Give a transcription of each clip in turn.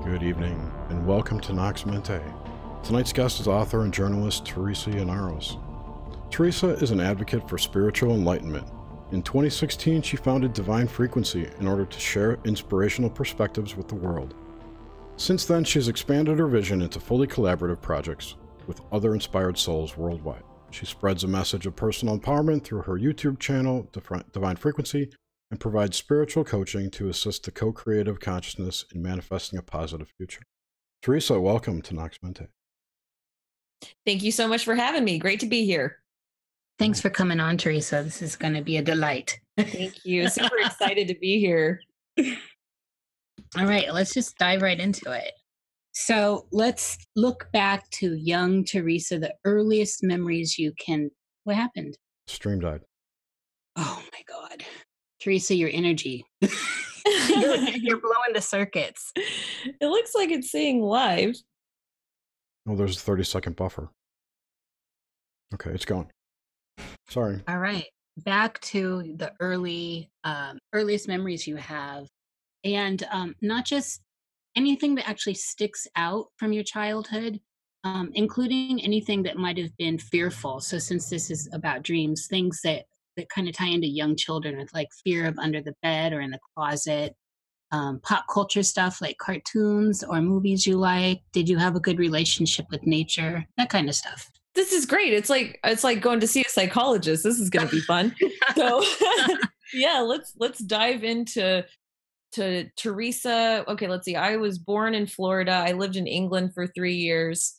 Good evening, and welcome to Nox Mente. Tonight's guest is author and journalist Teresa Yanaros. Teresa is an advocate for spiritual enlightenment. In 2016, she founded Divine Frequency in order to share inspirational perspectives with the world. Since then, she has expanded her vision into fully collaborative projects with other inspired souls worldwide. She spreads a message of personal empowerment through her YouTube channel, Divine Frequency, and provides spiritual coaching to assist the co-creative consciousness in manifesting a positive future. Teresa, welcome to Nox Mente. Thank you so much for having me. Great to be here. Thanks for coming on, Teresa. This is going to be a delight. Thank you. Super excited to be here. All right, let's just dive right into it. So let's look back to young Teresa, the earliest memories you can. What happened? Stream died. Oh my God. Teresa, your energy. You're blowing the circuits. It looks like it's saying live. Oh, there's a 30-second buffer. Okay, it's gone. Sorry. All right. Back to the earliest memories you have. And not just anything that actually sticks out from your childhood, including anything that might have been fearful. So since this is about dreams, things that kind of tie into young children with like fear of under the bed or in the closet, pop culture stuff like cartoons or movies you like. Did you have a good relationship with nature? That kind of stuff. This is great. It's like going to see a psychologist. This is going to be fun. So yeah, let's dive into Teresa. Okay, let's see. I was born in Florida. I lived in England for 3 years.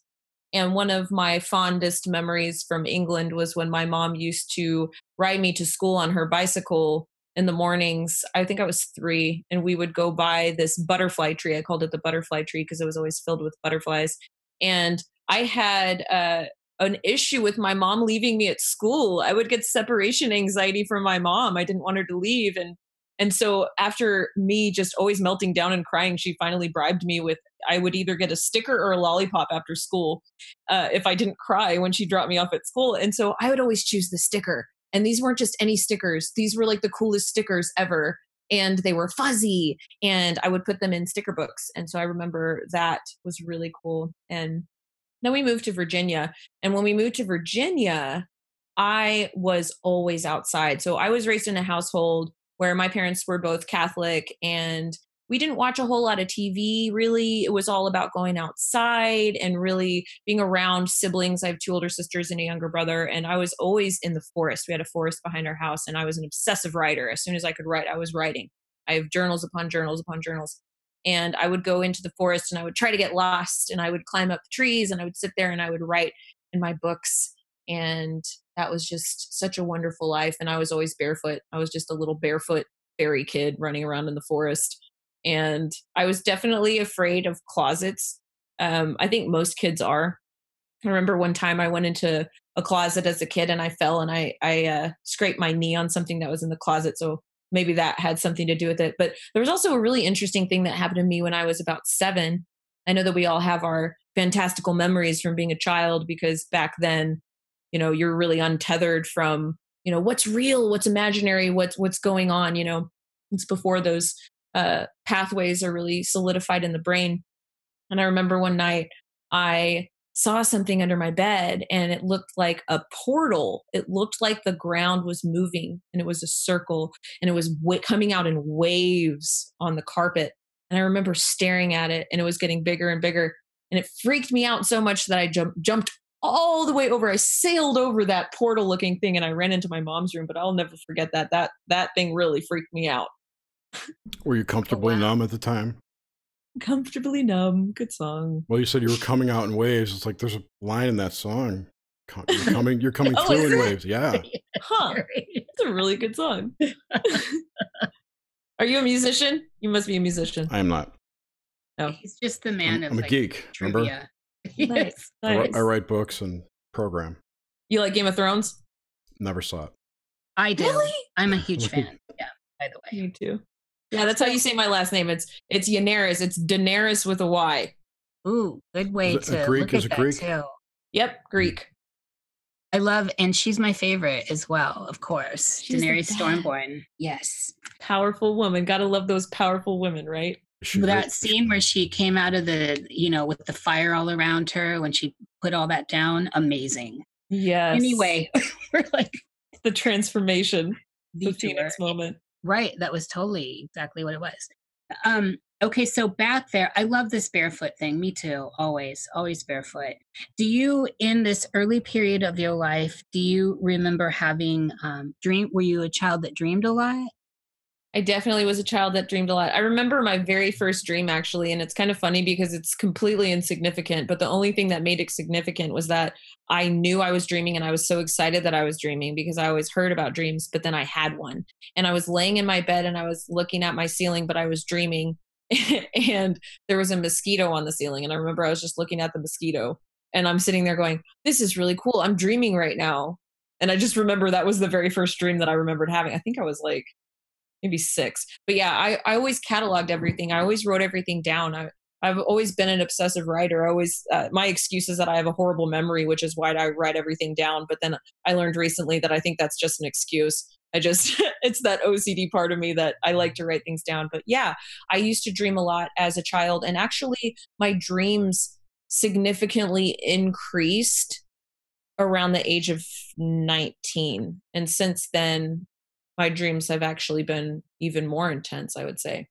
And one of my fondest memories from England was when my mom used to ride me to school on her bicycle in the mornings. I think I was 3, and we would go by this butterfly tree. I called it the butterfly tree because it was always filled with butterflies. And I had an issue with my mom leaving me at school. I would get separation anxiety from my mom. I didn't want her to leave. And so after me just always melting down and crying, she finally bribed me with, I would either get a sticker or a lollipop after school if I didn't cry when she dropped me off at school. And so I would always choose the sticker. And these weren't just any stickers. These were like the coolest stickers ever. And they were fuzzy. And I would put them in sticker books. And so I remember that was really cool. And then we moved to Virginia. And when we moved to Virginia, I was always outside. So I was raised in a household where my parents were both Catholic, and we didn't watch a whole lot of TV, really. It was all about going outside and really being around siblings. I have 2 older sisters and a younger brother, and I was always in the forest. We had a forest behind our house, and I was an obsessive writer. As soon as I could write, I was writing. I have journals upon journals upon journals. And I would go into the forest, and I would try to get lost, and I would climb up the trees, and I would sit there, and I would write in my books. And that was just such a wonderful life. And I was always barefoot. I was just a little barefoot fairy kid running around in the forest. And I was definitely afraid of closets. I think most kids are. I remember one time I went into a closet as a kid and I fell and I scraped my knee on something that was in the closet. So maybe that had something to do with it. But there was also a really interesting thing that happened to me when I was about 7. I know that we all have our fantastical memories from being a child, because back then, you know, you're really untethered from, you know, what's real, what's imaginary, what's going on, you know. It's before those pathways are really solidified in the brain. And I remember one night I saw something under my bed and it looked like a portal. It looked like the ground was moving and it was a circle and it was coming out in waves on the carpet. And I remember staring at it and it was getting bigger and bigger. And it freaked me out so much that I jumped all the way over. I sailed over that portal looking thing and I ran into my mom's room, but I'll never forget that. That thing really freaked me out. Were you comfortably numb at the time? Comfortably numb. Good song. Well, you said you were coming out in waves. It's like there's a line in that song. You're coming Oh, through is in it? waves. Yeah. Huh. It's a really good song. Are you a musician? You must be a musician. I am not. Oh, He's just the man of I'm a like, geek. Remember? trivia. nice. Yes. I write books and program. You like Game of Thrones? Never saw it. I do. Really? I'm a huge fan. Yeah, by the way. Me too. Yeah, that's how you say my last name. It's Yanaros. It's Daenerys with a Y. Ooh, good way Is it to Greek? look at Is it that Greek? too. Yep, Greek. I love, and she's my favorite as well, of course. She's the Daenerys best. Stormborn. Yes. Powerful woman. Gotta love those powerful women, right? That scene where she came out of the, with the fire all around her when she put all that down, amazing. Yes. Anyway, we're like the transformation, the detour. Phoenix moment. Right. That was totally exactly what it was. Okay, so back there, I love this barefoot thing. Me too. Always barefoot. Do you, in this early period of your life, do you remember having were you a child that dreamed a lot? I definitely was a child that dreamed a lot. I remember my very first dream, actually, and it's kind of funny because it's completely insignificant, but the only thing that made it significant was that I knew I was dreaming, and I was so excited that I was dreaming because I always heard about dreams, but then I had one. And I was laying in my bed and I was looking at my ceiling, but I was dreaming. And there was a mosquito on the ceiling. And I remember I was just looking at the mosquito and I'm sitting there going, this is really cool. I'm dreaming right now. And I just remember that was the very first dream that I remembered having. I think I was like maybe 6. But yeah, I always cataloged everything. I always wrote everything down. I've always been an obsessive writer. My excuse is that I have a horrible memory, which is why I write everything down. But then I learned recently that I think that's just an excuse. It's that OCD part of me that I like to write things down. But yeah, I used to dream a lot as a child. And actually my dreams significantly increased around the age of 19. And since then, my dreams have actually been even more intense, I would say.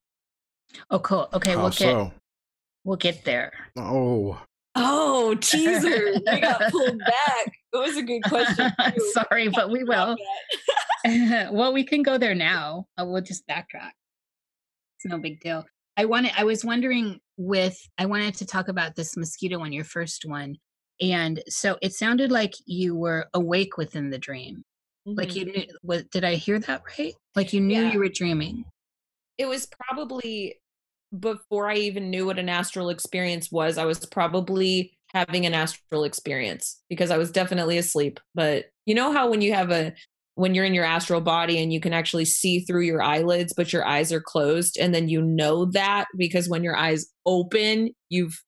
Oh, cool. Okay, we'll get there. Oh, teaser. We got pulled back. It was a good question. Sorry, but we will. Well, we can go there now. We'll just backtrack. It's no big deal. I wanted to talk about this mosquito one, your first one. And so it sounded like you were awake within the dream. Mm-hmm. Like you knew, did I hear that right? Like you knew you were dreaming. It was probably before I even knew what an astral experience was. I was probably having an astral experience because I was definitely asleep. But you know how when you're in your astral body and you can actually see through your eyelids, but your eyes are closed. And then you know that because when your eyes open, you've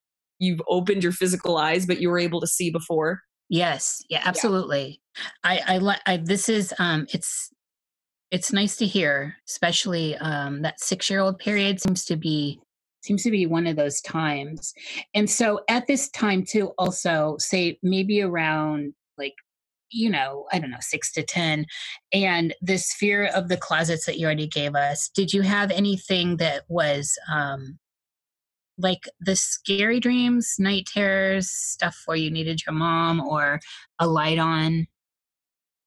opened your physical eyes, but you were able to see before. Yes. Yeah, absolutely. Yeah. This is, it's nice to hear, especially that 6-year-old period seems to be one of those times. And so at this time too, also say maybe around like, I don't know, 6 to 10, and this fear of the closets that you already gave us, did you have anything that was like the scary dreams, night terrors, stuff where you needed your mom or a light on?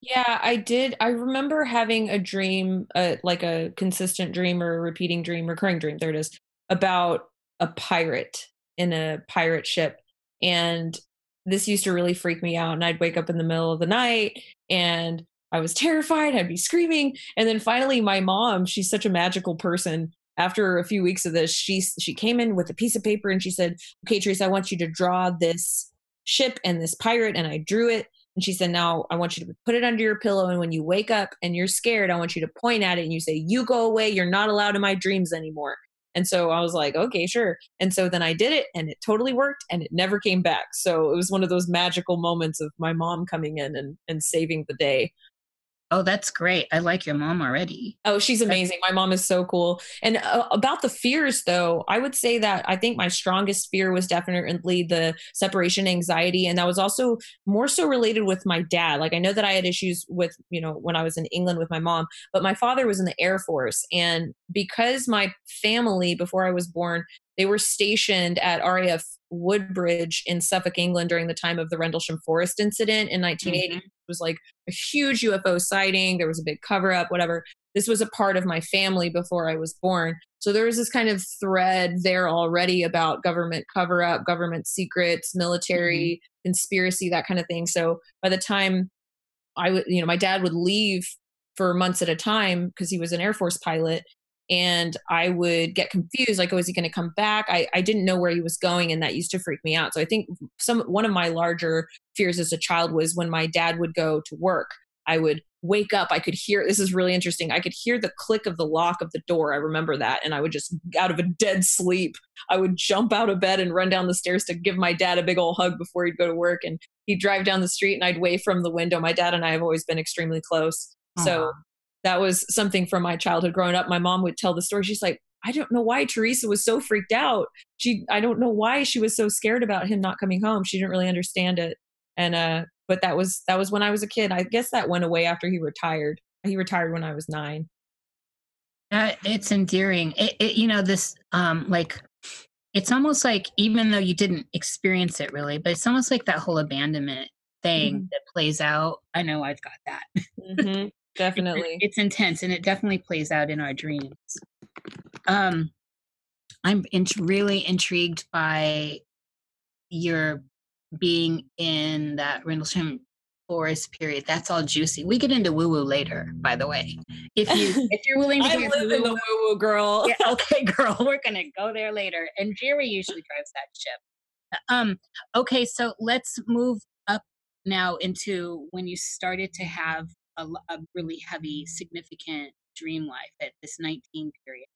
Yeah, I did. I remember having a dream, like a consistent dream or a repeating dream, recurring dream, there it is, about a pirate in a pirate ship. And this used to really freak me out. And I'd wake up in the middle of the night and I was terrified. I'd be screaming. And then finally my mom, she's such a magical person. After a few weeks of this, she came in with a piece of paper and she said, okay, Teresa, I want you to draw this ship and this pirate. And I drew it. And she said, now I want you to put it under your pillow. And when you wake up and you're scared, I want you to point at it and you say, you go away. You're not allowed in my dreams anymore. And so I was like, okay, sure. And so then I did it and it totally worked and it never came back. So it was one of those magical moments of my mom coming in and saving the day. Oh, that's great. I like your mom already. Oh, she's amazing. My mom is so cool. And about the fears, though, I would say that I think my strongest fear was definitely the separation anxiety. And that was also more so related with my dad. Like I know that I had issues with, when I was in England with my mom, but my father was in the Air Force. And because my family, before I was born, they were stationed at RAF Woodbridge in Suffolk, England during the time of the Rendlesham Forest incident in 1980. Mm-hmm. It was like a huge UFO sighting. There was a big cover up, whatever. This was a part of my family before I was born. So there was this kind of thread there already about government cover up, government secrets, military conspiracy, that kind of thing. So by the time my dad would leave for months at a time because he was an Air Force pilot. and I would get confused, like, oh, is he going to come back? I didn't know where he was going, and that used to freak me out. So I think one of my larger fears as a child was when my dad would go to work, I would wake up. I could hear, this is really interesting. I could hear the click of the lock of the door. I remember that. And I would just, out of a dead sleep, I would jump out of bed and run down the stairs to give my dad a big old hug before he'd go to work. And he'd drive down the street and I'd wave from the window. My dad and I have always been extremely close. Aww. So that was something from my childhood growing up. My mom would tell the story. She's like, I don't know why Teresa was so freaked out. I don't know why she was so scared about him not coming home. She didn't really understand it. And, but that was when I was a kid. I guess that went away after he retired. He retired when I was 9. It's endearing. This, like, it's almost like, even though you didn't experience it really, but it's almost like that whole abandonment thing that plays out. I know I've got that. Mm-hmm. Definitely. It's intense, and it definitely plays out in our dreams. I'm really intrigued by your being in that Rendlesham Forest period. That's all juicy. We get into woo-woo later, by the way. If you're willing to I get live in the woo-woo, girl. Yeah, okay, girl. We're gonna go there later. And Jerry usually drives that ship. Okay, so let's move up now into when you started to have a really heavy, significant dream life at this 19 period.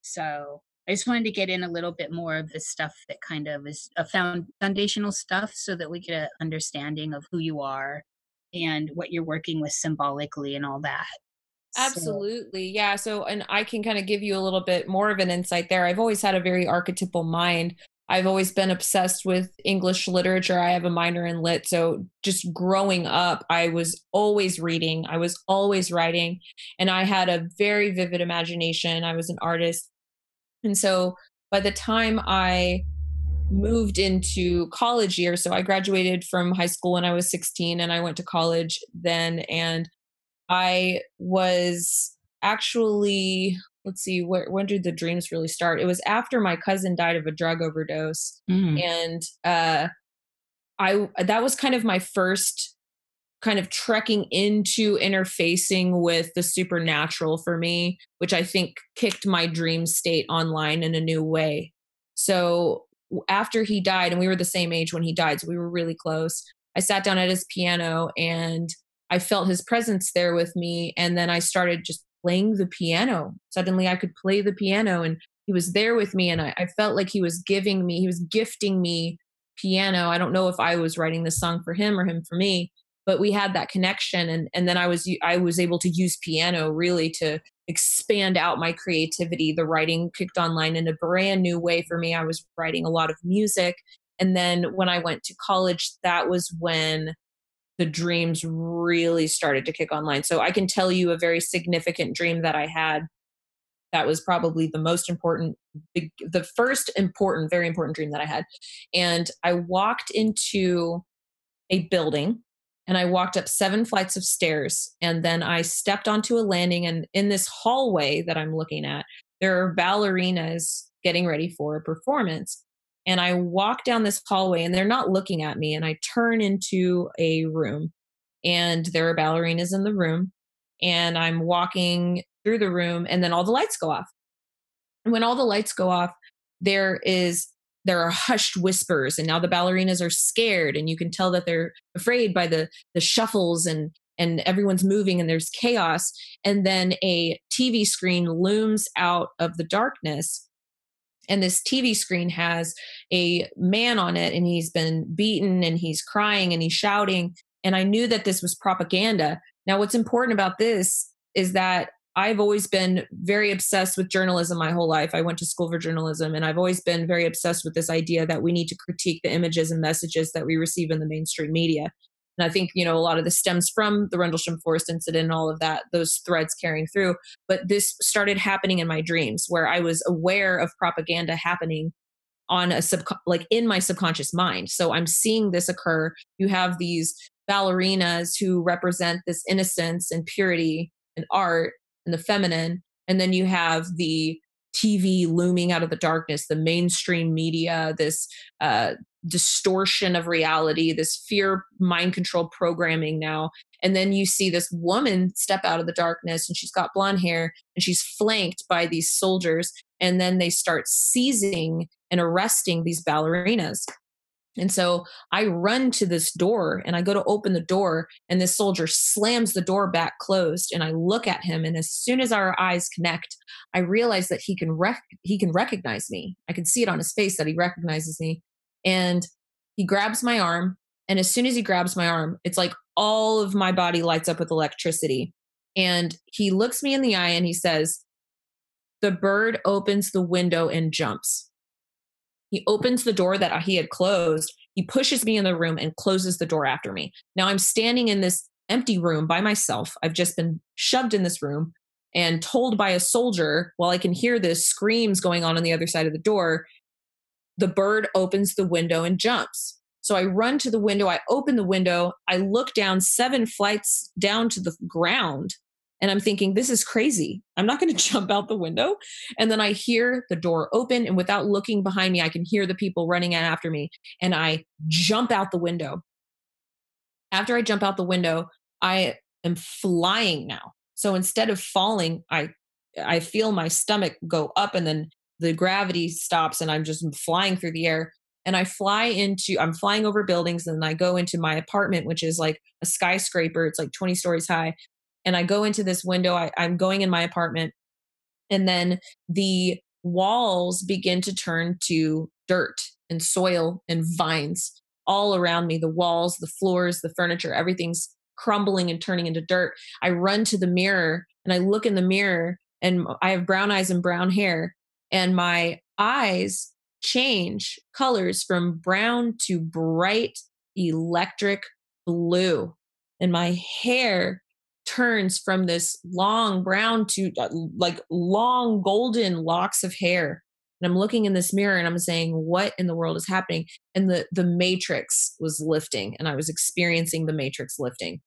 So I just wanted to get in a little bit more of the stuff that kind of is a foundational stuff, so that we get an understanding of who you are and what you're working with symbolically and all that. Absolutely. Yeah. So, and I can kind of give you a little bit more of an insight there. I've always had a very archetypal mind. I've always been obsessed with English literature. I have a minor in lit. So just growing up, I was always reading. I was always writing, and I had a very vivid imagination. I was an artist. And so by the time I moved into college years, so I graduated from high school when I was 16, and I went to college then. And I was actually, let's see, when did the dreams really start? It was after my cousin died of a drug overdose. And that was kind of my first kind of trekking into interfacing with the supernatural for me, which I think kicked my dream state online in a new way. So after he died, and we were the same age when he died, so we were really close, I sat down at his piano and I felt his presence there with me. And then I started just playing the piano. Suddenly I could play the piano, and he was there with me. And I felt like he was gifting me piano. I don't know if I was writing this song for him or him for me, but we had that connection. And then I was able to use piano really to expand out my creativity. The writing kicked online in a brand new way for me. I was writing a lot of music. And then when I went to college, that was when the dreams really started to kick online. So I can tell you a very significant dream that I had. That was probably the most important, the first important, very important dream that I had. And I walked into a building, and I walked up 7 flights of stairs, and then I stepped onto a landing. And in this hallway that I'm looking at, there are ballerinas getting ready for a performance. And I walk down this hallway, and they're not looking at me. And I turn into a room, and there are ballerinas in the room. And I'm walking through the room, and then all the lights go off. And when all the lights go off, there are hushed whispers. And now the ballerinas are scared, and you can tell that they're afraid by the shuffles, and everyone's moving, and there's chaos. And then a TV screen looms out of the darkness. And this TV screen has a man on it, and he's been beaten, and he's crying, and he's shouting. And I knew that this was propaganda. Now, what's important about this is that I've always been very obsessed with journalism my whole life. I went to school for journalism, and I've always been very obsessed with this idea that we need to critique the images and messages that we receive in the mainstream media. And I think, a lot of this stems from the Rendlesham Forest incident and all of that, those threads carrying through. But this started happening in my dreams, where I was aware of propaganda happening on in my subconscious mind. So I'm seeing this occur. You have these ballerinas who represent this innocence and purity and art and the feminine. And then you have the TV looming out of the darkness, the mainstream media, this distortion of reality, this fear mind control programming now. And then you see this woman step out of the darkness, and she's got blonde hair, and she's flanked by these soldiers. And then they start seizing and arresting these ballerinas. And so I run to this door, and I go to open the door, and this soldier slams the door back closed, and I look at him. And as soon as our eyes connect, I realize that he can recognize me. I can see it on his face that he recognizes me. And he grabs my arm. And as soon as he grabs my arm, it's like all of my body lights up with electricity. And he looks me in the eye and he says, "The bird opens the window and jumps." He opens the door that he had closed. He pushes me in the room and closes the door after me. Now I'm standing in this empty room by myself. I've just been shoved in this room and told by a soldier, while I can hear the screams going on the other side of the door, "The bird opens the window and jumps." So I run to the window. I open the window. I look down 7 flights down to the ground. And I'm thinking, this is crazy. I'm not going to jump out the window. And then I hear the door open, and without looking behind me, I can hear the people running after me. And I jump out the window. After I jump out the window, I am flying now. So instead of falling, I feel my stomach go up, and then the gravity stops, and I'm just flying through the air. And I'm flying over buildings, and then I go into my apartment, which is like a skyscraper. It's like 20 stories high. And I go into this window. I'm going in my apartment, and then the walls begin to turn to dirt and soil and vines all around me. The walls, the floors, the furniture, everything's crumbling and turning into dirt. I run to the mirror, and I look in the mirror, and I have brown eyes and brown hair, and my eyes change colors from brown to bright electric blue, and my hair turns from this long brown to like long golden locks of hair. And I'm looking in this mirror, and I'm saying, what in the world is happening? And the matrix was lifting, and I was experiencing the matrix lifting.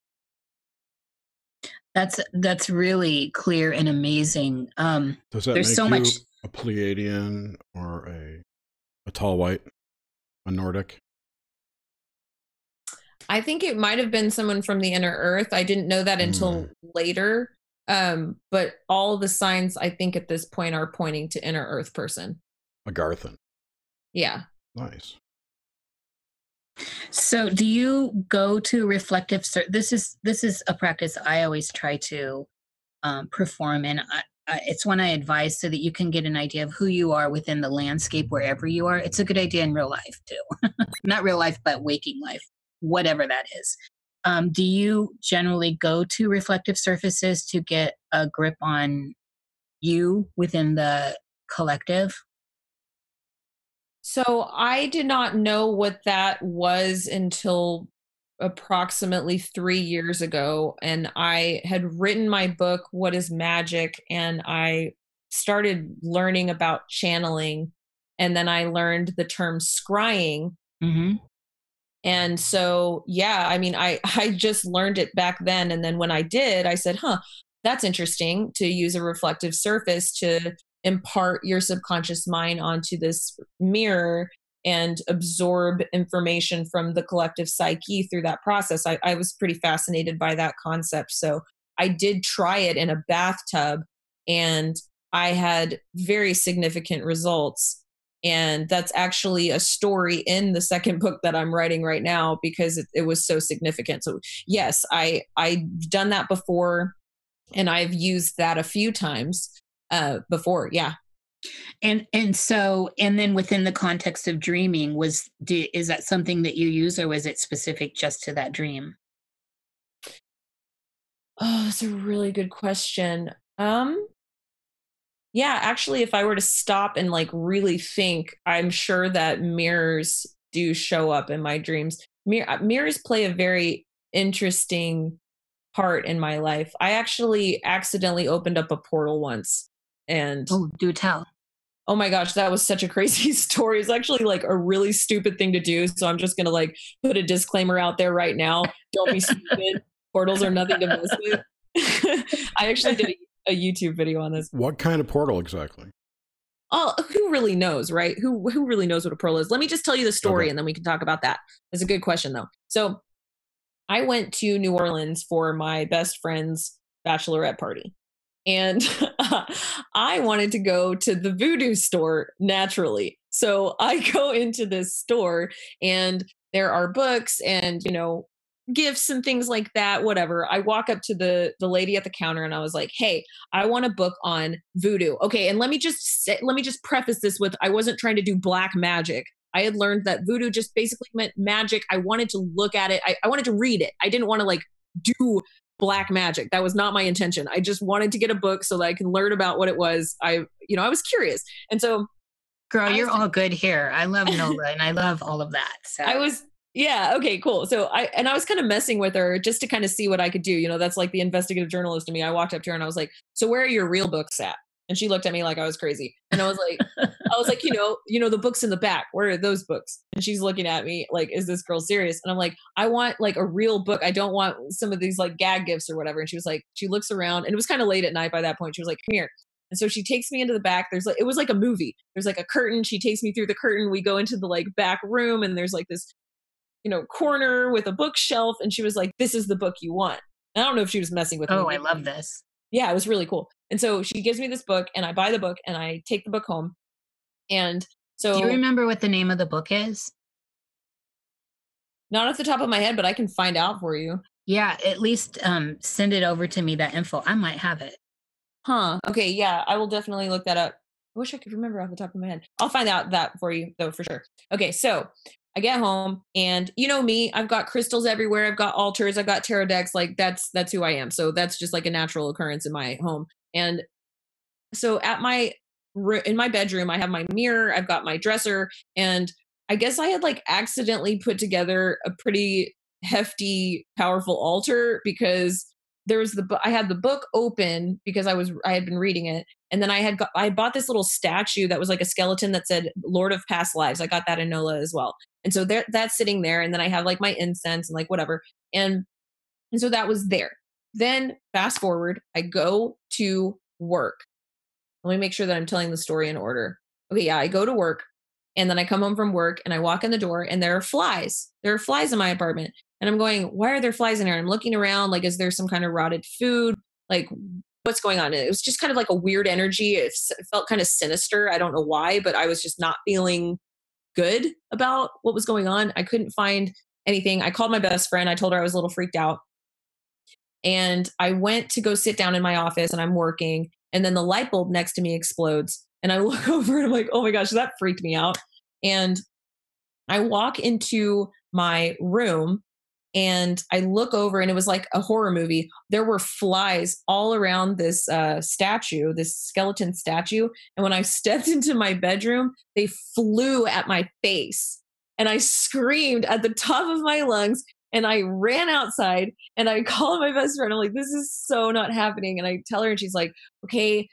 That's really clear and amazing. Does that there's make so you much. a Pleiadian or a tall white, a Nordic? I think it might have been someone from the inner earth. I didn't know that until later. But all the signs, I think, at this point are pointing to inner earth person. A Garthan. Yeah. Nice. So do you go to reflective this is a practice I always try to perform, and it's one I advise so that you can get an idea of who you are within the landscape wherever you are. It's a good idea in real life too. Not real life, but waking life, whatever that is. Do you generally go to reflective surfaces to get a grip on you within the collective? So I did not know what that was until approximately 3 years ago. And I had written my book, What is Magic? And I started learning about channeling. And then I learned the term scrying. Mm-hmm. And so, yeah, I mean, I just learned it back then. And then when I did, I said, that's interesting to use a reflective surface to impart your subconscious mind onto this mirror and absorb information from the collective psyche through that process. I was pretty fascinated by that concept. So I did try it in a bathtub, and I had very significant results. And that's actually a story in the second book that I'm writing right now, because it was so significant. So yes, I've done that before, and I've used that a few times before. Yeah. And then within the context of dreaming, is that something that you use, or was it specific just to that dream? Oh, that's a really good question. Yeah, actually, if I were to stop and like really think, I'm sure that mirrors do show up in my dreams. Mirrors play a very interesting part in my life. I actually accidentally opened up a portal once, and Do tell. oh my gosh, that was such a crazy story. It's actually like a really stupid thing to do. So I'm just going to like put a disclaimer out there right now. Don't be stupid. Portals are nothing to mess with. I actually did a YouTube video on this. What kind of portal exactly? oh, who really knows, right? Who really knows what a pearl is? Let me just tell you the story Okay. and then we can talk about that. It's a good question though. So I went to New Orleans for my best friend's bachelorette party. And I wanted to go to the voodoo store naturally. So I go into this store and there are books and, gifts and things like that, whatever. I walk up to the lady at the counter and I was like, "Hey, I want a book on voodoo." Okay, and let me just preface this with I wasn't trying to do black magic. I had learned that voodoo just basically meant magic. I wanted to look at it. I wanted to read it. I didn't want to like do black magic. That was not my intention. I just wanted to get a book so that I can learn about what it was. I was curious. And so Girl, I you're was all good here. I love Nola and I love all of that. So I was yeah, okay, cool. So I was kind of messing with her just to kind of see what I could do. That's like the investigative journalist in me. I walked up to her and I was like, "So where are your real books at?" And she looked at me like I was crazy. And I was like, the books in the back. Where are those books? And she's looking at me like, is this girl serious? And I'm like, I want like a real book. I don't want some of these like gag gifts or whatever. And she was like, she looks around and it was kind of late at night by that point. She was like, "Come here." And so she takes me into the back. It was like a movie. There's like a curtain. She takes me through the curtain. We go into the like back room and there's like this, corner with a bookshelf. And she was like, "This is the book you want." And I don't know if she was messing with me. oh, I love this. Yeah, it was really cool. And so she gives me this book and I buy the book and I take the book home. And Do you so remember what the name of the book is? not off the top of my head, but I can find out for you. Yeah, at least send it over to me, that info. I might have it. Huh. Okay. Yeah, I will definitely look that up. I wish I could remember off the top of my head. I'll find out that for you though, for sure. Okay. So I get home and you know me, I've got crystals everywhere. I've got altars. I've got tarot decks. Like that's who I am. So that's just like a natural occurrence in my home. And so in my bedroom, I have my mirror, I've got my dresser, and I guess I had like accidentally put together a pretty hefty, powerful altar because I had the book open because I had been reading it, and then I bought this little statue that was like a skeleton that said Lord of Past Lives. I got that in NOLA as well, and so that's sitting there, and then I have like my incense and like whatever, and so that was there. Then fast forward, I go to work. Let me make sure that I'm telling the story in order. Okay, yeah, I go to work and then I come home from work and I walk in the door and there are flies. There are flies in my apartment. And I'm going, "Why are there flies in here?" I'm looking around, like, is there some kind of rotted food? Like, what's going on? And it was just kind of like a weird energy. It felt kind of sinister. I don't know why, but I was just not feeling good about what was going on. I couldn't find anything. I called my best friend. I told her I was a little freaked out. And I went to go sit down in my office and I'm working. And then the light bulb next to me explodes. And I look over and I'm like, "Oh my gosh, that freaked me out." And I walk into my room and I look over and it was like a horror movie. There were flies all around this statue, this skeleton statue. And when I stepped into my bedroom, they flew at my face. And I screamed at the top of my lungs and I ran outside and I called my best friend. I'm like, "This is so not happening." And I tell her and she's like, "Okay,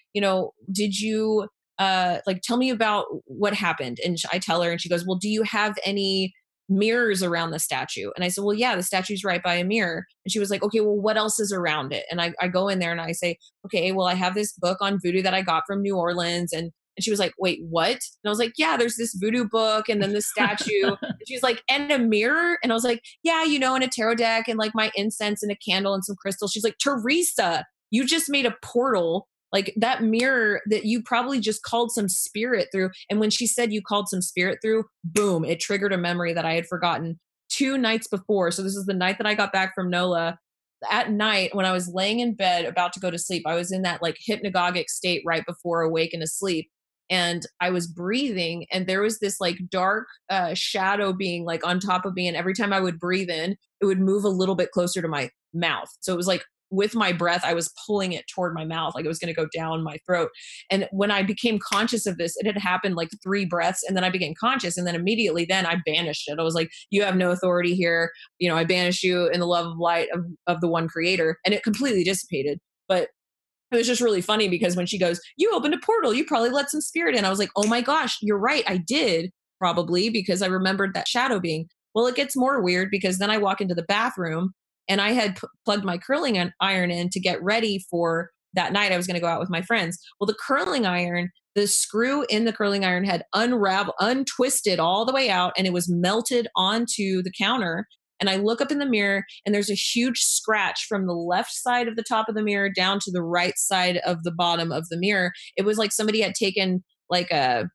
did you like tell me about what happened?" And I tell her and she goes, "Well, do you have any mirrors around the statue?" And I said, "Well, yeah, the statue's right by a mirror." And she was like, "Okay, well, what else is around it?" And I go in there and I say, "Okay, well, I have this book on voodoo that I got from New Orleans." And she was like, "Wait, what?" And I was like, "Yeah, there's this voodoo book and then this statue." And she was like, "And a mirror?" And I was like, "Yeah, and a tarot deck and like my incense and a candle and some crystals." She's like, "Teresa, you just made a portal. Like that mirror that you probably just called some spirit through." And when she said you called some spirit through, boom, it triggered a memory that I had forgotten 2 nights before. So this is the night that I got back from NOLA. At night, when I was laying in bed about to go to sleep, I was in that like hypnagogic state right before awake and asleep. And I was breathing and there was this like dark shadow being like on top of me. And every time I would breathe in, it would move a little bit closer to my mouth. So it was like with my breath, I was pulling it toward my mouth, like it was going to go down my throat. And when I became conscious of this, it had happened like 3 breaths. And then I became conscious. And then immediately then I banished it. I was like, "You have no authority here. I banish you in the love of light of the one creator." And it completely dissipated. But it was just really funny because when she goes, "You opened a portal, you probably let some spirit in." I was like, "Oh my gosh, you're right. I did probably," because I remembered that shadow being. Well, it gets more weird because then I walk into the bathroom and I had plugged my curling iron in to get ready for that night I was going to go out with my friends. Well, the curling iron, the screw in the curling iron had untwisted all the way out, and it was melted onto the counter. And I look up in the mirror, and there's a huge scratch from the left side of the top of the mirror down to the right side of the bottom of the mirror. It was like somebody had taken like a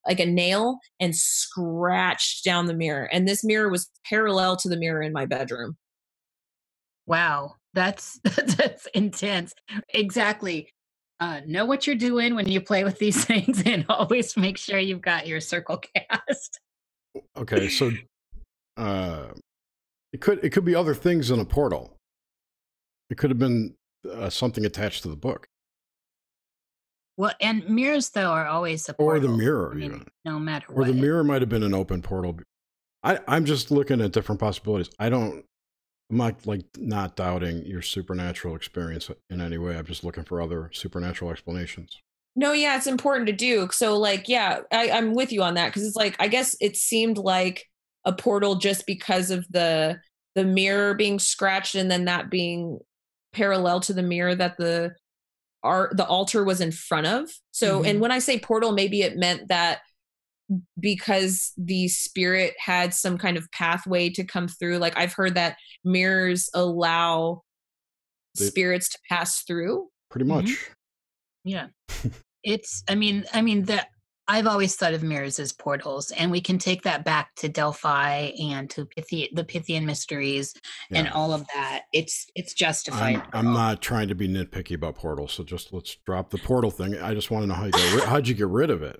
nail and scratched down the mirror. And this mirror was parallel to the mirror in my bedroom. Wow, that's that's intense. Exactly. Know what you're doing when you play with these things, and always make sure you've got your circle cast. Okay, so it could be other things in a portal. It could have been something attached to the book. Well, and mirrors though are always a Or portal. the mirror, I mean, even. no matter Or what. the mirror might have been an open portal. I'm just looking at different possibilities. I'm not like not doubting your supernatural experience in any way. I'm just looking for other supernatural explanations. No, yeah, it's important to do. So, like, yeah, I'm with you on that, because it's like, I guess it seemed like a portal just because of the mirror being scratched, and then that being parallel to the mirror that the altar was in front of. So, and when I say portal, maybe it meant that because the spirit had some kind of pathway to come through. Like, I've heard that mirrors allow spirits to pass through. Pretty much. Yeah. It's, I mean, that I've always thought of mirrors as portals, and we can take that back to Delphi and to the Pythian mysteries and all of that. It's justified. I'm not trying to be nitpicky about portals, so just let's drop the portal thing. I just want to know how'd you get rid of it?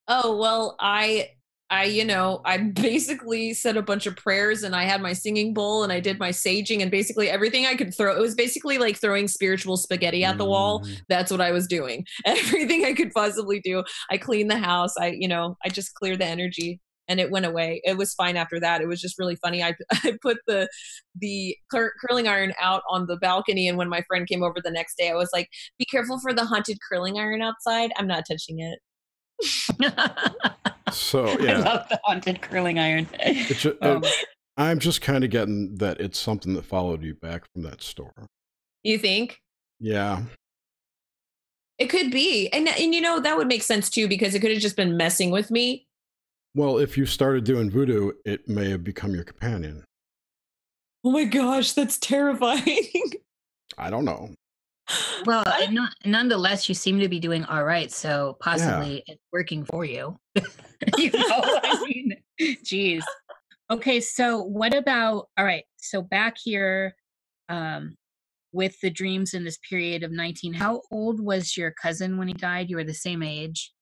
Oh, well, I basically said a bunch of prayers, and I had my singing bowl, and I did my saging, and basically everything I could throw. It was basically like throwing spiritual spaghetti at the wall. That's what I was doing. Everything I could possibly do. I cleaned the house. I just cleared the energy, and it went away. It was fine after that. It was just really funny. I put the curling iron out on the balcony, and when my friend came over the next day, I was like, "Be careful for the haunted curling iron outside. I'm not touching it." So yeah, I love the haunted curling iron. I'm just kind of getting that it's something that followed you back from that store. You think? Yeah, it could be, and that would make sense too, because it could have just been messing with me. Well, if you started doing voodoo, it may have become your companion. Oh my gosh, that's terrifying. I don't know. Well, nonetheless, you seem to be doing all right, so possibly it's working for you. I mean, geez. Okay, so what about, all right, so back here with the dreams in this period of 19, how old was your cousin when he died? You were the same age?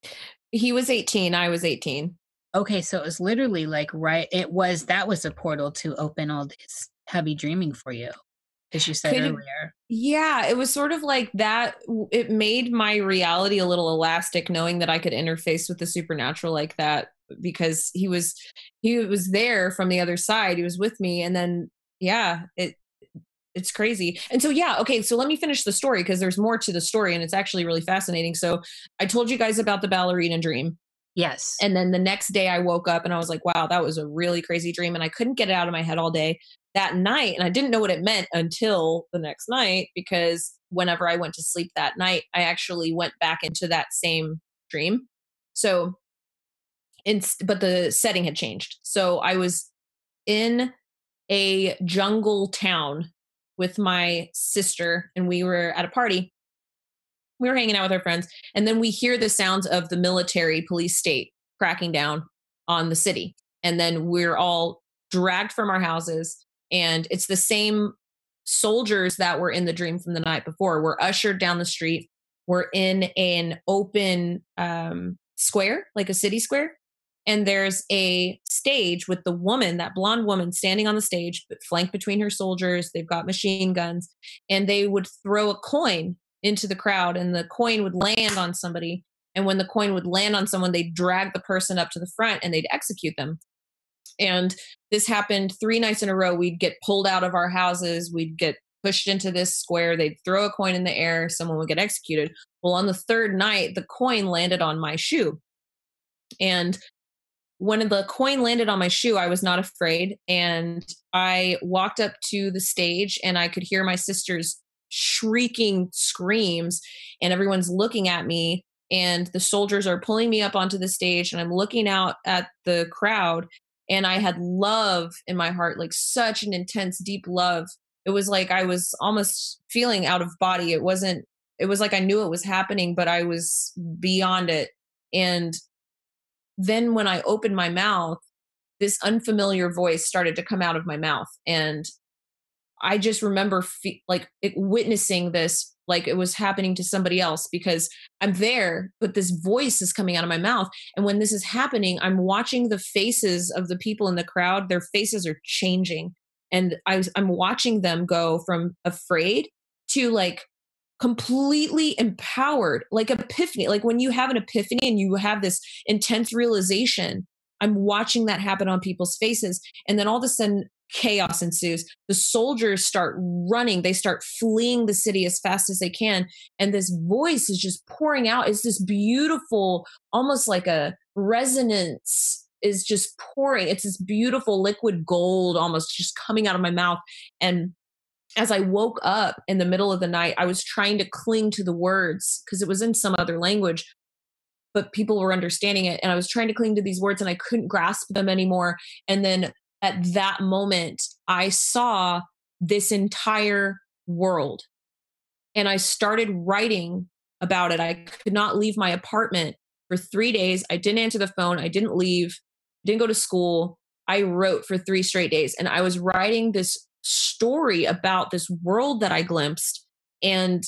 He was 18, I was 18. Okay, so it was literally like, that was a portal to open all this heavy dreaming for you, as you said earlier. Yeah, it was sort of like that. It made my reality a little elastic, knowing that I could interface with the supernatural like that, because he was there from the other side. He was with me. And then, it's crazy. And so, okay. So let me finish the story, because there's more to the story, and it's actually really fascinating. So I told you guys about the ballerina dream. Yes. And then the next day I woke up and I was like, wow, that was a really crazy dream. And I couldn't get it out of my head all day that night. And I didn't know what it meant until the next night, because whenever I went to sleep that night, I actually went back into that same dream. So, but the setting had changed. So I was in a jungle town with my sister, and we were at a party. We were hanging out with our friends, and then we hear the sounds of the military police state cracking down on the city. And then we're all dragged from our houses, and it's the same soldiers that were in the dream from the night before. We're ushered down the street. We're in an open square, like a city square. And there's a stage with the woman, that blonde woman, standing on the stage, but flanked between her soldiers. They've got machine guns, and they would throw a coin into the crowd, and the coin would land on somebody. And when the coin would land on someone, they'd drag the person up to the front and they'd execute them. And this happened 3 nights in a row. We'd get pulled out of our houses. We'd get pushed into this square. They'd throw a coin in the air. Someone would get executed. Well, on the 3rd night, the coin landed on my shoe. And when the coin landed on my shoe, I was not afraid. And I walked up to the stage, and I could hear my sisters shrieking screams, and everyone's looking at me, and the soldiers are pulling me up onto the stage, and I'm looking out at the crowd, and I had love in my heart, like such an intense, deep love. It was like I was almost feeling out of body. It was like I knew it was happening, but I was beyond it. And then when I opened my mouth, this unfamiliar voice started to come out of my mouth. And I just remember witnessing this like it was happening to somebody else, because I'm there, but this voice is coming out of my mouth. And when this is happening, I'm watching the faces of the people in the crowd. Their faces are changing. And I'm watching them go from afraid to like completely empowered, like epiphany. Like when you have an epiphany and you have this intense realization, I'm watching that happen on people's faces. And then all of a sudden, chaos ensues. The soldiers start running. They start fleeing the city as fast as they can. And this voice is just pouring out. It's this beautiful, almost like a resonance is just pouring. It's this beautiful liquid gold almost just coming out of my mouth. And as I woke up in the middle of the night, I was trying to cling to the words because it was in some other language, but people were understanding it. And I was trying to cling to these words and I couldn't grasp them anymore. And then at that moment, I saw this entire world and I started writing about it. I could not leave my apartment for 3 days. I didn't answer the phone. I didn't leave, didn't go to school. I wrote for 3 straight days and I was writing this story about this world that I glimpsed, and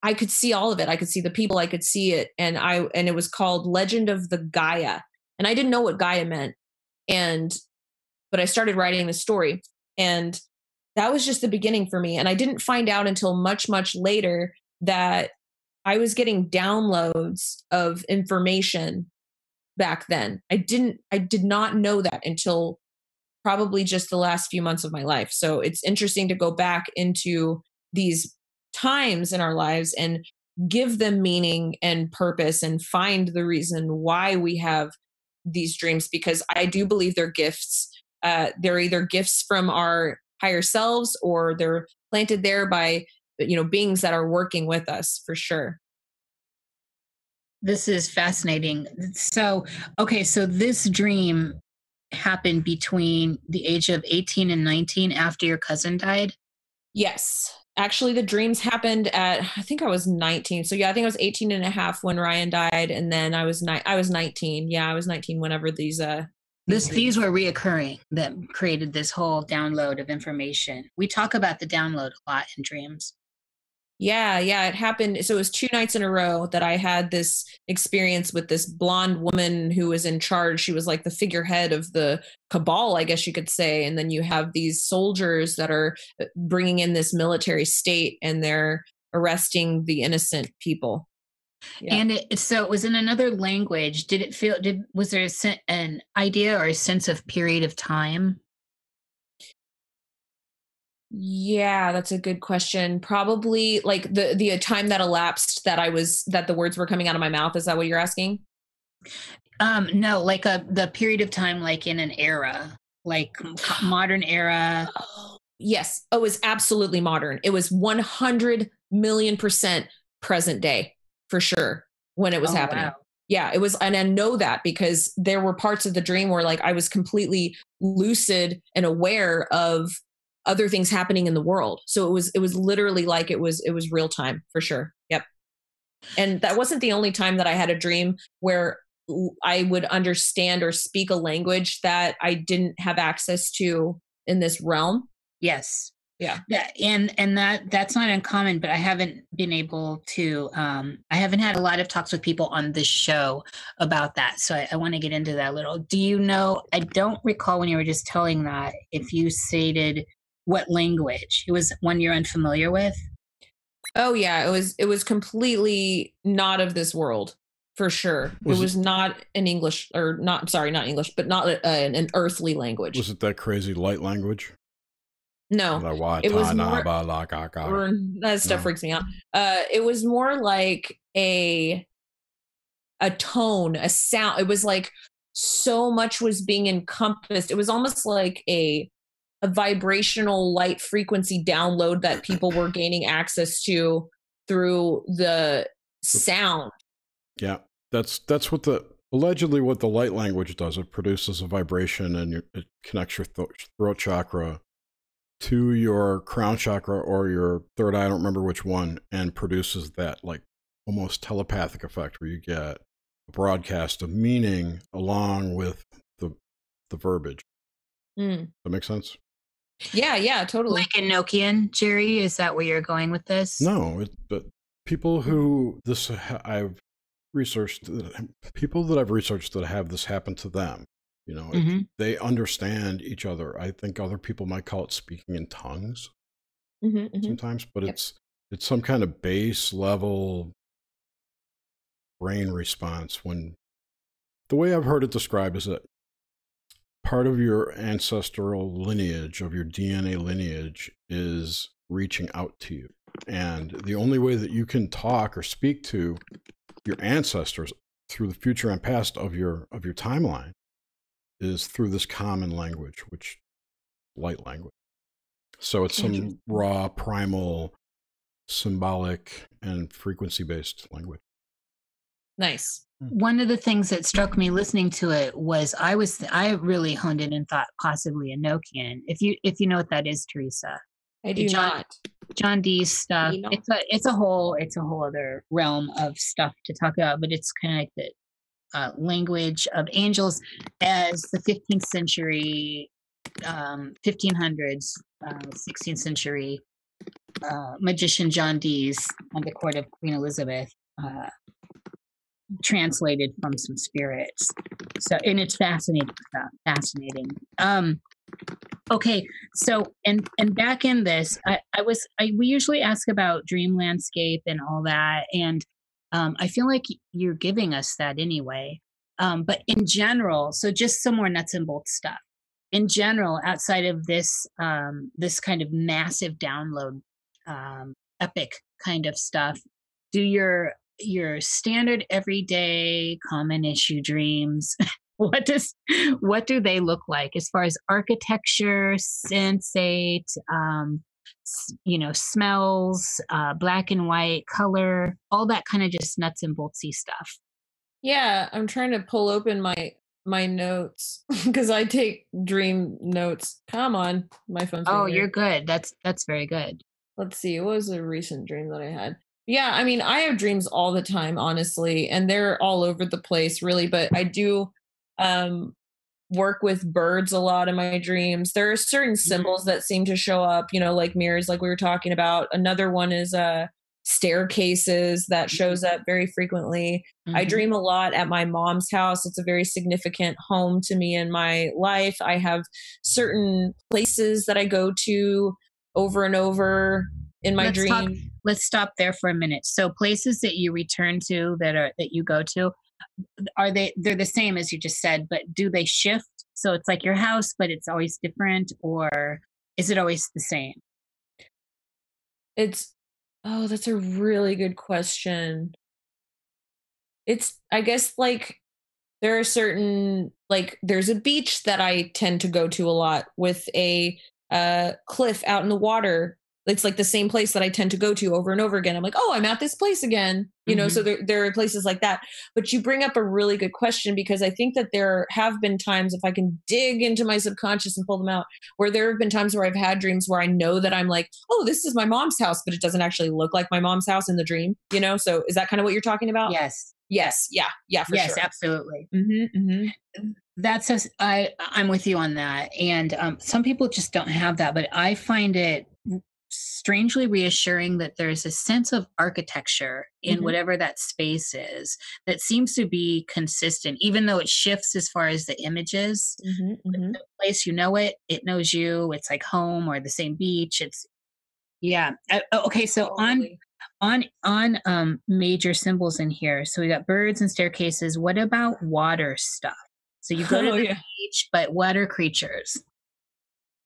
I could see all of it. I could see the people, I could see it. And it was called Legend of the Gaia. And I didn't know what Gaia meant. But I started writing the story, and that was just the beginning for me. And I didn't find out until much, much later that I was getting downloads of information back then. I did not know that until probably just the last few months of my life. So it's interesting to go back into these times in our lives and give them meaning and purpose and find the reason why we have these dreams, because I do believe they're gifts. They're either gifts from our higher selves or they're planted there by, beings that are working with us for sure. This is fascinating. So, okay, so this dream happened between the age of 18 and 19 after your cousin died? Yes. Actually, the dreams happened at, I think I was 19. So yeah, I think I was 18 and a half when Ryan died. And then I was 19. Yeah, I was 19 whenever these were reoccurring that created this whole download of information. We talk about the download a lot in dreams. Yeah, it happened. So it was 2 nights in a row that I had this experience with this blonde woman who was in charge. She was like the figurehead of the cabal, I guess you could say. And then you have these soldiers that are bringing in this military state and they're arresting the innocent people. Yeah. And so it was in another language. Was there an idea or a sense of period of time? Yeah, that's a good question. Probably like the time that elapsed that the words were coming out of my mouth. Is that what you're asking? No, like the period of time, like in an era, like modern era. Oh, yes. Oh, it was absolutely modern. It was 100 million% present day for sure when it was happening. Wow. Yeah, it was. And I know that because there were parts of the dream where like I was completely lucid and aware of other things happening in the world. So it was literally like it was real time for sure. Yep. And that wasn't the only time that I had a dream where I would understand or speak a language that I didn't have access to in this realm. Yes. Yeah. And that's not uncommon, but I haven't been able to, I haven't had a lot of talks with people on this show about that. So I want to get into that a little. Do you know, I don't recall when you were just telling that, if you stated what language. It was one you're unfamiliar with? Oh yeah, it was completely not of this world for sure. It was not an English not English, but not an earthly language. Was it that crazy light language? No, it was more, that stuff freaks me out. It was more like a tone, a sound. It was like so much was being encompassed. It was almost like a a vibrational light frequency download that people were gaining access to through the sound. Yeah, that's allegedly what the light language does. It produces a vibration, and it connects your throat chakra to your crown chakra or your third eye, I don't remember which one, and produces that like almost telepathic effect where you get a broadcast of meaning along with the verbiage. That makes sense? Yeah, totally. Like Enochian, Jerry, is that where you're going with this? No, but people who I've researched, people that I've researched that have this happen to them, you know, they understand each other. I think other people might call it speaking in tongues sometimes, but it's some kind of base level brain response. When the way I've heard it described is that part of your ancestral lineage, of your DNA lineage, is reaching out to you. And the only way that you can talk or speak to your ancestors through the future and past of your timeline is through this common language, which light language. So it's some raw, primal, symbolic, and frequency-based language. Nice. One of the things that struck me listening to it was I really honed in and thought possibly Enochian. If you know what that is, Teresa. I do not. John Dee's stuff. It's a whole other realm of stuff to talk about, but it's kind of like the language of angels as the 15th century, 1500s, 16th century magician John Dee's on the court of Queen Elizabeth. Translated from some spirits. So, and it's fascinating. Okay. So, and back in this, we usually ask about dream landscape and all that. And, I feel like you're giving us that anyway. But in general, so just some more nuts and bolts stuff. In general, outside of this, this kind of massive download, epic kind of stuff, do your standard everyday common issue dreams, what do they look like as far as architecture, sensate, smells, black and white, color, all that kind of just nuts and boltsy stuff? Yeah, I'm trying to pull open my notes because I take dream notes. Come on, my phone's you're good. That's very good. Let's see, what was a recent dream that I had? Yeah, I mean, I have dreams all the time, honestly, and they're all over the place, really. But I do work with birds a lot in my dreams. There are certain symbols that seem to show up, like mirrors, like we were talking about. Another one is staircases that shows up very frequently. I dream a lot at my mom's house. It's a very significant home to me in my life. I have certain places that I go to over and over in my dream. Let's stop there for a minute. So places that you return to that you go to, they're the same as you just said, but do they shift? So it's like your house, but it's always different, or is it always the same? That's a really good question. I guess like there are certain, like there's a beach that I tend to go to a lot with a cliff out in the water. It's like the same place that I tend to go to over and over again. I'm like, oh, I'm at this place again. So there are places like that. But you bring up a really good question, because I think that there have been times, if I can dig into my subconscious and pull them out, where there have been times where I've had dreams where I know that I'm like, oh, this is my mom's house, but it doesn't actually look like my mom's house in the dream, So is that kind of what you're talking about? Yes. Yeah, for sure. Yes, absolutely. I'm with you on that. And some people just don't have that, but I find it strangely reassuring that there's a sense of architecture in whatever that space is that seems to be consistent, even though it shifts as far as the images. The place, it knows you. It's like home or the same beach. Okay. So on major symbols in here. So we got birds and staircases. What about water stuff? So you go to the beach, but water creatures.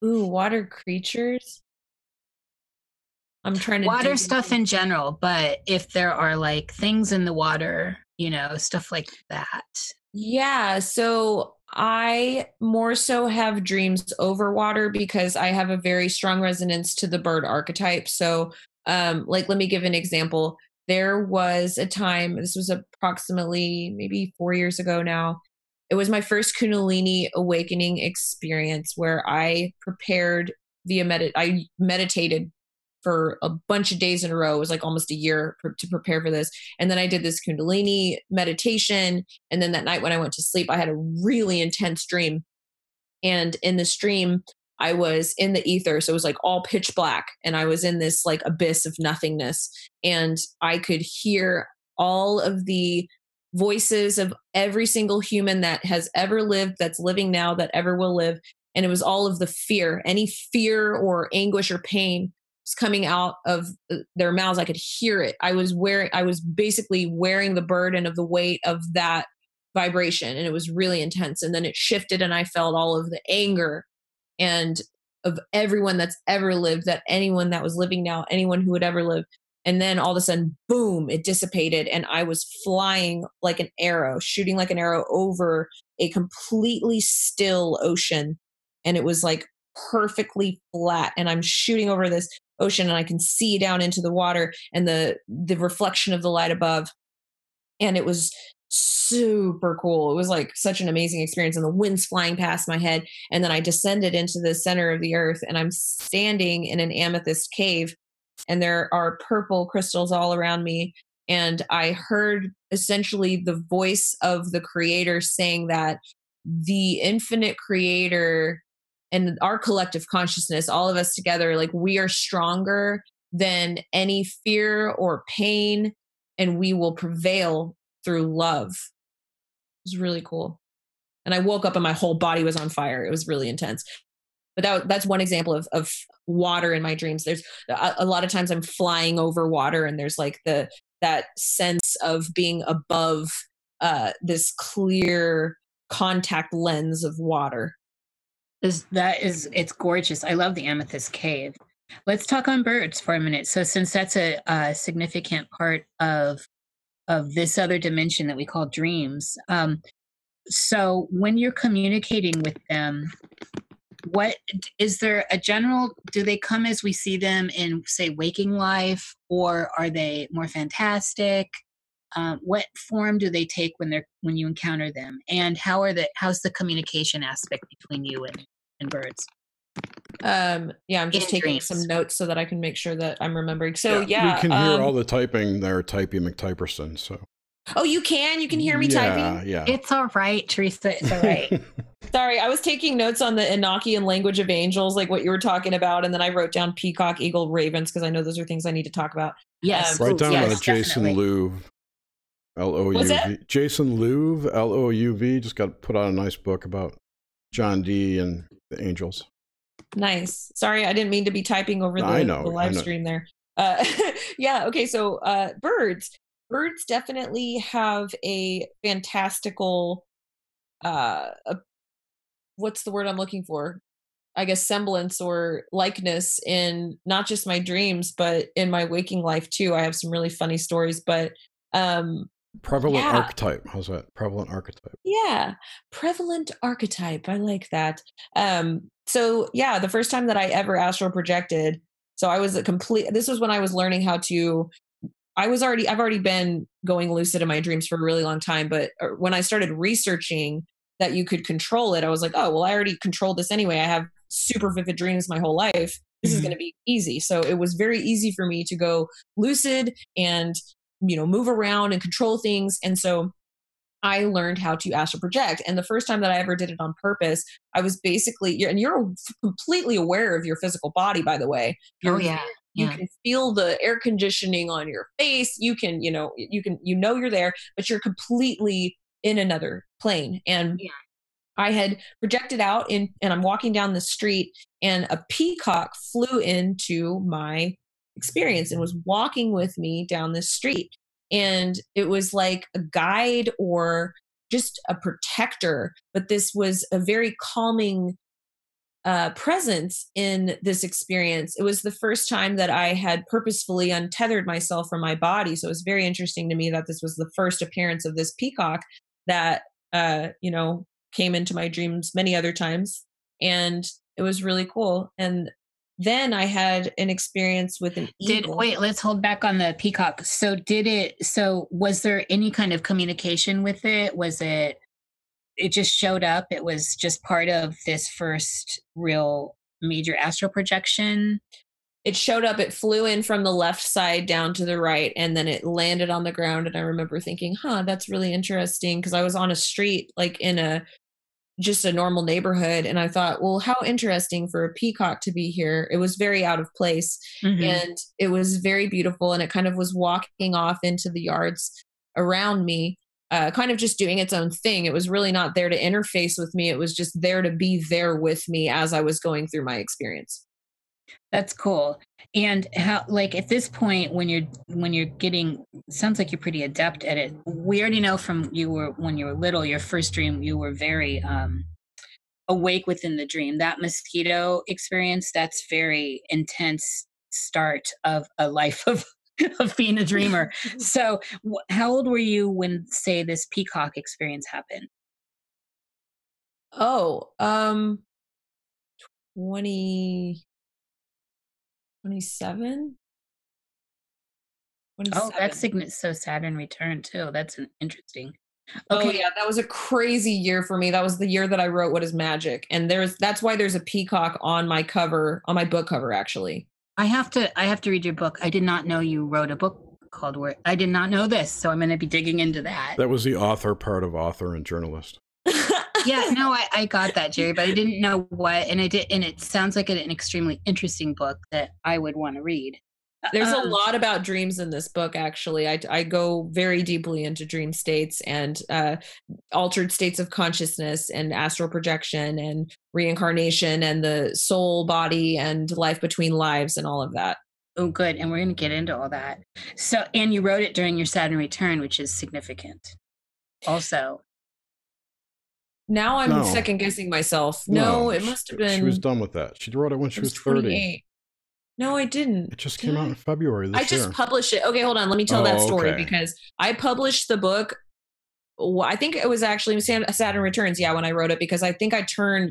Ooh, water creatures. I'm trying to water stuff in general, but if there are like things in the water, stuff like that. Yeah. So I more so have dreams over water because I have a very strong resonance to the bird archetype. So, like, let me give an example. There was a time, this was approximately maybe 4 years ago now. It was my first Kundalini awakening experience where I prepared I meditated for a bunch of days in a row. It was like almost a year to prepare for this. And then I did this Kundalini meditation. And then that night when I went to sleep, I had a really intense dream. And in this dream, I was in the ether. So it was like all pitch black. And I was in this like abyss of nothingness. And I could hear all of the voices of every single human that has ever lived, that's living now, that ever will live. And it was all of the fear, any fear or anguish or pain was coming out of their mouths. I could hear it. I was basically wearing the burden of the weight of that vibration, and it was really intense. And then it shifted and I felt all of the anger and of everyone that's ever lived, that anyone that was living now, anyone who would ever live. And then all of a sudden, boom, it dissipated. And I was flying like an arrow, shooting like an arrow over a completely still ocean. And it was like perfectly flat. And I'm shooting over this ocean and I can see down into the water and the reflection of the light above. And it was super cool. It was like such an amazing experience, and the wind's flying past my head. And then I descended into the center of the earth, and I'm standing in an amethyst cave, and there are purple crystals all around me. And I heard essentially the voice of the creator saying that the infinite creator and our collective consciousness, all of us together, like we are stronger than any fear or pain, and we will prevail through love. It was really cool. And I woke up and my whole body was on fire. It was really intense. But that's one example of water in my dreams. There's a lot of times I'm flying over water, and there's like that sense of being above this clear contact lens of water. It's gorgeous. I love the amethyst cave. Let's talk on birds for a minute. So since that's a significant part of this other dimension that we call dreams, so when you're communicating with them, what is there a general, do they come as we see them in, say, waking life, or are they more fantastic? What form do they take when you encounter them, and how's the communication aspect between you and birds? Yeah, I'm just taking some notes so that I can make sure that I'm remembering. So we can hear all the typing there, Typey McTyperson. So oh, you can hear me typing? Yeah, it's all right, Teresa, it's all right. Sorry, I was taking notes on the Enochian language of angels, like what you were talking about, and then I wrote down peacock, eagle, ravens, because I know those are things I need to talk about. Yes. Write down yes, Jason Louv, L-O-U-V. Jason Louv, L-O-U-V, just got put out a nice book about John Dee and the angels. Nice. Sorry, I didn't mean to be typing over the live stream there. Yeah, okay, so birds. Birds definitely have a fantastical, what's the word I'm looking for? I guess semblance or likeness in not just my dreams, but in my waking life too. I have some really funny stories, but prevalent archetype. How's that? Prevalent archetype. Yeah. Prevalent archetype. I like that. So yeah, the first time that I ever astral projected, so I was this was when I was learning how to, I've already been going lucid in my dreams for a really long time, but when I started researching that you could control it, I was like, oh, well, I already controlled this anyway. I have super vivid dreams my whole life. This is going to be easy. So it was very easy for me to go lucid and, move around and control things. And so I learned how to astral project. And the first time that I ever did it on purpose, I was basically, and you're completely aware of your physical body, by the way. You can feel the air conditioning on your face. You can, you're there, but you're completely in another plane. And I had projected out and I'm walking down the street, and a peacock flew into my experience and was walking with me down the street. And it was like a guide or just a protector, but this was a very calming presence in this experience. It was the first time that I had purposefully untethered myself from my body. So it was very interesting to me that this was the first appearance of this peacock that, came into my dreams many other times, and it was really cool. And then I had an experience with an eagle. Wait, let's hold back on the peacock. So was there any kind of communication with it? Was it just showed up? It was just part of this first real major astral projection? It showed up, it flew in from the left side down to the right, and then it landed on the ground. And I remember thinking, that's really interesting, because I was on a street, like in just a normal neighborhood. And I thought, well, how interesting for a peacock to be here. It was very out of place, and it was very beautiful. And it kind of was walking off into the yards around me, kind of just doing its own thing. It was really not there to interface with me. It was just there to be there with me as I was going through my experience. That's cool. And how, like, at this point, when you're getting, sounds like you're pretty adept at it. We already know from when you were little, your first dream, you were very awake within the dream. That mosquito experience, that's very intense start of a life of being a dreamer. So how old were you when, say, this peacock experience happened? 27. Oh, that's so Saturn return too. That's interesting. Okay. Oh yeah, that was a crazy year for me. That was the year that I wrote What is Magic, and that's why there's a peacock on my cover, on my book cover, actually. I have to read your book. I did not know you wrote a book called Where. I did not know this, so I'm going to be digging into that. That was the author part of author and journalist. Yeah, no, I got that, Jerry, but I didn't know what, and it sounds like an extremely interesting book that I would want to read. There's a lot about dreams in this book, actually. I go very deeply into dream states and altered states of consciousness and astral projection and reincarnation and the soul, body, and life between lives and all of that. Oh, good. And we're going to get into all that. So, and you wrote it during your Saturn return, which is significant also. Now I'm second guessing myself. No, it must have been. She was done with that. She wrote it when she was 30. No, I didn't. It just came out in February this year. I just published it. Okay, hold on. Let me tell that story, because I published the book. I think it was actually Saturn Returns. Yeah, when I wrote it, because I think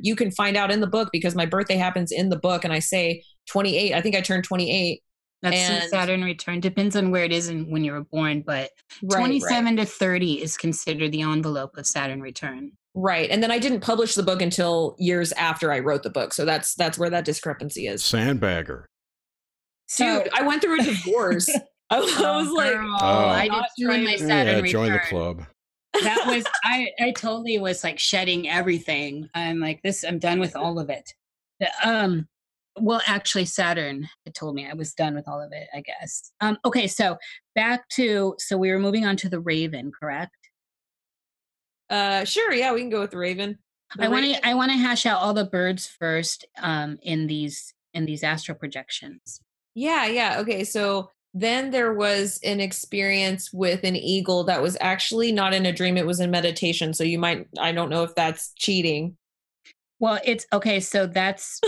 you can find out in the book, because my birthday happens in the book, and I say 28. I think I turned 28. That's Saturn return. Depends on where it is and when you were born, but 27 to 30 is considered the envelope of Saturn return. Right. And then I didn't publish the book until years after I wrote the book. So that's where that discrepancy is. Sandbagger. Dude, I went through a divorce. I was like, I did too in my Saturn return. Join the club. That was, I totally was like shedding everything. I'm like, I'm done with all of it. Well, actually, Saturn had told me I was done with all of it, I guess. Okay, so we were moving on to the Raven, correct? Sure, yeah, we can go with the Raven. I want to hash out all the birds first in these astral projections. Yeah. Okay, so then there was an experience with an eagle that was actually not in a dream, it was in meditation. So I don't know if that's cheating. Well, it's okay, so that's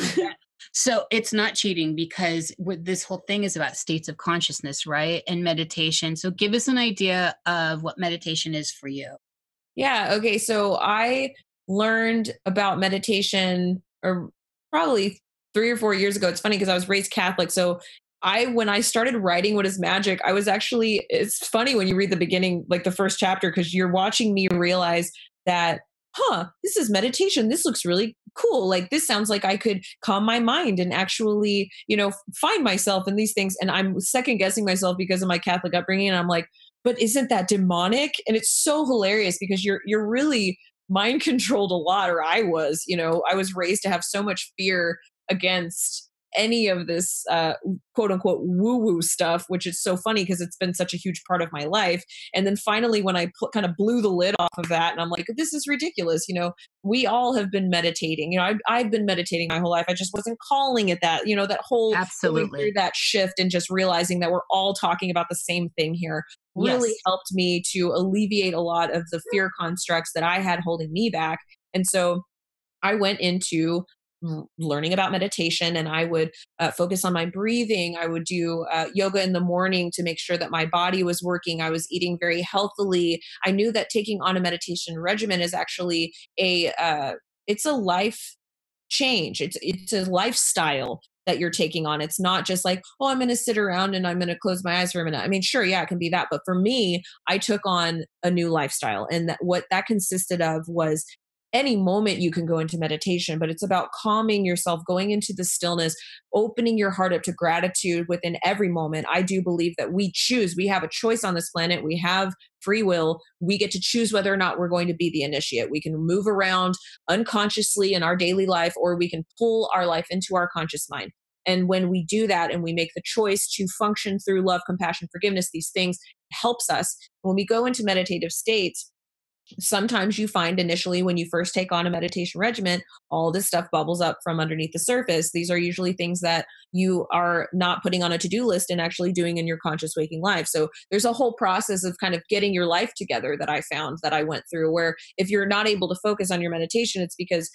so it's not cheating, because this whole thing is about states of consciousness, right? And meditation. So give us an idea of what meditation is for you. Yeah. Okay. So I learned about meditation probably 3 or 4 years ago. It's funny because I was raised Catholic. So when I started writing What is Magic, it's funny when you read the beginning, like the first chapter, because you're watching me realize that, this is meditation. This looks really cool. Like, this sounds like I could calm my mind and actually, find myself in these things. And I'm second guessing myself because of my Catholic upbringing. And I'm like, but isn't that demonic? And it's so hilarious because you're really mind controlled a lot, or I was raised to have so much fear against any of this quote unquote woo-woo stuff, which is so funny because it's been such a huge part of my life. And then finally, when I kind of blew the lid off of that, and I'm like, this is ridiculous. We all have been meditating. I've been meditating my whole life. I just wasn't calling it that. That whole absolutely through that shift and just realizing that we're all talking about the same thing here really helped me to alleviate a lot of the fear constructs that I had holding me back. And so I went into learning about meditation, and I would focus on my breathing. I would do yoga in the morning to make sure that my body was working. I was eating very healthily. I knew that taking on a meditation regimen is actually it's a life change. It's a lifestyle that you're taking on. It's not just like, oh, I'm going to sit around and I'm going to close my eyes for a minute. I mean, sure, yeah, it can be that, but for me, I took on a new lifestyle, and what that consisted of was any moment you can go into meditation, but it's about calming yourself, going into the stillness, opening your heart up to gratitude within every moment. I do believe that we have a choice on this planet. We have free will. We get to choose whether or not we're going to be the initiate. We can move around unconsciously in our daily life, or we can pull our life into our conscious mind. And when we do that and we make the choice to function through love, compassion, forgiveness, these things helps us. When we go into meditative states, sometimes you find initially when you first take on a meditation regimen, all this stuff bubbles up from underneath the surface. These are usually things that you are not putting on a to-do list and actually doing in your conscious waking life. So there's a whole process of kind of getting your life together that I found, that I went through, where if you're not able to focus on your meditation, it's because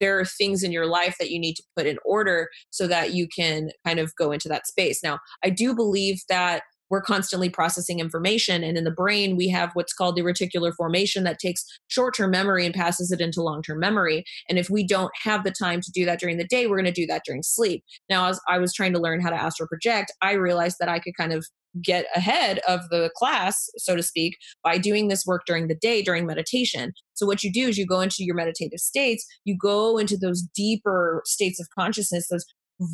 there are things in your life that you need to put in order so that you can kind of go into that space. Now, I do believe that we're constantly processing information. And in the brain, we have what's called the reticular formation that takes short-term memory and passes it into long-term memory. And if we don't have the time to do that during the day, we're going to do that during sleep. Now, as I was trying to learn how to astral project, I realized that I could kind of get ahead of the class, so to speak, by doing this work during the day, during meditation. So what you do is you go into your meditative states, you go into those deeper states of consciousness,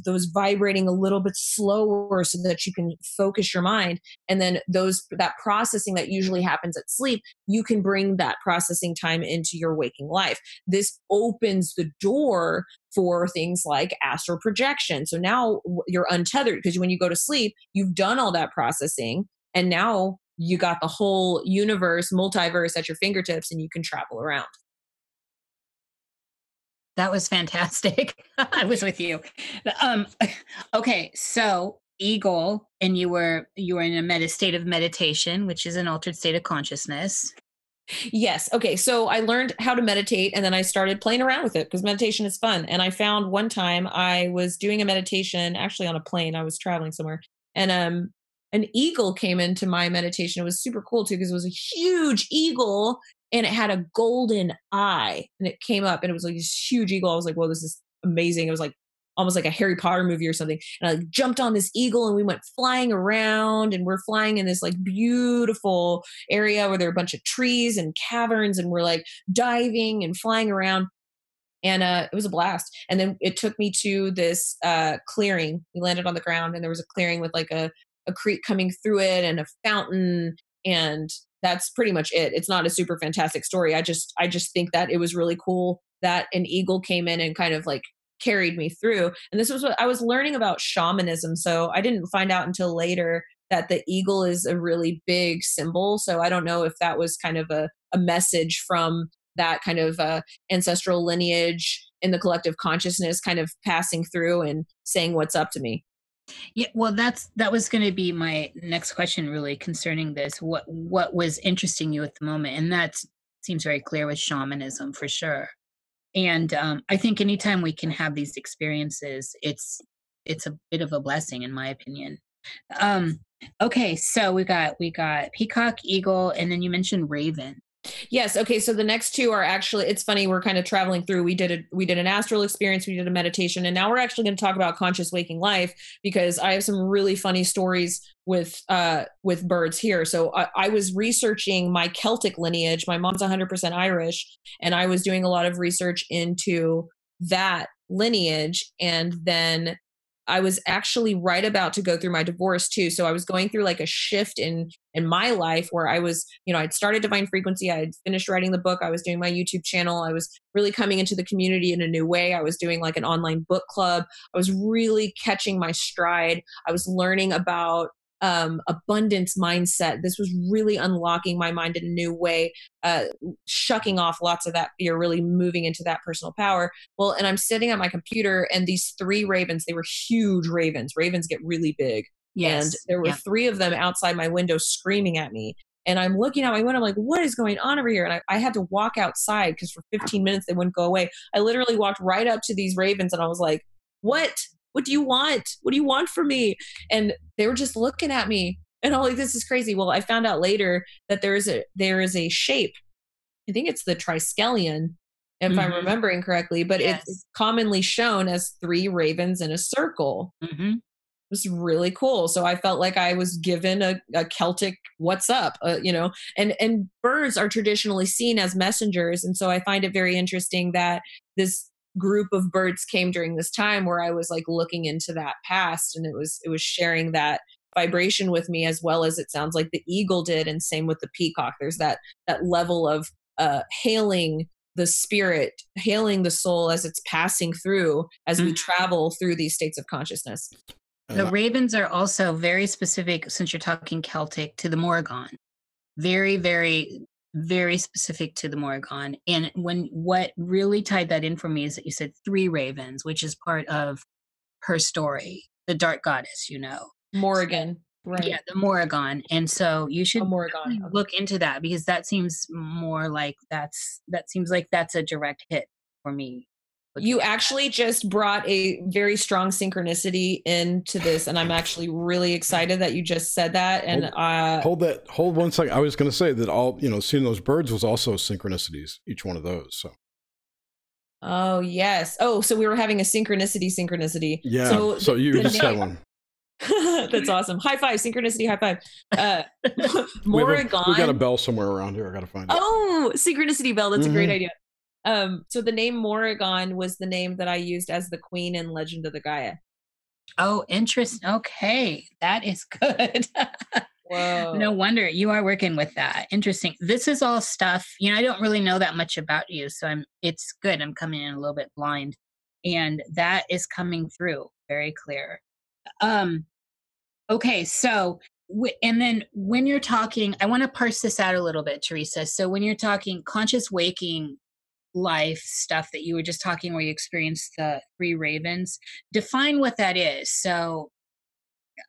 those vibrating a little bit slower so that you can focus your mind. And then that processing that usually happens at sleep, you can bring that processing time into your waking life. This opens the door for things like astral projection. So now you're untethered, because when you go to sleep, you've done all that processing, and now you got the whole universe, multiverse at your fingertips, and you can travel around. That was fantastic. I was with you. Um, okay, so eagle, and you were in a state of meditation, which is an altered state of consciousness. Yes. Okay. So I learned how to meditate, and then I started playing around with it because meditation is fun. And I found one time I was doing a meditation actually on a plane. I was traveling somewhere, and an eagle came into my meditation. It was super cool too, because it was a huge eagle and it had a golden eye, and it came up and it was like this huge eagle. I was like, whoa, this is amazing. It was like almost like a Harry Potter movie or something. And I like jumped on this eagle and we went flying around, and we're flying in this like beautiful area where there are a bunch of trees and caverns, and we're like diving and flying around. And it was a blast. And then it took me to this clearing. We landed on the ground, and there was a clearing with like a creek coming through it and a fountain. And that's pretty much it. It's not a super fantastic story. I just think that it was really cool that an eagle came in and kind of like carried me through. And this was what I was learning about shamanism. So I didn't find out until later that the eagle is a really big symbol. So I don't know if that was kind of a message from that kind of ancestral lineage in the collective consciousness kind of passing through and saying what's up to me. Yeah, well, that was going to be my next question, really, concerning this. What was interesting you at the moment, and that seems very clear with shamanism for sure. And I think anytime we can have these experiences, it's a bit of a blessing, in my opinion. Okay, so we got peacock, eagle, and then you mentioned raven. Yes. Okay. So the next two are actually, it's funny, we're kind of traveling through. We did an astral experience, we did a meditation, and now we're actually going to talk about conscious waking life, because I have some really funny stories with birds here. So I was researching my Celtic lineage. My mom's 100% Irish, and I was doing a lot of research into that lineage. And then I was actually right about to go through my divorce too. So I was going through like a shift in my life where I was, I'd started Divine Frequency. I had finished writing the book. I was doing my YouTube channel. I was really coming into the community in a new way. I was doing like an online book club. I was really catching my stride. I was learning about abundance mindset. This was really unlocking my mind in a new way, shucking off lots of that fear, really moving into that personal power. Well, and I'm sitting at my computer, and these three ravens, they were huge ravens. Ravens get really big. Yes. And there were three of them outside my window screaming at me. And I'm looking out my window, I'm like, what is going on over here? And I had to walk outside because for 15 minutes they wouldn't go away. I literally walked right up to these ravens and I was like, what? What do you want? What do you want from me? And they were just looking at me. And I'm like, this is crazy. Well, I found out later that there is a shape. I think it's the triskelion, if I'm remembering correctly, but it's commonly shown as 3 ravens in a circle. It was really cool. So I felt like I was given a Celtic what's up, and birds are traditionally seen as messengers. And so I find it very interesting that this group of birds came during this time where I was like looking into that past, and it was sharing that vibration with me, as well as it sounds like the eagle did, and same with the peacock. There's that level of hailing the spirit, hailing the soul as it's passing through, as we travel through these states of consciousness. The ravens are also very specific, since you're talking Celtic, to the Morrigan. Very, very, very specific to the Morrigan. And what really tied that in for me is that you said 3 ravens, which is part of her story, the dark goddess, Morrigan. Right. Yeah, the Morrigan. And so you should Morrigan. look into that, because that seems more like that seems like that's a direct hit for me. You actually just brought a very strong synchronicity into this, and I'm actually really excited that you just said that. And hold 1 second. I was going to say that all, seeing those birds was also synchronicities, each one of those. So. Oh yes. Oh, so we were having a synchronicity. Yeah. So you just had one. That's awesome. High five, synchronicity, high five. Morrigan. We got a bell somewhere around here. I got to find it. Oh, synchronicity bell. That's a great idea. So the name Morrigan was the name that I used as the queen in Legend of the Gaia. Oh, interesting. Okay. That is good. Whoa. No wonder you are working with that. Interesting. This is all stuff, I don't really know that much about you, so it's good. I'm coming in a little bit blind, and that is coming through very clear. Okay. So, and then when you're talking, I want to parse this out a little bit, Teresa. So when you're talking conscious waking life stuff that you were just talking, where you experienced the 3 ravens, define what that is. So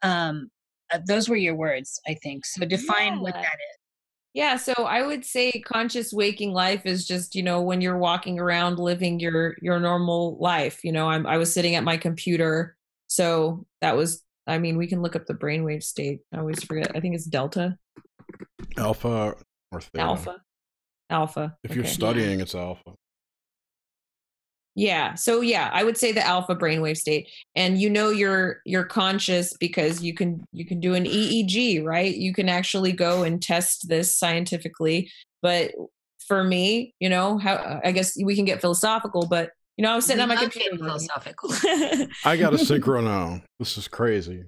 those were your words, I think. So define what that is. Yeah, so I would say conscious waking life is just, when you're walking around living your normal life. I was sitting at my computer, so that was, we can look up the brainwave state. I always forget. I think it's delta, alpha, or theta. Alpha. If you're studying, it's alpha. Yeah. So yeah, I would say the alpha brainwave state, and you're conscious because you can do an EEG, right? You can actually go and test this scientifically. But for me, how, I guess we can get philosophical, but I was sitting on my computer. Philosophical. I got a synchro now. This is crazy.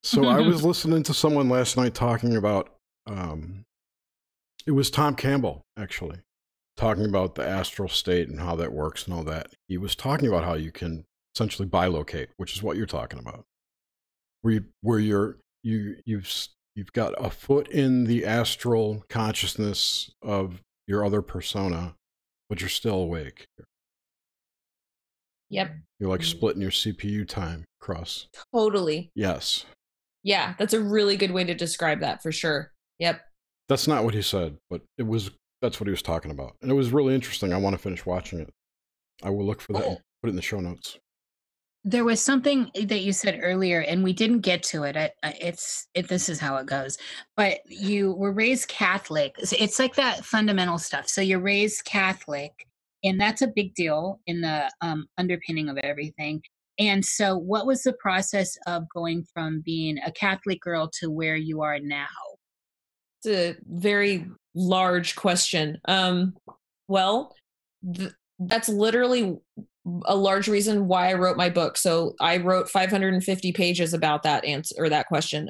So I was listening to someone last night talking about, it was Tom Campbell, actually, talking about the astral state and how that works and all that. He was talking about how you can essentially bilocate, which is what you're talking about, where you've got a foot in the astral consciousness of your other persona, but you're still awake. Yep. You're like splitting your CPU time across. Totally. Yes. Yeah, that's a really good way to describe that, for sure. Yep. That's not what he said, but that's what he was talking about. And it was really interesting. I want to finish watching it. I will look for that and put it in the show notes. There was something that you said earlier, and we didn't get to it. This is how it goes. But you were raised Catholic. It's like that fundamental stuff. So you're raised Catholic, and that's a big deal in the underpinning of everything. And so what was the process of going from being a Catholic girl to where you are now? It's a very large question. That's literally a large reason why I wrote my book. So I wrote 550 pages about that answer, or that question.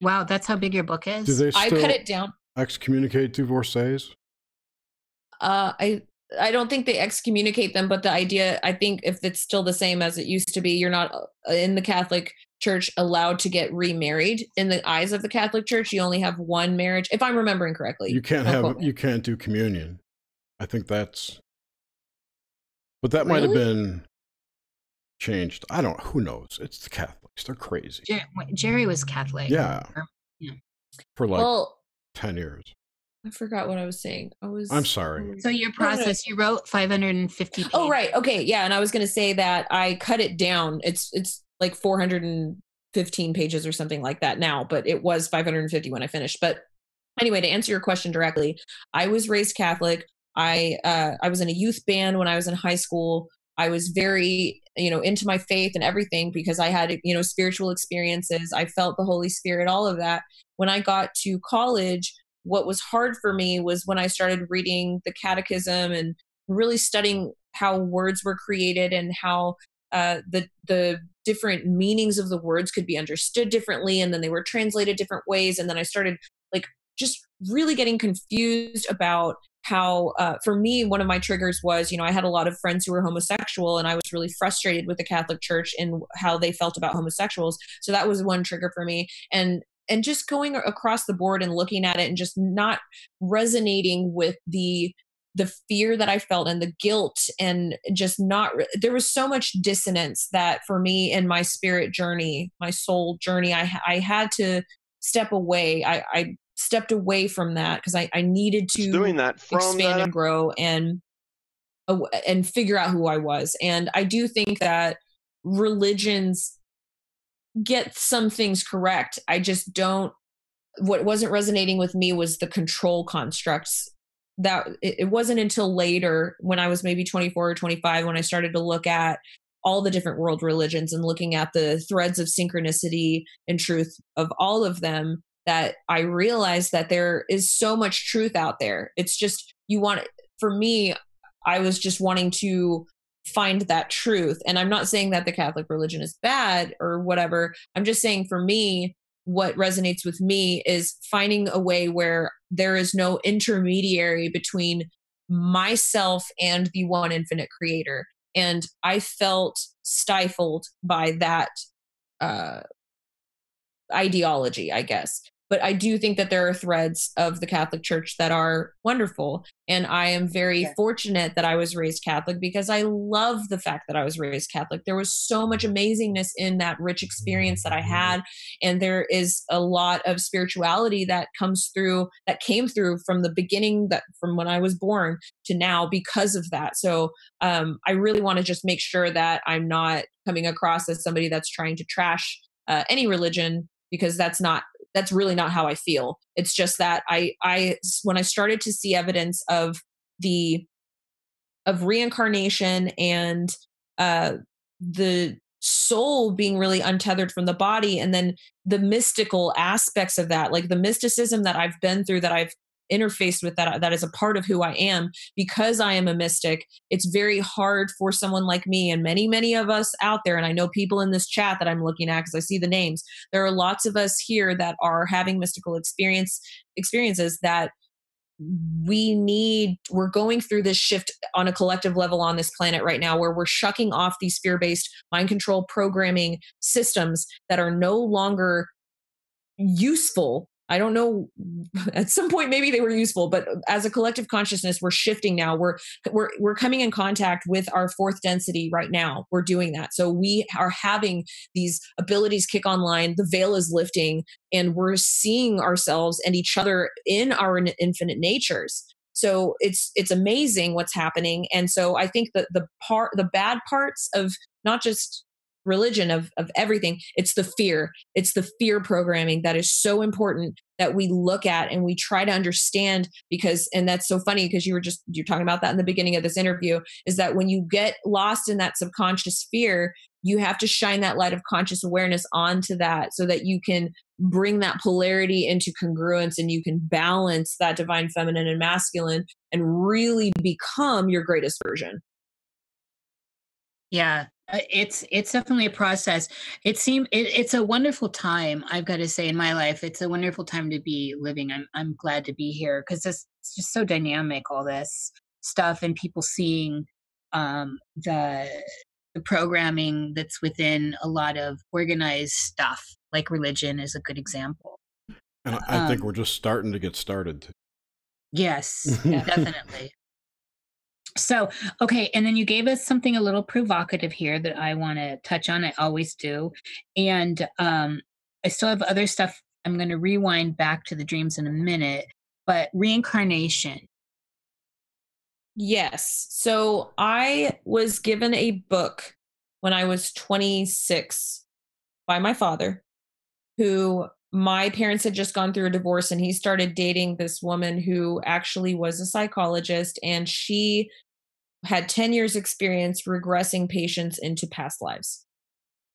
Wow, that's how big your book is? Do they still I cut it down. Excommunicate divorcees? I don't think they excommunicate them, but the idea, I think if it's still the same as it used to be, you're not in the Catholic Church allowed to get remarried. In the eyes of the Catholic Church, you only have one marriage, if I'm remembering correctly. You can't do communion. I think but that might have been changed. Who knows? It's the Catholics. They're crazy. Jerry was Catholic. Yeah. Yeah. for like Well, 10 years. I forgot what I was saying. I'm sorry. So your process, you wrote 550 pages. Oh, right. Okay. Yeah. And I was going to say that I cut it down. It's like 415 pages or something like that now, but it was 550 when I finished. But anyway, to answer your question directly, I was raised Catholic. I was in a youth band when I was in high school. I was very, into my faith and everything because I had, spiritual experiences. I felt the Holy Spirit, all of that. When I got to college, what was hard for me was when I started reading the catechism and really studying how words were created and how the different meanings of the words could be understood differently, and then they were translated different ways. And then I started like just really getting confused about how, for me, one of my triggers was, I had a lot of friends who were homosexual, and I was really frustrated with the Catholic Church and how they felt about homosexuals. So that was one trigger for me. And just going across the board and looking at it and just not resonating with the fear that I felt and the guilt, and just not, there was so much dissonance that for me in my spirit journey, my soul journey, I had to step away. I stepped away from that because I needed to doing that expand and grow and figure out who I was. And I do think that religions get some things correct. I just don't, what wasn't resonating with me was the control constructs. That it wasn't until later, when I was maybe 24 or 25, when I started to look at all the different world religions and looking at the threads of synchronicity and truth of all of them, that I realized that there is so much truth out there. It's just, for me, I was just wanting to find that truth. And I'm not saying that the Catholic religion is bad or whatever. I'm just saying, for me, what resonates with me is finding a way where there is no intermediary between myself and the one infinite creator. And I felt stifled by that ideology, I guess. But I do think that there are threads of the Catholic Church that are wonderful. And I am very fortunate that I was raised Catholic, because I love the fact that I was raised Catholic. There was so much amazingness in that rich experience that I had. And there is a lot of spirituality that came through from the beginning, that from when I was born to now, because of that. So I really want to just make sure that I'm not coming across as somebody that's trying to trash any religion, because that's really not how I feel. It's just that when I started to see evidence of reincarnation and the soul being really untethered from the body, and then the mystical aspects of that, like the mysticism that I've been through, that I've interfaced with, that is a part of who I am, because I am a mystic. It's very hard for someone like me, and many, many of us out there, and I know people in this chat that I'm looking at because I see the names. There are lots of us here that are having mystical experiences that we're going through this shift on a collective level on this planet right now, where we're shucking off these fear-based mind control programming systems that are no longer useful. I don't know, at some point maybe they were useful, but as a collective consciousness, we're shifting now. We're coming in contact with our fourth density right now. We're doing that. So we are having these abilities kick online, the veil is lifting, and we're seeing ourselves and each other in our infinite natures. So it's amazing what's happening. And so I think that the bad parts of not just religion, of everything, it's the fear programming that is so important that we look at and we try to understand. And that's so funny, because you're talking about that in the beginning of this interview, is that when you get lost in that subconscious fear, you have to shine that light of conscious awareness onto that, so that you can bring that polarity into congruence, and you can balance that divine feminine and masculine and really become your greatest version. Yeah, it's definitely a process. It's a wonderful time, I've got to say, in my life. It's a wonderful time to be living. I'm glad to be here, because it's just so dynamic, all this stuff, and people seeing the programming that's within a lot of organized stuff, like religion is a good example. And I think we're just starting to get started. Yes, definitely. So, okay. And then you gave us something a little provocative here that I want to touch on. I always do. And I still have other stuff I'm going to rewind back to the dreams in a minute, but reincarnation. Yes. So I was given a book when I was 26 by my father, who my parents had just gone through a divorce, and he started dating this woman who actually was a psychologist, and she had 10 years experience regressing patients into past lives.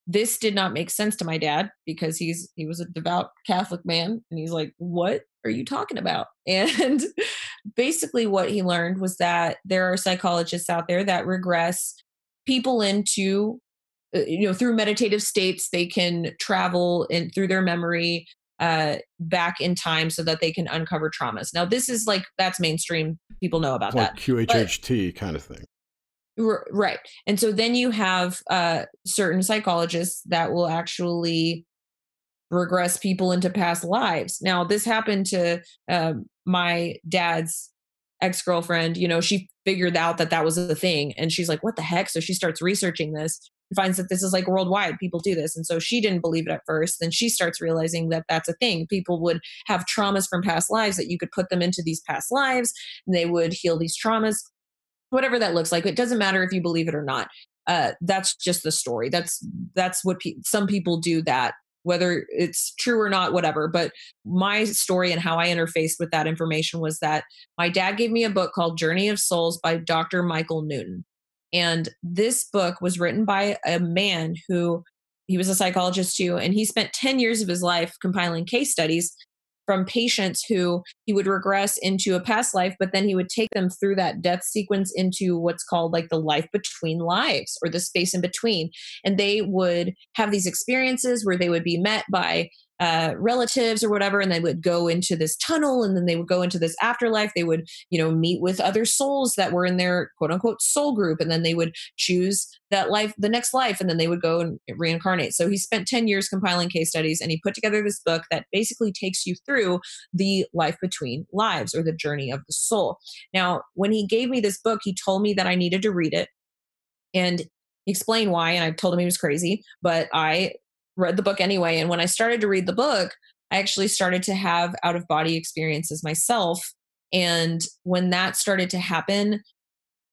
This did not make sense to my dad because he was a devout Catholic man, and he's like, "What are you talking about?" And basically what he learned was that there are psychologists out there that regress people into through meditative states. They can travel in through their memory back in time so that they can uncover traumas. Now this is like, that's mainstream, people know about It's like that, but QHHT kind of thing. right. And so then you have certain psychologists that will actually regress people into past lives. Now, this happened to my dad's ex girlfriend. She figured out that that was a thing, and she's like, "What the heck?" So she starts researching this and finds that this is like worldwide. People do this, and so she didn't believe it at first. Then she starts realizing that that's a thing. People would have traumas from past lives, that you could put them into these past lives, and they would heal these traumas, whatever that looks like. It doesn't matter if you believe it or not. That's just the story. That's what some people do, that whether it's true or not, whatever. But my story and how I interfaced with that information was that my dad gave me a book called Journey of Souls by Dr. Michael Newton. And this book was written by a man who, he was a psychologist too, and he spent 10 years of his life compiling case studies from patients who he would regress into a past life, but then he would take them through that death sequence into what's called like the life between lives, or the space in between. And they would have these experiences where they would be met by relatives or whatever, and they would go into this tunnel, and then they would go into this afterlife. They would, meet with other souls that were in their quote unquote soul group, and then they would choose that life, the next life, and then they would go and reincarnate. So he spent 10 years compiling case studies, and he put together this book that basically takes you through the life between lives, or the journey of the soul. Now, when he gave me this book, he told me that I needed to read it, and explain why. And I told him he was crazy, but I read the book anyway. And when I started to read the book, I actually started to have out of body experiences myself. And when that started to happen,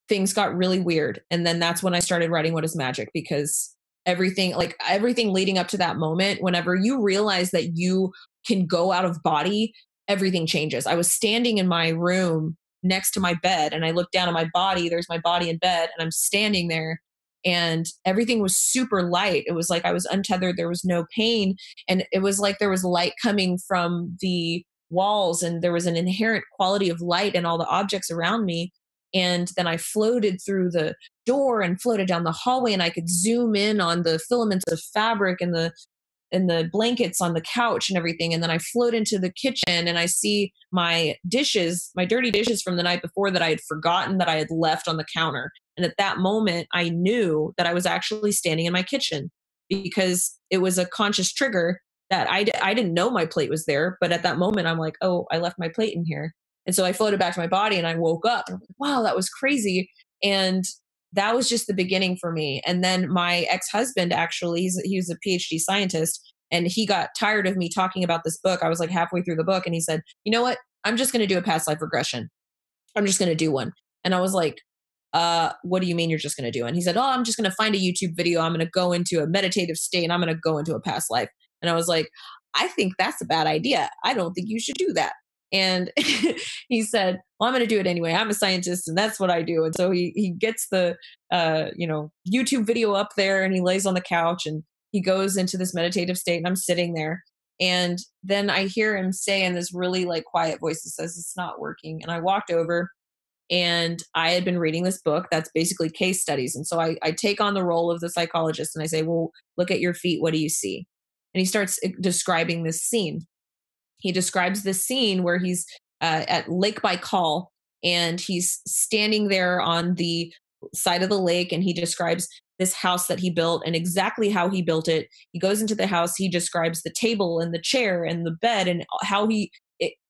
things got really weird. And then that's when I started writing What is Magic, because everything leading up to that moment, whenever you realize that you can go out of body, everything changes. I was standing in my room next to my bed, and I looked down at my body. There's my body in bed, and I'm standing there, and everything was super light. It was like I was untethered. There was no pain. And it was like there was light coming from the walls, and there was an inherent quality of light in all the objects around me. And then I floated through the door and floated down the hallway, and I could zoom in on the filaments of fabric and the blankets on the couch and everything. And then I float into the kitchen, and I see my dishes, my dirty dishes from the night before that I had forgotten that I had left on the counter. And at that moment, I knew that I was actually standing in my kitchen, because it was a conscious trigger that I didn't know my plate was there. But at that moment, I'm like, oh, I left my plate in here. And so I floated back to my body, and I woke up, and I'm like, wow, that was crazy. And that was just the beginning for me. And then my ex-husband, actually, he was a PhD scientist, and he got tired of me talking about this book. I was like halfway through the book, and he said, "You know what? I'm just going to do a past life regression. I'm just going to do one." And I was like, what do you mean you're just going to do it? And he said, "Oh, I'm just going to find a YouTube video. I'm going to go into a meditative state, and I'm going to go into a past life." And I was like, "I think that's a bad idea. I don't think you should do that." And he said, "Well, I'm going to do it anyway. I'm a scientist, and that's what I do." And so he gets the YouTube video up there, and he lays on the couch, and he goes into this meditative state, and I'm sitting there. And then I hear him say in this really like quiet voice, that says, "It's not working." And I walked over, and I had been reading this book that's basically case studies. And so I take on the role of the psychologist, and I say, "Well, look at your feet. What do you see?" And he starts describing this scene. He describes this scene where he's at Lake Baikal, and he's standing there on the side of the lake, and he describes this house that he built and exactly how he built it. He goes into the house, he describes the table and the chair and the bed, and how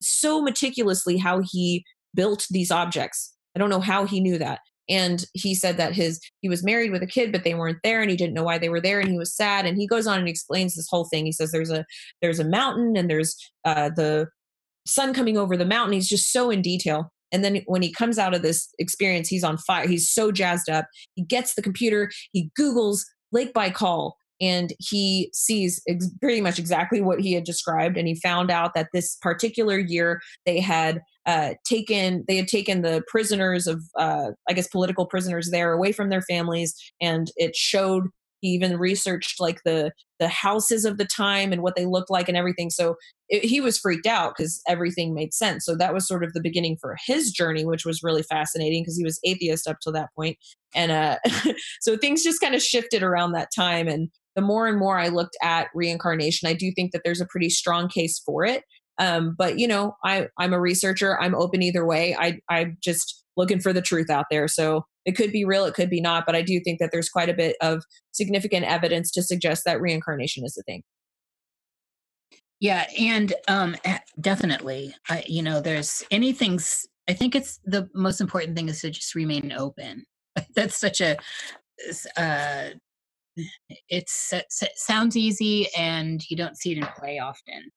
so meticulously how he built these objects. I don't know how he knew that, And he said that he was married with a kid, but they weren't there, and he didn't know why they were there, and he was sad. And he goes on and explains this whole thing. He says there's a mountain, and there's the sun coming over the mountain. He's just so in detail. And then when he comes out of this experience, he's on fire. He's so jazzed up. He gets the computer, he Googles Lake Baikal, and he sees pretty much exactly what he had described. And he found out that this particular year they had taken the prisoners of I guess political prisoners there away from their families, and it showed. He even researched like the houses of the time and what they looked like and everything. So he was freaked out because everything made sense. So that was sort of the beginning for his journey, which was really fascinating because he was atheist up till that point. And so things just kind of shifted around that time. And the more and more I looked at reincarnation, I do think that there's a pretty strong case for it. But I'm a researcher. I'm open either way. I'm just looking for the truth out there. So it could be real, it could be not, but I do think that there's quite a bit of significant evidence to suggest that reincarnation is a thing. Yeah, and definitely, there's anything's. I think it's the most important thing is to just remain open. That's such a. Uh, sounds easy, and you don't see it in play often.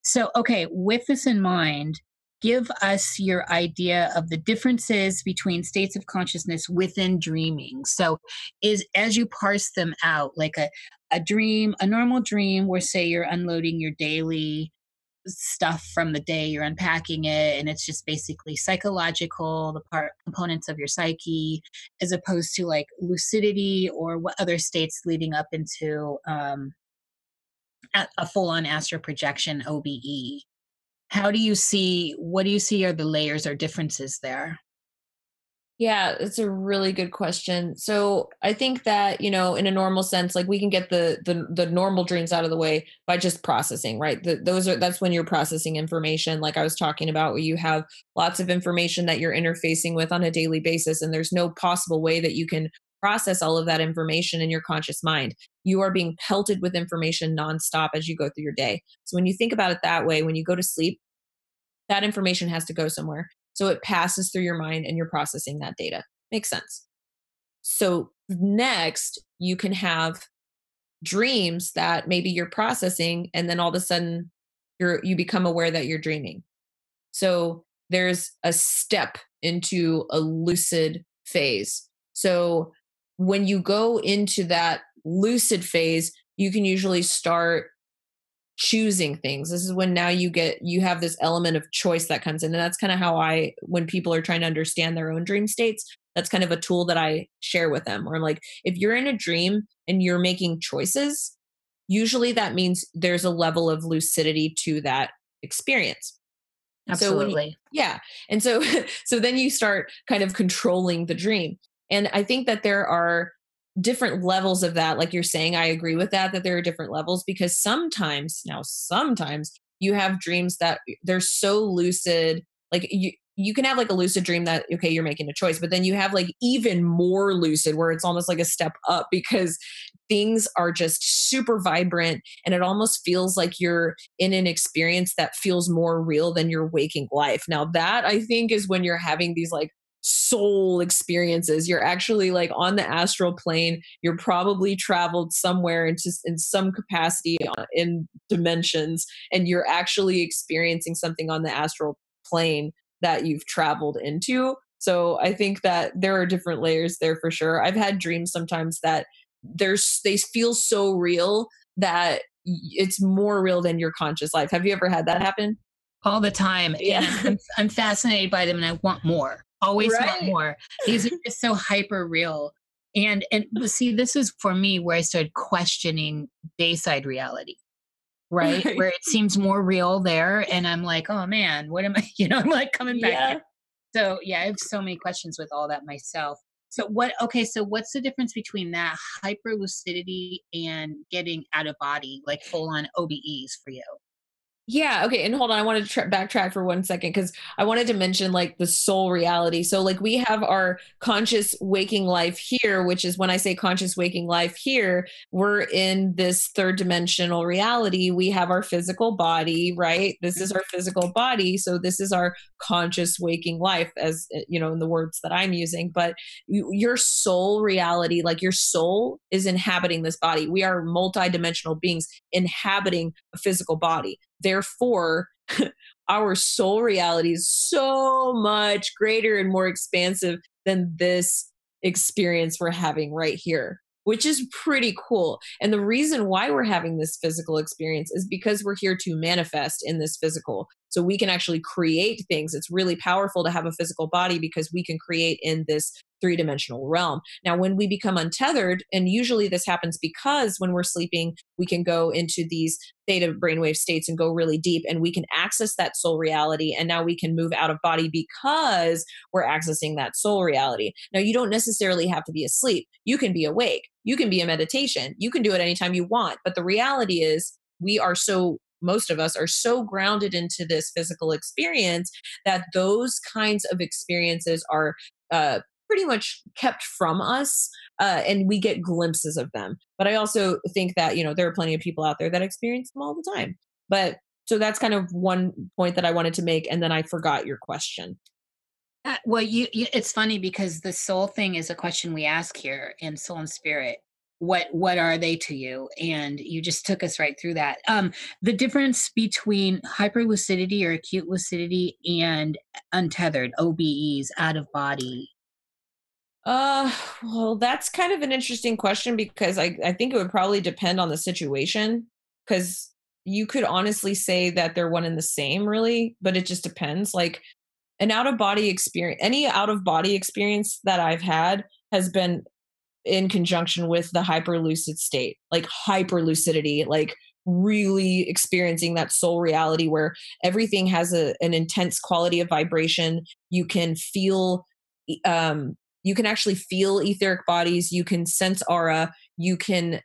So, okay, with this in mind, give us your idea of the differences between states of consciousness within dreaming. So, as you parse them out, like a dream, a normal dream, where say you're unloading your daily stuff from the day, you're unpacking it, and it's just basically psychological, the components of your psyche, as opposed to like lucidity or what other states leading up into a full-on astral projection, OBE. What do you see are the layers or differences there? Yeah, it's a really good question. So I think that, in a normal sense, like we can get the normal dreams out of the way by just processing, right? That's when you're processing information, like I was talking about, where you have lots of information that you're interfacing with on a daily basis, and there's no possible way that you can process all of that information in your conscious mind. You are being pelted with information nonstop as you go through your day. So when you think about it that way, when you go to sleep, that information has to go somewhere. So it passes through your mind and you're processing that data. Makes sense. So next, you can have dreams that maybe you're processing, and then all of a sudden you become aware that you're dreaming. So there's a step into a lucid phase. So when you go into that lucid phase, you can usually start choosing things. This is when now you have this element of choice that comes in. And that's kind of how when people are trying to understand their own dream states, that's kind of a tool that I share with them. Or like, if you're in a dream and you're making choices, usually that means there's a level of lucidity to that experience. Absolutely. Yeah. And so, so then you start kind of controlling the dream. And I think that there are different levels of that. Like you're saying, I agree with that there are different levels, because sometimes you have dreams that they're so lucid. Like you can have like a lucid dream that, okay, you're making a choice, but then you have like even more lucid where it's almost like a step up, because things are just super vibrant and it almost feels like you're in an experience that feels more real than your waking life. Now that, I think, is when you're having these like soul experiences. You're actually like on the astral plane. You're probably traveled somewhere and just in some capacity in dimensions, and you're actually experiencing something on the astral plane that you've traveled into. So I think that there are different layers there for sure. I've had dreams sometimes that they feel so real that it's more real than your conscious life. Have you ever had that happen? All the time. Yeah. And I'm fascinated by them, and I want more. Always want more. These are just so hyper real. And see, this is for me where I started questioning dayside reality, right? Where it seems more real there. And I'm like, oh man, what am I, I'm like coming back. In. So yeah, I have so many questions with all that myself. So what's the difference between that hyper lucidity and getting out of body, like full on OBEs for you? Yeah. Okay. And hold on. I wanted to backtrack for 1 second because I wanted to mention like the soul reality. So, like, we have our conscious waking life here, which is when I say conscious waking life here, we're in this third dimensional reality. We have our physical body, right? This is our physical body. So, this is our conscious waking life, as you know, in the words that I'm using. But your soul reality, like your soul is inhabiting this body. We are multidimensional beings inhabiting a physical body. Therefore, our soul reality is so much greater and more expansive than this experience we're having right here, which is pretty cool. And the reason why we're having this physical experience is because we're here to manifest in this physical. So we can actually create things. It's really powerful to have a physical body because we can create in this three-dimensional realm. Now, when we become untethered, and usually this happens because when we're sleeping, we can go into these theta brainwave states and go really deep, and we can access that soul reality. And now we can move out of body because we're accessing that soul reality. Now, you don't necessarily have to be asleep. You can be awake. You can be in meditation. You can do it anytime you want. But the reality is, most of us are so grounded into this physical experience that those kinds of experiences are pretty much kept from us, and we get glimpses of them. But I also think that, there are plenty of people out there that experience them all the time. But so that's kind of one point that I wanted to make, and then I forgot your question. Well, it's funny because the soul thing is a question we ask here in Soul and Spirit. What are they to you? And you just took us right through that. The difference between hyperlucidity or acute lucidity and untethered OBEs, out of body. Uh, well, that's kind of an interesting question because I think it would probably depend on the situation, because you could honestly say that they're one and the same, really, but it just depends. Like, an out of body experience, any out of body experience that I've had has been in conjunction with the hyper lucid state, like hyper lucidity, like really experiencing that soul reality where everything has an intense quality of vibration. You can feel, you can actually feel etheric bodies. You can sense aura. You can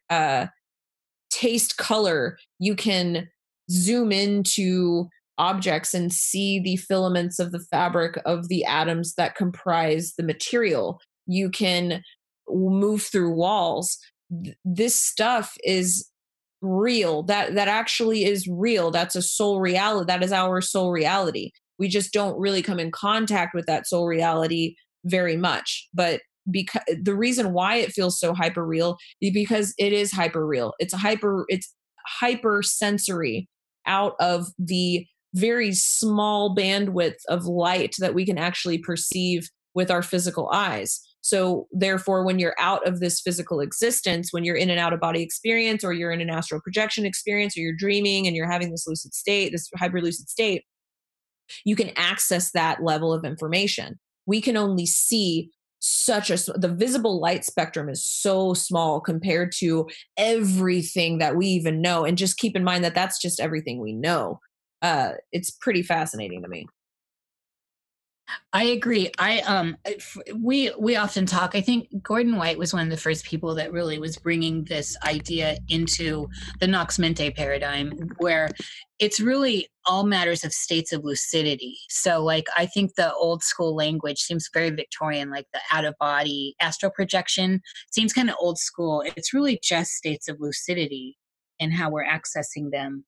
taste color. You can zoom into objects and see the filaments of the fabric of the atoms that comprise the material. You can move through walls. This stuff is real. That actually is real. That's a soul reality. That is our soul reality. We just don't really come in contact with that soul reality very much. But because the reason why it feels so hyper real is because it is hyper real. It's hyper sensory, out of the very small bandwidth of light that we can actually perceive with our physical eyes. So therefore, when you're out of this physical existence, when you're in an out of body experience, or you're in an astral projection experience, or you're dreaming and you're having this lucid state, this hyper lucid state, you can access that level of information. We can only see the visible light spectrum is so small compared to everything that we even know. And just keep in mind that that's just everything we know. It's pretty fascinating to me. I agree. We often talk. I think Gordon White was one of the first people that really was bringing this idea into the Nox Mente paradigm, where it's really all matters of states of lucidity. So, like, I think the old school language seems very Victorian, like the out of body astral projection seems kind of old school. It's really just states of lucidity and how we're accessing them.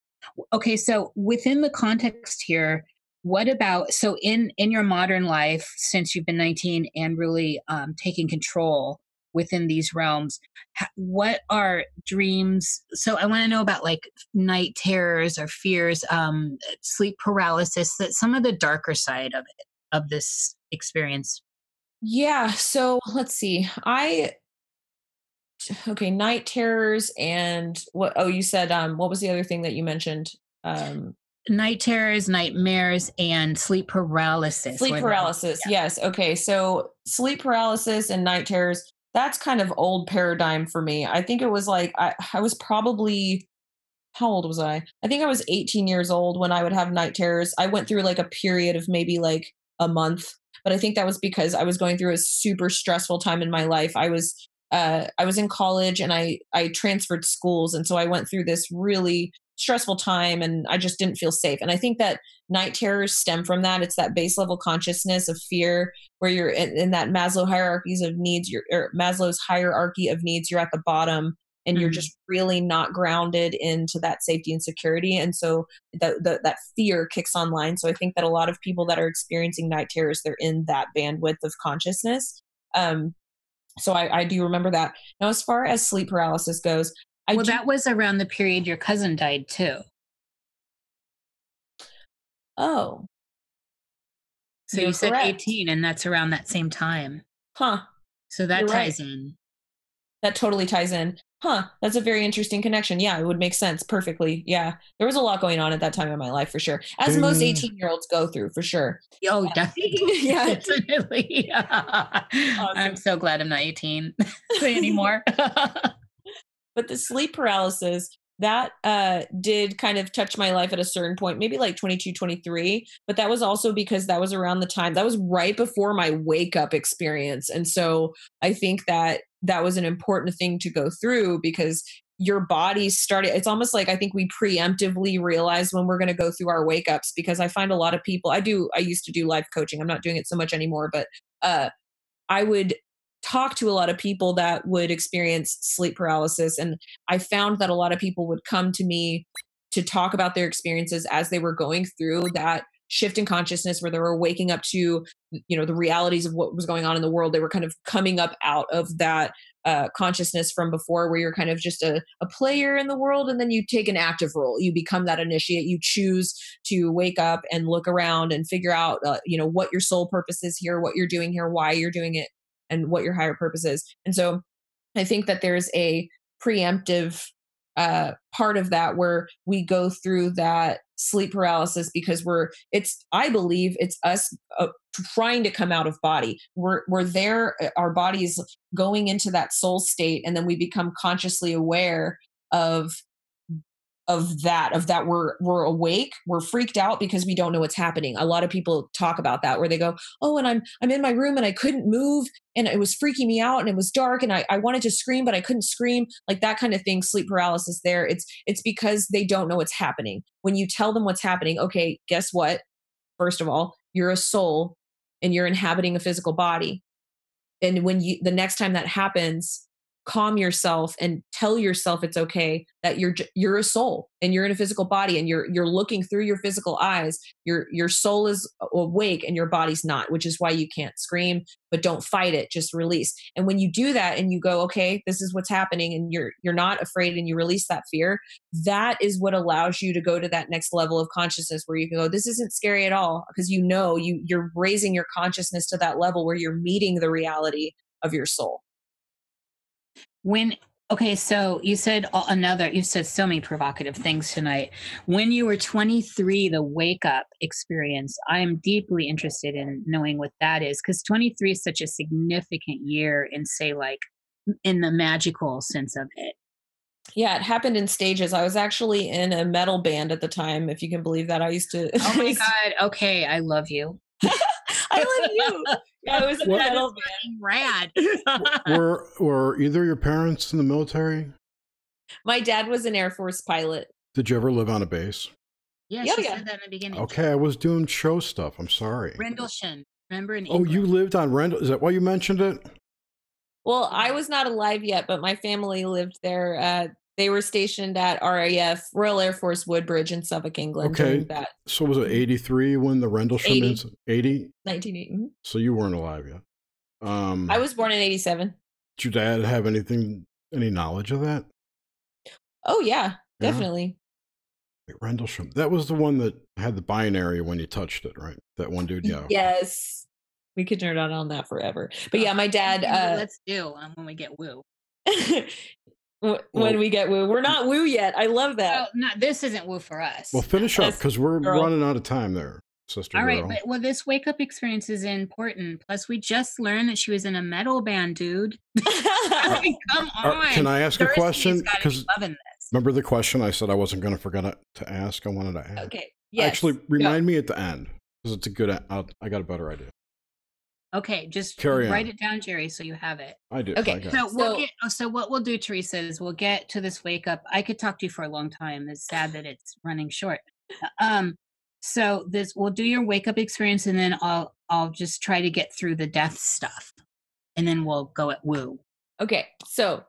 Okay, so within the context here, what about, so in your modern life, since you've been 19 and really taking control within these realms, what are dreams? So I want to know about like night terrors or fears, sleep paralysis, that some of the darker side of it, of this experience. Yeah. So let's see. Okay, night terrors and what? Oh, you said, what was the other thing that you mentioned? Um, Night terrors, nightmares, and sleep paralysis. Sleep paralysis. Yeah. Yes. Okay. So sleep paralysis and night terrors, that's kind of old paradigm for me. I think it was like, I was probably, how old was I? I think I was 18 years old when I would have night terrors. I went through like a period of maybe like a month, but I think that was because I was going through a super stressful time in my life. I was in college and I transferred schools. And so I went through this really stressful time, and I just didn't feel safe. And I think that night terrors stem from that. It's that base level consciousness of fear where you're in that Maslow hierarchies of needs, Maslow's hierarchy of needs, you're at the bottom and you're just really not grounded into that safety and security. And so that fear kicks online. So I think that a lot of people that are experiencing night terrors, they're in that bandwidth of consciousness. So I do remember that. Now, as far as sleep paralysis goes, that was around the period your cousin died too. Oh. So you said correct. 18, and that's around that same time. Huh. So that ties in. That totally ties in. Huh. That's a very interesting connection. Yeah, it would make sense perfectly. Yeah. There was a lot going on at that time in my life, for sure. As most 18-year-olds go through, for sure. Oh, definitely. Yeah. Definitely. Awesome. I'm so glad I'm not 18 anymore. But the sleep paralysis, that did kind of touch my life at a certain point, maybe like 22, 23. But that was also because that was around the time, that was right before my wake up experience. And so I think that was an important thing to go through, because your body started, it's almost like I think we preemptively realize when we're going to go through our wake ups, because I find a lot of people, I used to do life coaching. I'm not doing it so much anymore, but I would talk to a lot of people that would experience sleep paralysis. And I found that a lot of people would come to me to talk about their experiences as they were going through that shift in consciousness, where they were waking up to, the realities of what was going on in the world. They were kind of coming up out of that consciousness from before, where you're kind of just a player in the world, and then you take an active role. You become that initiate. You choose to wake up and look around and figure out, what your soul purpose is here, what you're doing here, why you're doing it, and what your higher purpose is. And so I think that there's a preemptive part of that where we go through that sleep paralysis because I believe it's us trying to come out of body. We're there, our body's going into that soul state, and then we become consciously aware of that we're awake, we're freaked out because we don't know what's happening. A lot of people talk about that, where they go, oh, and I'm in my room and I couldn't move and it was freaking me out and it was dark and I wanted to scream, but I couldn't scream, like that kind of thing. Sleep paralysis there. It's because they don't know what's happening. When you tell them what's happening, okay, guess what? First of all, you're a soul and you're inhabiting a physical body. And the next time that happens, calm yourself and tell yourself it's okay, that you're a soul and you're in a physical body and you're looking through your physical eyes. Your soul is awake and your body's not, which is why you can't scream, but don't fight it, just release. And when you do that and you go, okay, this is what's happening, and you're not afraid and you release that fear, that is what allows you to go to that next level of consciousness where you can go, this isn't scary at all, because you're raising your consciousness to that level where you're meeting the reality of your soul. So you said you said so many provocative things tonight. When you were 23, the wake up experience, I'm deeply interested in knowing what that is, because 23 is such a significant year in, say, like in the magical sense of it. Yeah, it happened in stages. I was actually in a metal band at the time, if you can believe that. I used to. Oh my God. Okay. I love you. I love you. Yeah, it was a metal band. Rad. Were either your parents in the military? My dad was an Air Force pilot. Did you ever live on a base? Yeah, she said that in the beginning. Okay, I was doing show stuff. I'm sorry. Rendlesham. Remember in England? Oh, you lived on Rendlesham. Is that why you mentioned it? Well, I was not alive yet, but my family lived there. They were stationed at RAF, Royal Air Force Woodbridge in Suffolk, England. Okay. So was it 83 when the Rendlesham 80. incident? 80? 1980. Mm-hmm. So you weren't alive yet. I was born in 87. Did your dad have any knowledge of that? Oh, yeah, definitely. Wait, Rendlesham. That was the one that had the binary when you touched it, right? That one dude, yeah. Yes. We could nerd out on that forever. But yeah, my dad... let's do when we get woo. When we get woo. We're not woo yet. I love that. No, this isn't woo for us. Well, finish up, because we're running out of time there, sister. All right, girl. but this wake up experience is important. Plus, we just learned that she was in a metal band, dude. Come on. Can I ask a question? Because remember the question I said I wasn't going to forget to ask? I wanted to ask. Okay. Yes. Actually, remind me at the end, because it's a good. I got a better idea. Okay, just Carry write on. it down, Jerry, so you have it. I do. Okay. I got it. So what we'll do, Teresa, is we'll get to this wake up. I could talk to you for a long time. It's sad that it's running short. Um, so we'll do your wake up experience, and then I'll just try to get through the death stuff, and then we'll go at woo. Okay. So,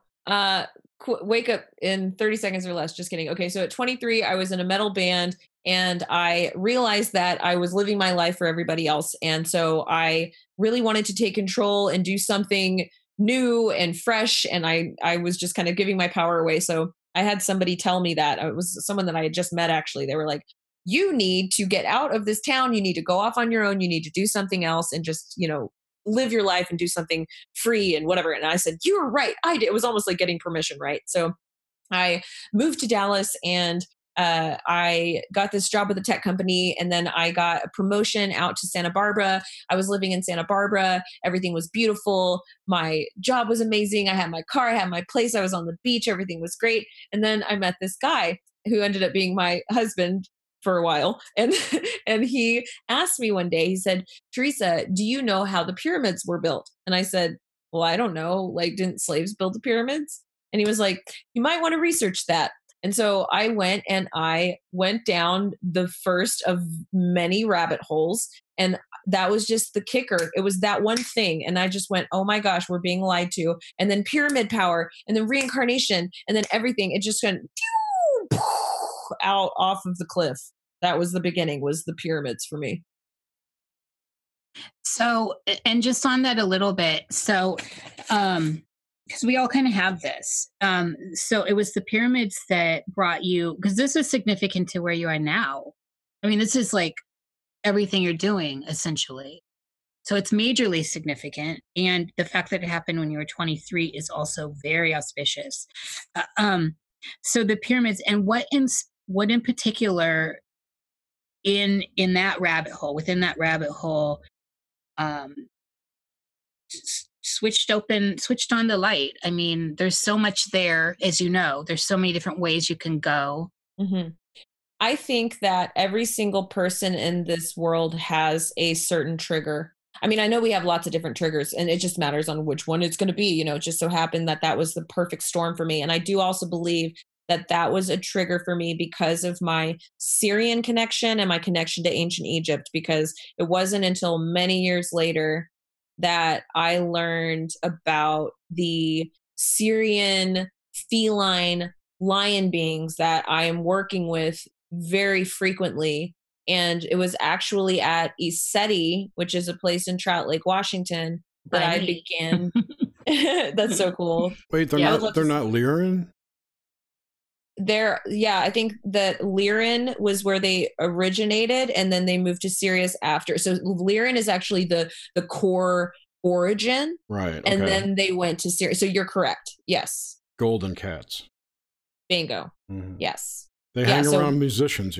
wake up in 30 seconds or less. Just kidding. Okay. So at 23, I was in a metal band and I realized that I was living my life for everybody else. And so I really wanted to take control and do something new and fresh. And I was just kind of giving my power away. So I had somebody tell me that. It was someone that I had just met, actually. They were like, you need to get out of this town. You need to go off on your own. You need to do something else and just, live your life and do something free and whatever. And I said, you're right. I did. It was almost like getting permission, right? So I moved to Dallas and I got this job with a tech company, and then I got a promotion out to Santa Barbara. I was living in Santa Barbara. Everything was beautiful. My job was amazing. I had my car, I had my place. I was on the beach. Everything was great. And then I met this guy who ended up being my husband for a while. And he asked me one day, he said, Teresa, do you know how the pyramids were built? And I said, well, I don't know. Like, didn't slaves build the pyramids? And he was like, you might want to research that. And so I went down the first of many rabbit holes. And that was just the kicker. It was that one thing. And I just went, oh my gosh, we're being lied to. And then pyramid power, and then reincarnation, and then everything. It just went out off of the cliff. That was the beginning, was the pyramids for me. So, and just on that a little bit. So, because we all kind of have this. So it was the pyramids that brought you, because this is significant to where you are now. I mean, this is like everything you're doing, essentially. So it's majorly significant. And the fact that it happened when you were 23 is also very auspicious. So the pyramids, and what in particular in that rabbit hole, within that rabbit hole, switched on the light. I mean, there's so much there, as you know, there's so many different ways you can go. Mm-hmm. I think that every single person in this world has a certain trigger. I mean, I know we have lots of different triggers, and it just matters on which one it's going to be. It just so happened that was the perfect storm for me. And I do also believe that was a trigger for me because of my Syrian connection and my connection to ancient Egypt, because it wasn't until many years later that I learned about the Syrian feline lion beings that I am working with very frequently. And it was actually at ESETI, which is a place in Trout Lake, Washington, that I began. That's so cool. Wait, they're not Lyran? I think that Lyran was where they originated, and then they moved to Sirius after. So Lyran is actually the core origin. Right. Okay. And then they went to Sirius. So you're correct. Yes. Golden cats. Bingo. Mm-hmm. Yes. They hang around musicians,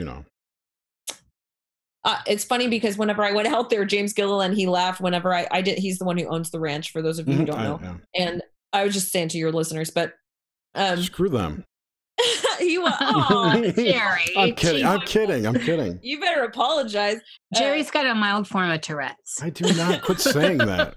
It's funny because whenever I went out there, James Gilliland, he laughed whenever I did. He's the one who owns the ranch, for those of you who don't know. And I was just saying to your listeners, but screw them. He was, oh, Jerry. I'm kidding. You better apologize. Jerry's got a mild form of Tourette's. I do not. Quit saying that.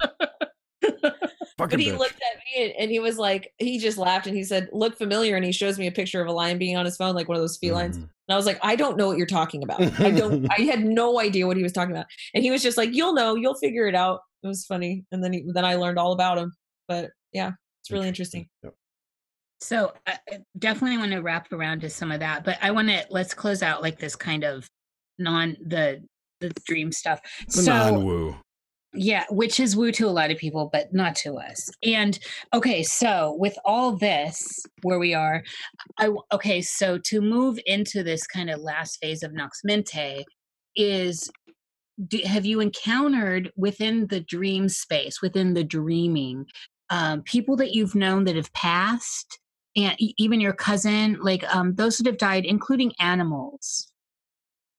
But he looked at me and he was like, he just laughed and he said, look familiar. And he shows me a picture of a lion being on his phone, like one of those felines. And I was like, I don't know what you're talking about. I had no idea what he was talking about. And he was just like, you'll figure it out. It was funny. And then I learned all about him. But yeah, it's really interesting. Yep. So I definitely want to wrap around to some of that, but let's close out like this kind of the dream stuff. Non-woo. Yeah, which is woo to a lot of people, but not to us. And okay, so with all this, where we are, so to move into this kind of last phase of Nox Mente have you encountered within the dream space, within the dreaming, people that you've known that have passed, and even your cousin, like those that have died, including animals?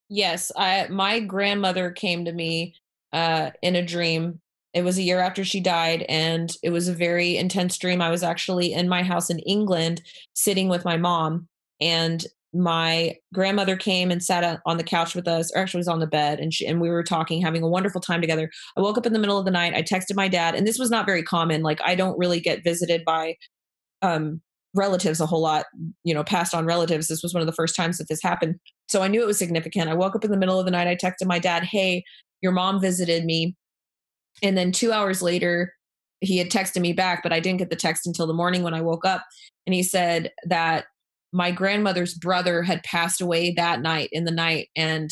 Yes, my grandmother came to me in a dream. It was a year after she died, and it was a very intense dream. I was actually in my house in England sitting with my mom, and my grandmother came and sat on the couch with us, or actually was on the bed, and we were talking, having a wonderful time together. I woke up in the middle of the night. I texted my dad, and this was not very common. Like, I don't really get visited by um, relatives a whole lot, passed on relatives. This was one of the first times that this happened. So I knew it was significant. I woke up in the middle of the night. I texted my dad, "Hey, your mom visited me." And then 2 hours later, he had texted me back, but I didn't get the text until the morning when I woke up. And he said that my grandmother's brother had passed away that night, in the night. And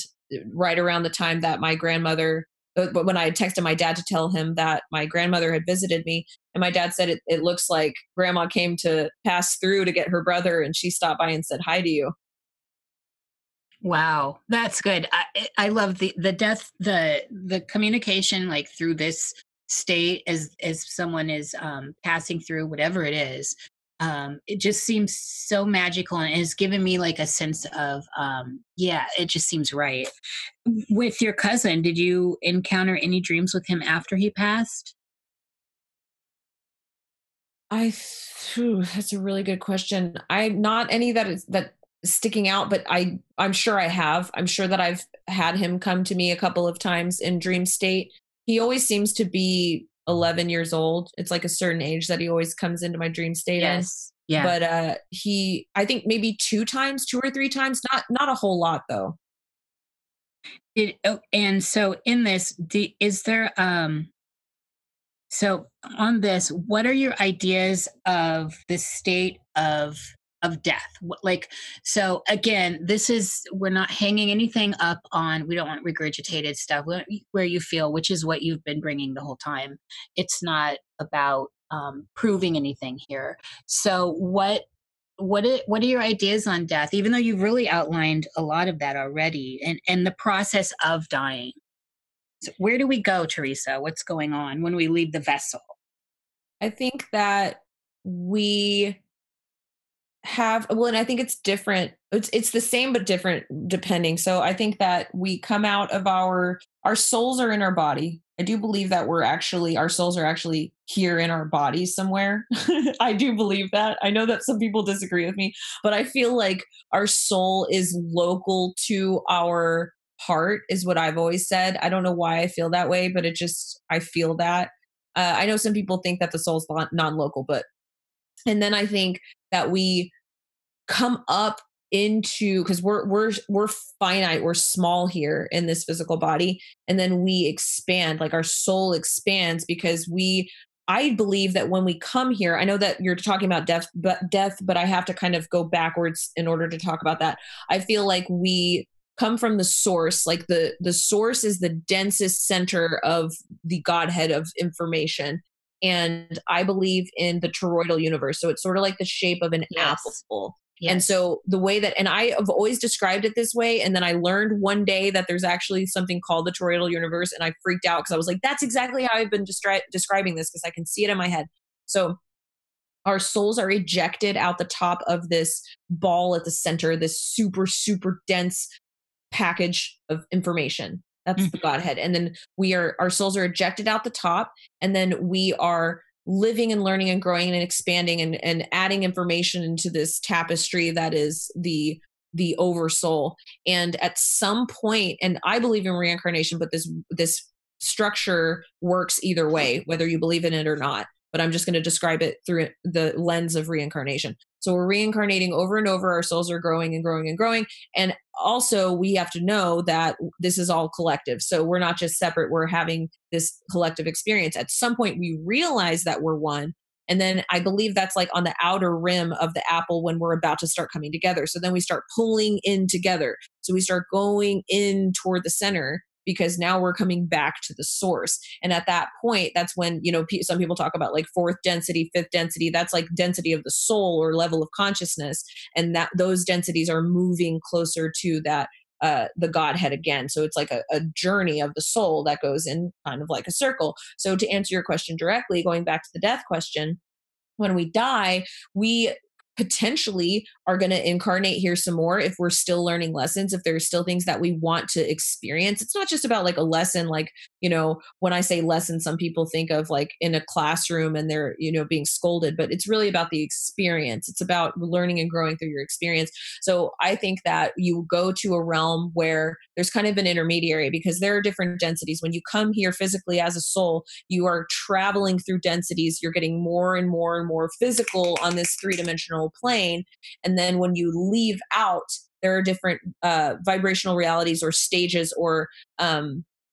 right around the time that my grandmother, but when I had texted my dad to tell him that my grandmother had visited me, and my dad said, it looks like grandma came to pass through to get her brother, and she stopped by and said hi to you. Wow, that's good. I love the death, the communication, like through this state as someone is passing through whatever it is. It just seems so magical, and has given me like a sense of yeah, it just seems right. With your cousin, did you encounter any dreams with him after he passed? That's a really good question. I not any that is sticking out, but I'm sure I have. I'm sure that I've had him come to me a couple of times in dream state. He always seems to be 11 years old. It's like a certain age that he always comes into my dream state in. Yes. Yeah. But I think maybe 2 times, 2 or 3 times, not a whole lot though. And so in this, is there so on this, what are your ideas of the state of death? Like, so again, this is, we're not hanging anything up on, we don't want regurgitated stuff where you feel, which is what you've been bringing the whole time. It's not about proving anything here. So what are your ideas on death, even though you've really outlined a lot of that already, and the process of dying? So where do we go, Teresa? What's going on when we leave the vessel? I think that we have, well, and I think it's different. It's the same but different depending. So I think that we come out of our souls are in our body. I do believe that our souls are actually here in our bodies somewhere. I do believe that. I know that some people disagree with me, but I feel like our soul is local to our heart, is what I've always said. I don't know why I feel that way, but I feel that. I know some people think that the soul's non-local, and then I think that we come up into, because we're finite, we're small here in this physical body, and then we expand, like our soul expands, because I believe that when we come here, I know that you're talking about death, but I have to kind of go backwards in order to talk about that. I feel like we come from the source, like the source is the densest center of the Godhead of information. And I believe in the toroidal universe. So it's sort of like the shape of an apple. Yes. And so the way that, and I have always described it this way. And then I learned one day that there's actually something called the toroidal universe. And I freaked out because I was like, that's exactly how I've been describing this, because I can see it in my head. So our souls are ejected out the top of this ball at the center, this super, super dense package of information. That's the Godhead. And then our souls are ejected out the top, and then we are living and learning and growing and expanding and adding information into this tapestry that is the oversoul. And at some point, and I believe in reincarnation, but this structure works either way, whether you believe in it or not. But I'm just going to describe it through the lens of reincarnation. So we're reincarnating over and over. Our souls are growing and growing and growing. And also we have to know that this is all collective. So we're not just separate. We're having this collective experience. At some point we realize that we're one. And then I believe that's like on the outer rim of the apple when we're about to start coming together. So then we start pulling in together. So we start going in toward the center, because now we're coming back to the source. And at that point, that's when, some people talk about like fourth density, fifth density. That's like density of the soul or level of consciousness. And that those densities are moving closer to that, the Godhead again. So it's like a journey of the soul that goes in kind of like a circle. So to answer your question directly, going back to the death question, when we die, we potentially are going to incarnate here some more if we're still learning lessons, if there's still things that we want to experience. It's not just about like a lesson, like, when I say lesson, some people think of like in a classroom and they're, being scolded, but it's really about the experience. It's about learning and growing through your experience. So I think that you go to a realm where there's kind of an intermediary, because there are different densities. When you come here physically as a soul, you are traveling through densities. You're getting more and more and more physical on this three-dimensional plane. And then when you leave out, there are different vibrational realities or stages, or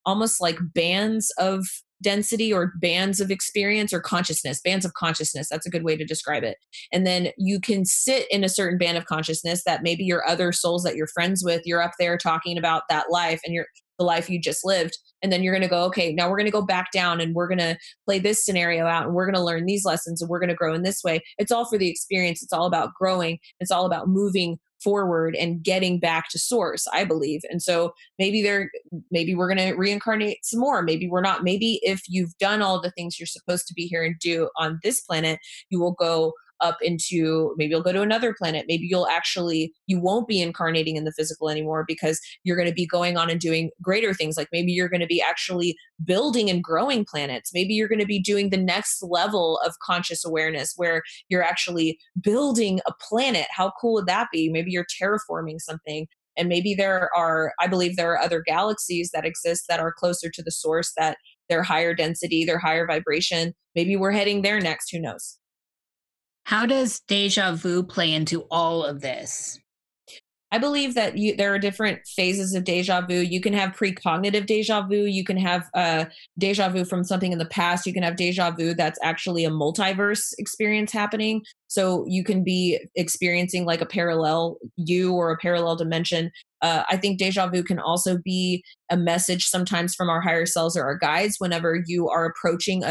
almost like bands of density or bands of experience or consciousness, bands of consciousness. That's a good way to describe it. And then you can sit in a certain band of consciousness that maybe your other souls that you're friends with, you're up there talking about that life and the life you just lived. And then you're going to go, okay, now we're going to go back down and we're going to play this scenario out and we're going to learn these lessons and we're going to grow in this way. It's all for the experience. It's all about growing. It's all about moving forward and getting back to source, I believe. And so maybe we're going to reincarnate some more. Maybe we're not. Maybe if you've done all the things you're supposed to be here and do on this planet, you will go up into, maybe you'll go to another planet. Maybe you won't be incarnating in the physical anymore, because you're going to be going on and doing greater things. Like maybe you're going to be actually building and growing planets. Maybe you're going to be doing the next level of conscious awareness where you're actually building a planet. How cool would that be? Maybe you're terraforming something. And maybe I believe there are other galaxies that exist that are closer to the source, that they're higher density, they're higher vibration. Maybe we're heading there next. Who knows? How does deja vu play into all of this? I believe that there are different phases of deja vu. You can have precognitive deja vu. You can have deja vu from something in the past. You can have deja vu that's actually a multiverse experience happening. So you can be experiencing like a parallel you or a parallel dimension. I think deja vu can also be a message sometimes from our higher selves or our guides whenever you are approaching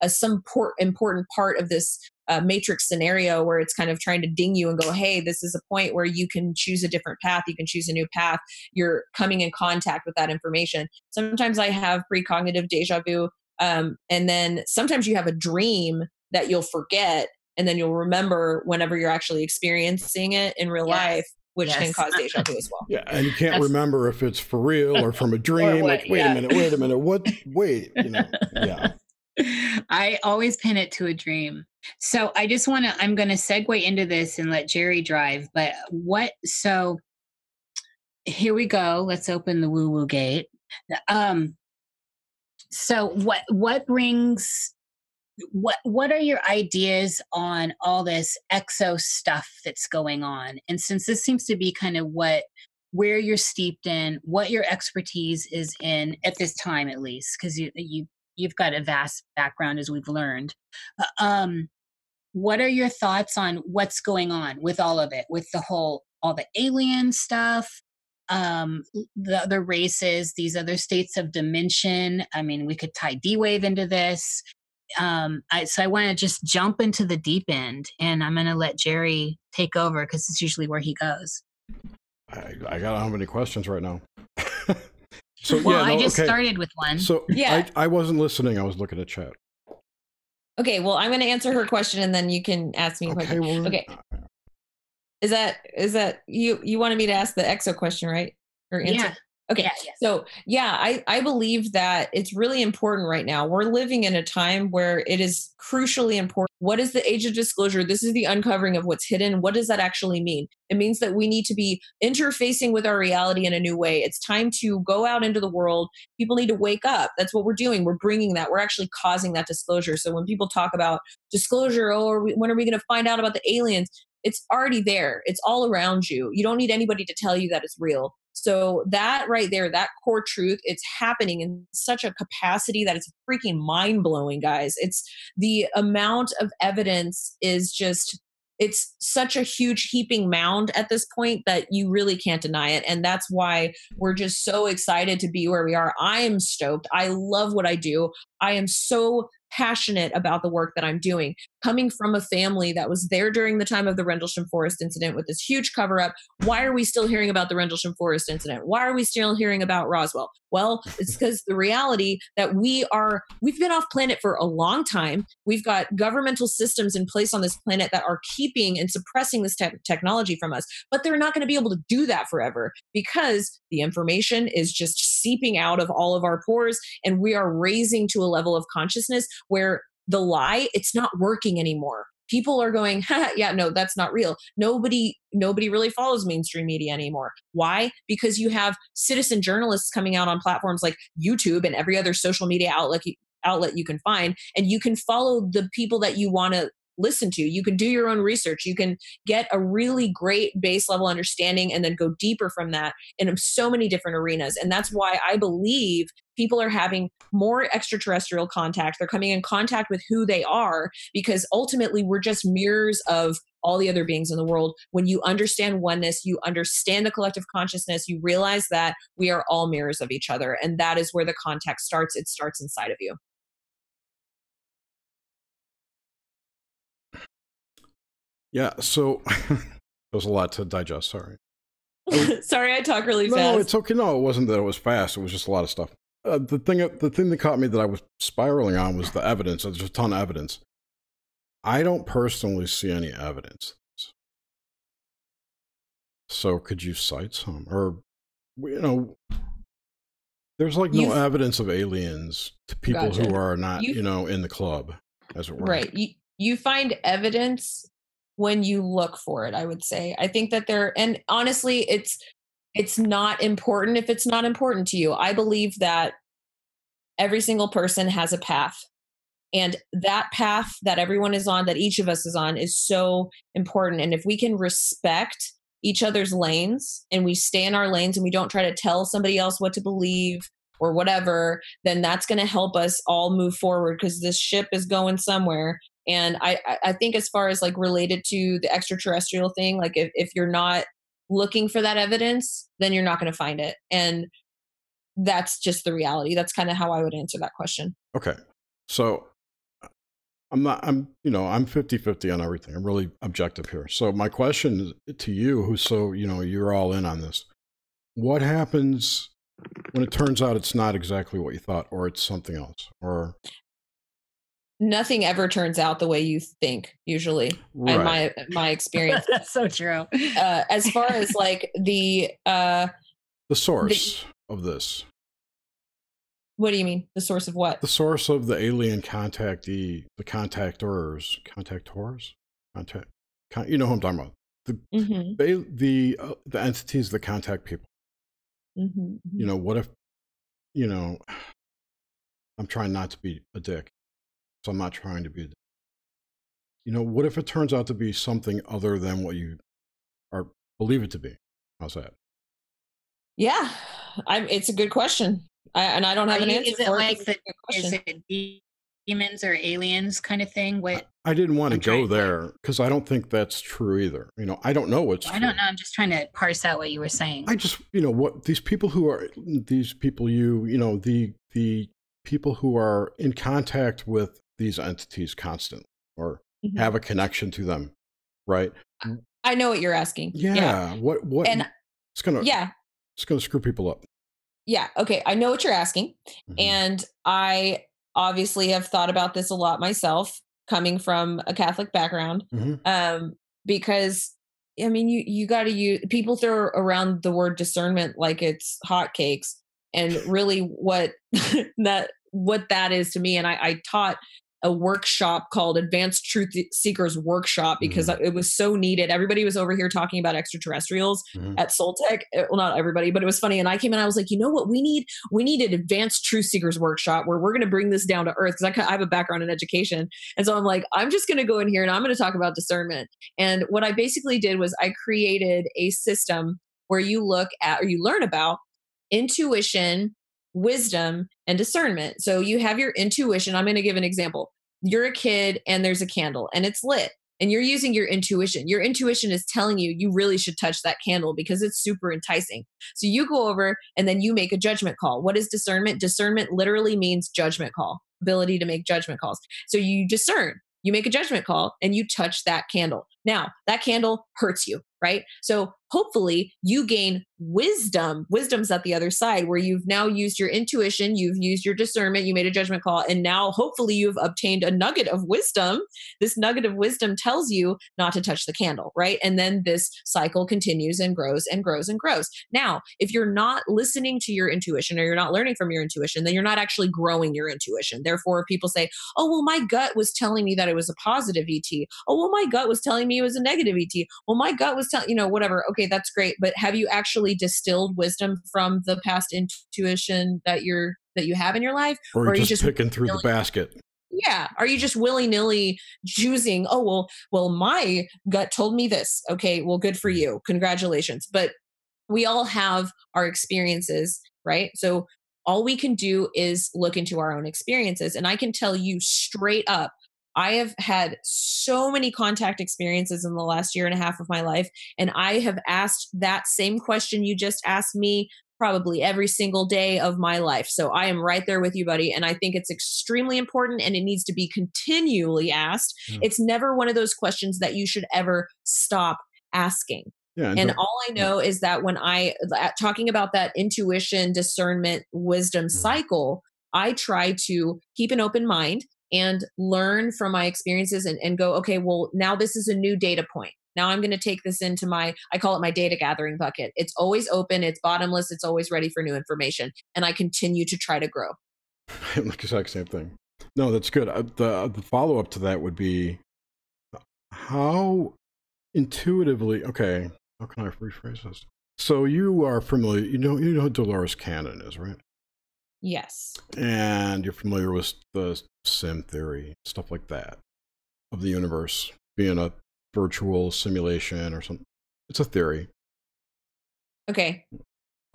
some important part of this matrix scenario, where it's kind of trying to ding you and go, hey, this is a point where you can choose a different path. You can choose a new path. You're coming in contact with that information. Sometimes I have precognitive deja vu. And then sometimes you have a dream that you'll forget, and then you'll remember whenever you're actually experiencing it in real life, which can cause deja vu as well. Yeah, and you can't remember if it's for real or from a dream. Like, wait a minute, what? Wait, yeah. I always pin it to a dream. So I'm going to segue into this and let Jerry drive. But so here we go. Let's open the woo-woo gate. So what are your ideas on all this exo stuff that's going on? And since this seems to be kind of where you're steeped in, what your expertise is in at this time, at least, because you've got a vast background, as we've learned. What are your thoughts on what's going on with all of it, with all the alien stuff, the other races, these other states of dimension? I mean, we could tie D-Wave into this. So I want to just jump into the deep end, and I'm going to let Jerry take over because it's usually where he goes. I got how many questions right now? So I just started with one. So yeah, I wasn't listening. I was looking at chat. Okay, well, I'm going to answer her question, and then you can ask me a question. Well, okay. Is that you wanted me to ask the exo question, right? Or answer? Yeah. Okay. Yeah. So I believe that it's really important right now. We're living in a time where it is crucially important. What is the age of disclosure? This is the uncovering of what's hidden. What does that actually mean? It means that we need to be interfacing with our reality in a new way. It's time to go out into the world. People need to wake up. That's what we're doing. We're bringing that. We're actually causing that disclosure. So when people talk about disclosure, when are we going to find out about the aliens? It's already there. It's all around you. You don't need anybody to tell you that it's real. So that right there, that core truth, it's happening in such a capacity that it's freaking mind-blowing, guys. It's the amount of evidence is just, it's such a huge heaping mound at this point that you really can't deny it. And that's why we're just so excited to be where we are. I am stoked. I love what I do. I am so passionate about the work that I'm doing. coming from a family that was there during the time of the Rendlesham Forest incident with this huge cover up. Why are we still hearing about the Rendlesham Forest incident? Why are we still hearing about Roswell? Well, it's because the reality that we've been off planet for a long time. We've got governmental systems in place on this planet that are keeping and suppressing this technology from us, but they're not going to be able to do that forever because the information is just seeping out of all of our pores, and we are raising to a level of consciousness where the lie, it's not working anymore. People are going, yeah, no, that's not real. Nobody really follows mainstream media anymore. Why? Because you have citizen journalists coming out on platforms like YouTube and every other social media outlet you can find, and you can follow the people that you want to listen to. You can do your own research. You can get a really great base level understanding and then go deeper from that in so many different arenas. And that's why I believe people are having more extraterrestrial contact. They're coming in contact with who they are, because ultimately we're just mirrors of all the other beings in the world. When you understand oneness, you understand the collective consciousness, you realize that we are all mirrors of each other. And that is where the contact starts. It starts inside of you. Yeah, so there's a lot to digest, sorry. Sorry, I talk really fast. No, it's okay. No, it wasn't that it was fast. It was just a lot of stuff. The thing that caught me that I was spiraling on was the evidence. There's a ton of evidence. I don't personally see any evidence. So could you cite some? Or, there's like no evidence of aliens to people who are not, in the club, as it were. Right. You find evidence when you look for it, I would say. I think that and honestly, it's not important if it's not important to you. I believe that every single person has a path. And that path that everyone is on, that each of us is on, is so important. And if we can respect each other's lanes and we stay in our lanes and we don't try to tell somebody else what to believe or whatever, then that's going to help us all move forward, because this ship is going somewhere. And I think as far as like related to the extraterrestrial thing, like if you're not looking for that evidence, then you're not going to find it. And that's just the reality. That's kind of how I would answer that question. Okay. So I'm 50-50 on everything. I'm really objective here. So my question to you, you're all in on this. What happens when it turns out it's not exactly what you thought, or it's something else, or... Nothing ever turns out the way you think, usually, right. in my experience. That's so true. As far as like the source of this. What do you mean? The source of what? The source of the alien contactors. You know who I'm talking about. The entities that contact people. Mm-hmm. What if, I'm trying not to be a dick. So I'm not trying to be, what if it turns out to be something other than what you believe it to be? How's that? Yeah, it's a good question. I don't have an answer. Is it like is it demons or aliens kind of thing? I didn't want to go there because I don't think that's true either. I don't know what's true. I don't know. I'm just trying to parse out what you were saying. I just, what these people who are, the people who are in contact with these entities constantly, or have a connection to them, right? I know what you're asking. Yeah. What? And it's gonna screw people up. Yeah. Okay. I know what you're asking, and I obviously have thought about this a lot myself, coming from a Catholic background, because I mean, you got to use. People throw around the word discernment like it's hotcakes, and really, what that is to me, and I taught a workshop called Advanced Truth Seekers Workshop because it was so needed. Everybody was over here talking about extraterrestrials at Celtic. Well, not everybody, but it was funny. And I came in, I was like, you know what we need? We need an Advanced Truth Seekers Workshop where we're going to bring this down to earth, because I have a background in education. And so I'm like, I'm just going to go in here and I'm going to talk about discernment. And what I basically did was I created a system where you look at, or you learn about intuition, wisdom, and discernment. So you have your intuition. I'm going to give an example. You're a kid and there's a candle and it's lit and you're using your intuition. Your intuition is telling you really should touch that candle because it's super enticing. So you go over and then you make a judgment call. What is discernment? Discernment literally means judgment call, ability to make judgment calls. So you discern. you make a judgment call and you touch that candle. Now, that candle hurts you, right? So hopefully you gain wisdom. Wisdom's at the other side, where you've now used your intuition, you've used your discernment, you made a judgment call, and now hopefully you've obtained a nugget of wisdom. This nugget of wisdom tells you not to touch the candle, right? And then this cycle continues and grows and grows and grows. Now, if you're not listening to your intuition, or you're not learning from your intuition, then you're not actually growing your intuition. Therefore, people say, oh, well, my gut was telling me that it was a positive ET. Oh, well, my gut was telling me it was a negative ET. Well, my gut was telling, whatever. Okay, that's great. But have you actually distilled wisdom from the past intuition that you have in your life? Or are you just picking through the basket? Yeah. Are you just willy-nilly choosing, oh, well, my gut told me this. Okay, well, good for you. Congratulations. But we all have our experiences, right? So all we can do is look into our own experiences. And I can tell you straight up, I have had so many contact experiences in the last year and a half of my life. And I have asked that same question you just asked me probably every single day of my life. So I am right there with you, buddy. And I think it's extremely important, and it needs to be continually asked. It's never one of those questions that you should ever stop asking. Yeah, and all I know is that when talking about that intuition, discernment, wisdom cycle, I try to keep an open mind and learn from my experiences and go, okay, well, now this is a new data point. Now I'm going to take this into I call it my data gathering bucket. It's always open. It's bottomless. It's always ready for new information. And I continue to try to grow. Exact same thing. No, that's good. The follow-up to that would be, how intuitively, okay, how can I rephrase this? So you are familiar, you know who Dolores Cannon is, right? Yes. And you're familiar with the sim theory, stuff like that, of the universe being a virtual simulation or something. It's a theory. Okay.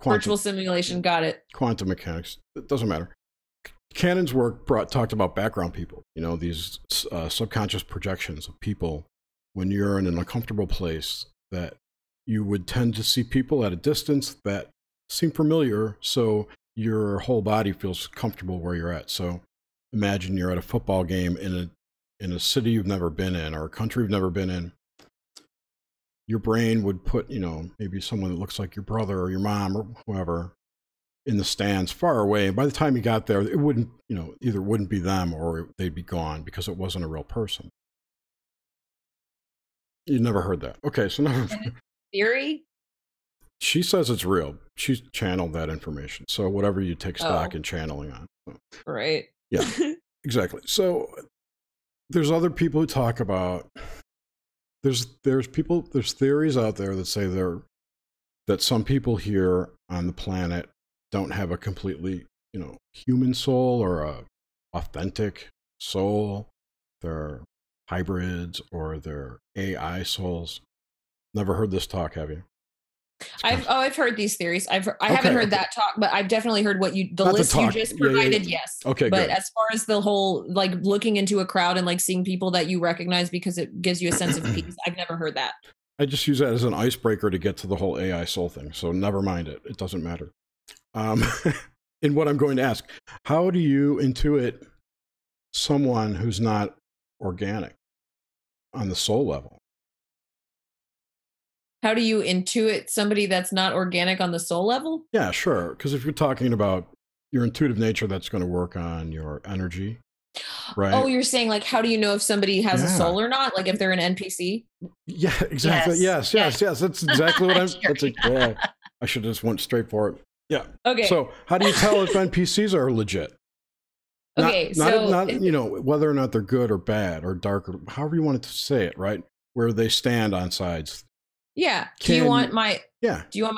Virtual simulation, got it. Quantum mechanics, it doesn't matter. Cannon's work talked about background people, these subconscious projections of people when you're in an uncomfortable place, that you would tend to see people at a distance that seem familiar, so your whole body feels comfortable where you're at. So imagine you're at a football game in a city you've never been in, or a country you've never been in. Your brain would put, maybe someone that looks like your brother or your mom or whoever in the stands far away. And by the time you got there, it wouldn't, either wouldn't be them or they'd be gone because it wasn't a real person. You never heard that. Okay, so now theory? She says it's real. She's channeled that information. So whatever you take stock in channeling on. So. Right. Yeah, exactly. So there's other people who talk about, there's theories out there that say that some people here on the planet don't have a completely, human soul or a authentic soul. They're hybrids or they're AI souls. Never heard this talk, have you? I've heard these theories. I haven't heard that talk, but I've definitely heard what the list you just provided. Yeah. Yes. Okay. But good. As far as the whole, looking into a crowd and seeing people that you recognize because it gives you a sense of peace, I've never heard that. I just use that as an icebreaker to get to the whole AI soul thing. So never mind it. It doesn't matter. In what I'm going to ask, how do you intuit someone who's not organic on the soul level? How do you intuit somebody that's not organic on the soul level? Yeah, sure. Because if you're talking about your intuitive nature, that's going to work on your energy, right? Oh, you're saying how do you know if somebody has a soul or not? If they're an NPC? Yeah, exactly. Yes. That's exactly what I'm. Sure. I should have just went straight for it. Yeah. Okay. So how do you tell if NPCs are legit? Okay. Not whether or not they're good or bad or dark or however you want to say it, right? Where they stand on sides. Yeah. Do you want my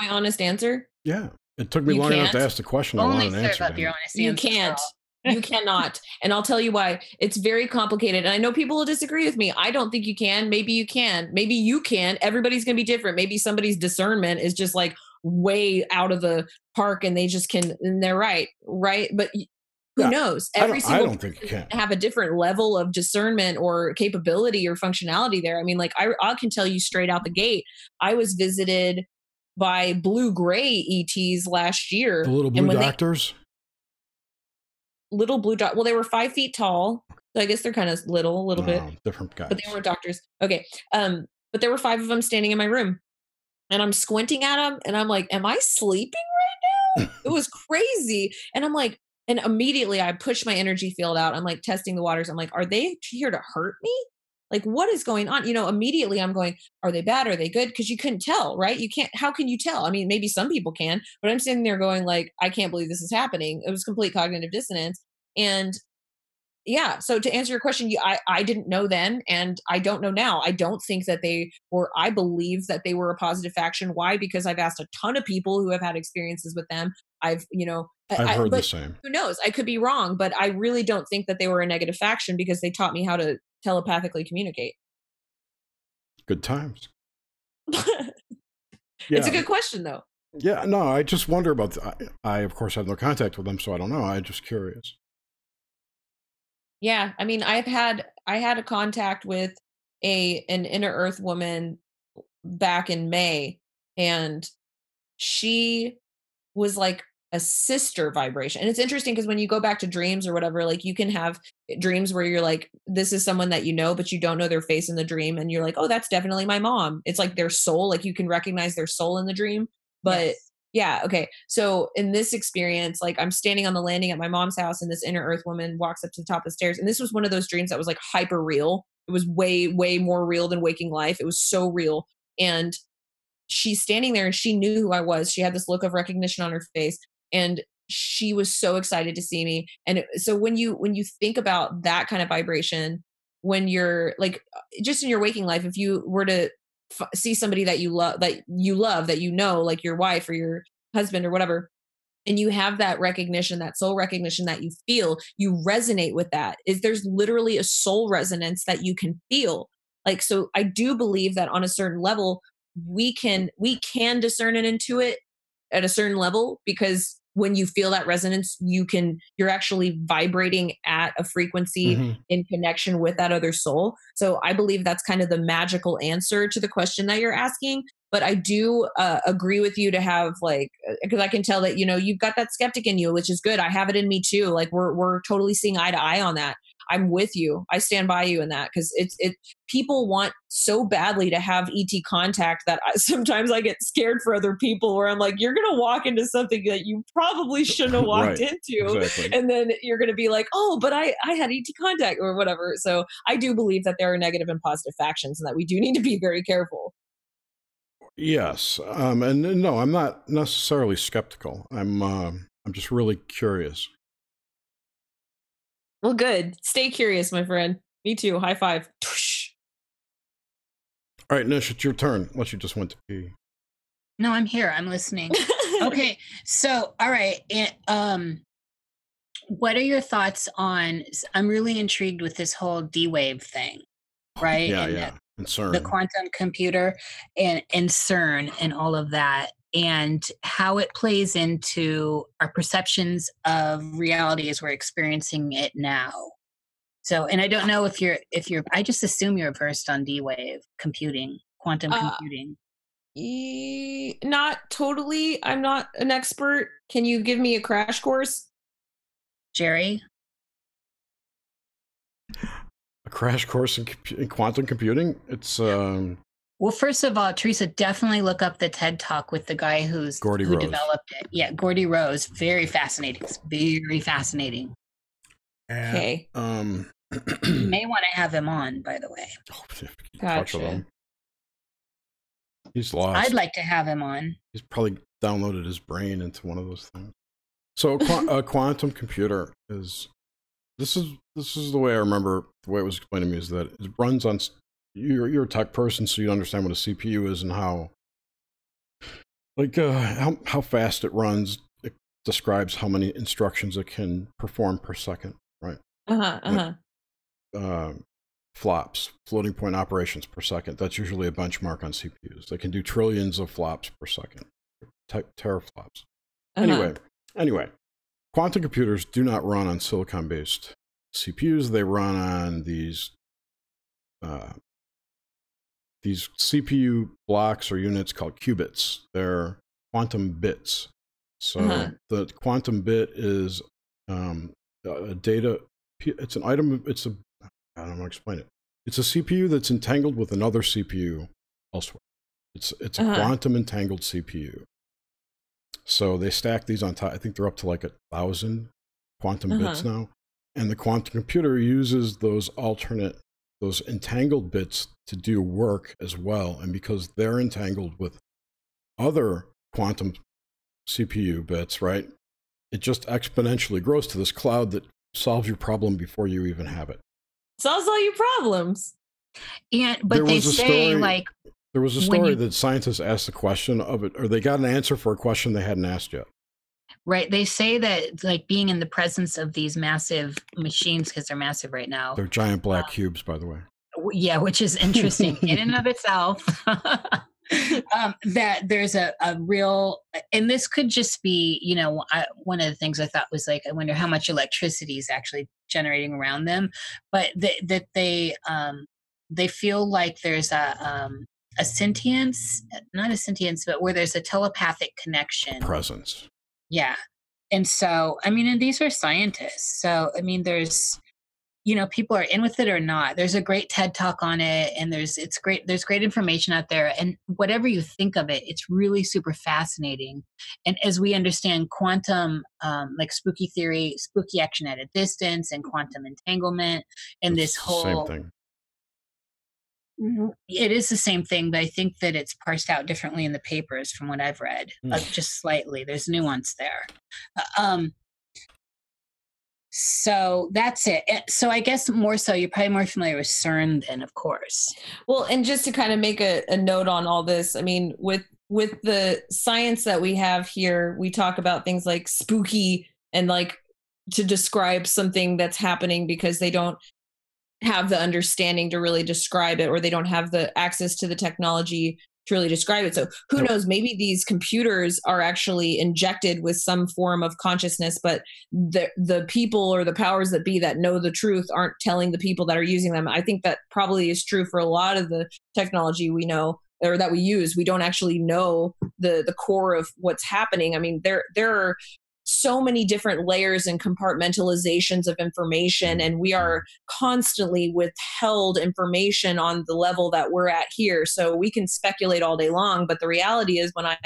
honest answer? Yeah. It took me long enough to ask the question. Only serve up your honest answer. You can't. You cannot. And I'll tell you why. It's very complicated. And I know people will disagree with me. I don't think you can. Maybe you can. Maybe you can. Everybody's going to be different. Maybe somebody's discernment is just way out of the park and they just can, and they're right. Right. But who knows? I don't think you can have a different level of discernment or capability or functionality there. I mean, I can tell you straight out the gate, I was visited by blue-gray ETs last year. The little blue doctors? Little blue dot. Well, they were 5 feet tall. So I guess they're kind of little, a little bit, Different guys. but they weren't doctors. Okay. But there were 5 of them standing in my room, and I'm squinting at them, and I'm like, am I sleeping right now? It was crazy. And I'm like, and immediately I push my energy field out. I'm like testing the waters. I'm like, are they here to hurt me? Like, what is going on? You know, immediately I'm going, are they bad? Are they good? Because you couldn't tell, right? You can't, how can you tell? I mean, maybe some people can, but I'm sitting there going, like, I can't believe this is happening. It was complete cognitive dissonance. And yeah, so to answer your question, I didn't know then, and I don't know now. I don't think that they were, I believe that they were a positive faction. Why? Because I've asked a ton of people who have had experiences with them. I've, you know, I've heard the but same. who knows? I could be wrong, but I really don't think that they were a negative faction because they taught me how to telepathically communicate. Good times. It's a good question, though. Yeah, no, I just wonder about, I of course have no contact with them, so I don't know. I'm just curious. Yeah, I mean, I had a contact with an inner earth woman back in May, and she was like a sister vibration. And it's interesting because when you go back to dreams or whatever, like you can have dreams where you're like, this is someone that you know, but you don't know their face in the dream, and you're like, oh, that's definitely my mom. It's like their soul, like you can recognize their soul in the dream. But Yes. yeah, okay. So in this experience, like I'm standing on the landing at my mom's house, and this inner earth woman walks up to the top of the stairs. And this was one of those dreams that was like hyper real. It was way, way more real than waking life. It was so real. And she's standing there, and she knew who I was. She had this look of recognition on her face, and she was so excited to see me. And so when you think about that kind of vibration, when you're like just in your waking life, if you were to see somebody that you love, that you know, like your wife or your husband or whatever, and you have that recognition, that soul recognition that you feel, you resonate with that. Is there's literally a soul resonance that you can feel. Like, so I do believe that on a certain level, we can discern and intuit at a certain level, because when you feel that resonance, you're actually vibrating at a frequency in connection with that other soul. So I believe that's kind of the magical answer to the question that you're asking. But I do agree with you to have, like, because I can tell that, you know, you've got that skeptic in you, which is good. I have it in me too. Like we're totally seeing eye to eye on that. I'm with you. I stand by you in that, because people want so badly to have ET contact that sometimes I get scared for other people, where I'm like, you're going to walk into something that you probably shouldn't have walked into. Exactly. And then you're going to be like, oh, but I had ET contact or whatever. So I do believe that there are negative and positive factions, and that we do need to be very careful. Yes. And no, I'm not necessarily skeptical. I'm just really curious. Well, good. Stay curious, my friend. Me too. High five. All right, Nish, it's your turn, unless you just went to pee. No, I'm here. I'm listening. Okay. So, all right. What are your thoughts on, I'm really intrigued with this whole D-Wave thing, right? Yeah. And CERN. The quantum computer and CERN and all of that, and how it plays into our perceptions of reality as we're experiencing it now. So, and I don't know if you're, I just assume you're versed on D-Wave computing, quantum computing. Not totally. I'm not an expert. Can you give me a crash course? Jerry? A crash course in quantum computing? It's well, first of all, Teresa, definitely look up the TED Talk with the guy who developed it. Yeah, Gordy Rose. Very fascinating. It's very fascinating. Okay. You may want to have him on, by the way. Gotcha. He's lost. I'd like to have him on. He's probably downloaded his brain into one of those things. So a quantum computer is, this is the way I remember, the way it was explained to me, is that it runs on, you're a tech person, so you understand what a CPU is and how, like, how fast it runs. It describes how many instructions it can perform per second, right? Flops, floating point operations per second. That's usually a benchmark on CPUs. They can do trillions of flops per second, teraflops. Anyway, quantum computers do not run on silicon-based CPUs. They run on these CPU blocks or units called qubits. They're quantum bits. So the quantum bit is a data it's an item. I don't know how to explain it. It's a CPU that's entangled with another CPU elsewhere. It's a quantum entangled CPU. So they stack these on top. I think they're up to like 1,000 quantum bits now. And the quantum computer uses those entangled bits to do work as well. And because they're entangled with other quantum CPU bits, right? It just exponentially grows to this cloud that solves your problem before you even have it. Solves all your problems. But they say, like, there was a story that scientists asked the question of it, or they got an answer for a question they hadn't asked yet. Right. They say that, like, being in the presence of these massive machines, because they're massive right now. They're giant black cubes, by the way. Yeah, which is interesting in and of itself. That there's a real, and this could just be, you know, one of the things I thought was, like, I wonder how much electricity is actually generating around them, but that they feel like there's a sentience, not a sentience, but where there's a telepathic connection. Presence. Yeah. And so, I mean, and these are scientists. So, I mean, there's, you know, people are in with it or not. There's a great TED talk on it, and it's great. There's great information out there, and whatever you think of it, it's really super fascinating. And as we understand quantum, like spooky theory, spooky action at a distance, and quantum entanglement, and this whole same thing. It is the same thing, but I think that it's parsed out differently in the papers from what I've read, just slightly. There's nuance there. So that's it. So I guess more so, you're probably more familiar with CERN then, of course. Well, and just to kind of make a note on all this, I mean, with the science that we have here, we talk about things like spooky and like to describe something that's happening because they don't have the understanding to really describe it, or they don't have the access to the technology to really describe it. So who knows, maybe these computers are actually injected with some form of consciousness, but the people or the powers that be that know the truth aren't telling the people that are using them. I think that probably is true for a lot of the technology we know or that we use. We don't actually know the core of what's happening. I mean, there are so many different layers and compartmentalizations of information, and we are constantly withheld information on the level that we're at here. So we can speculate all day long, but the reality is when I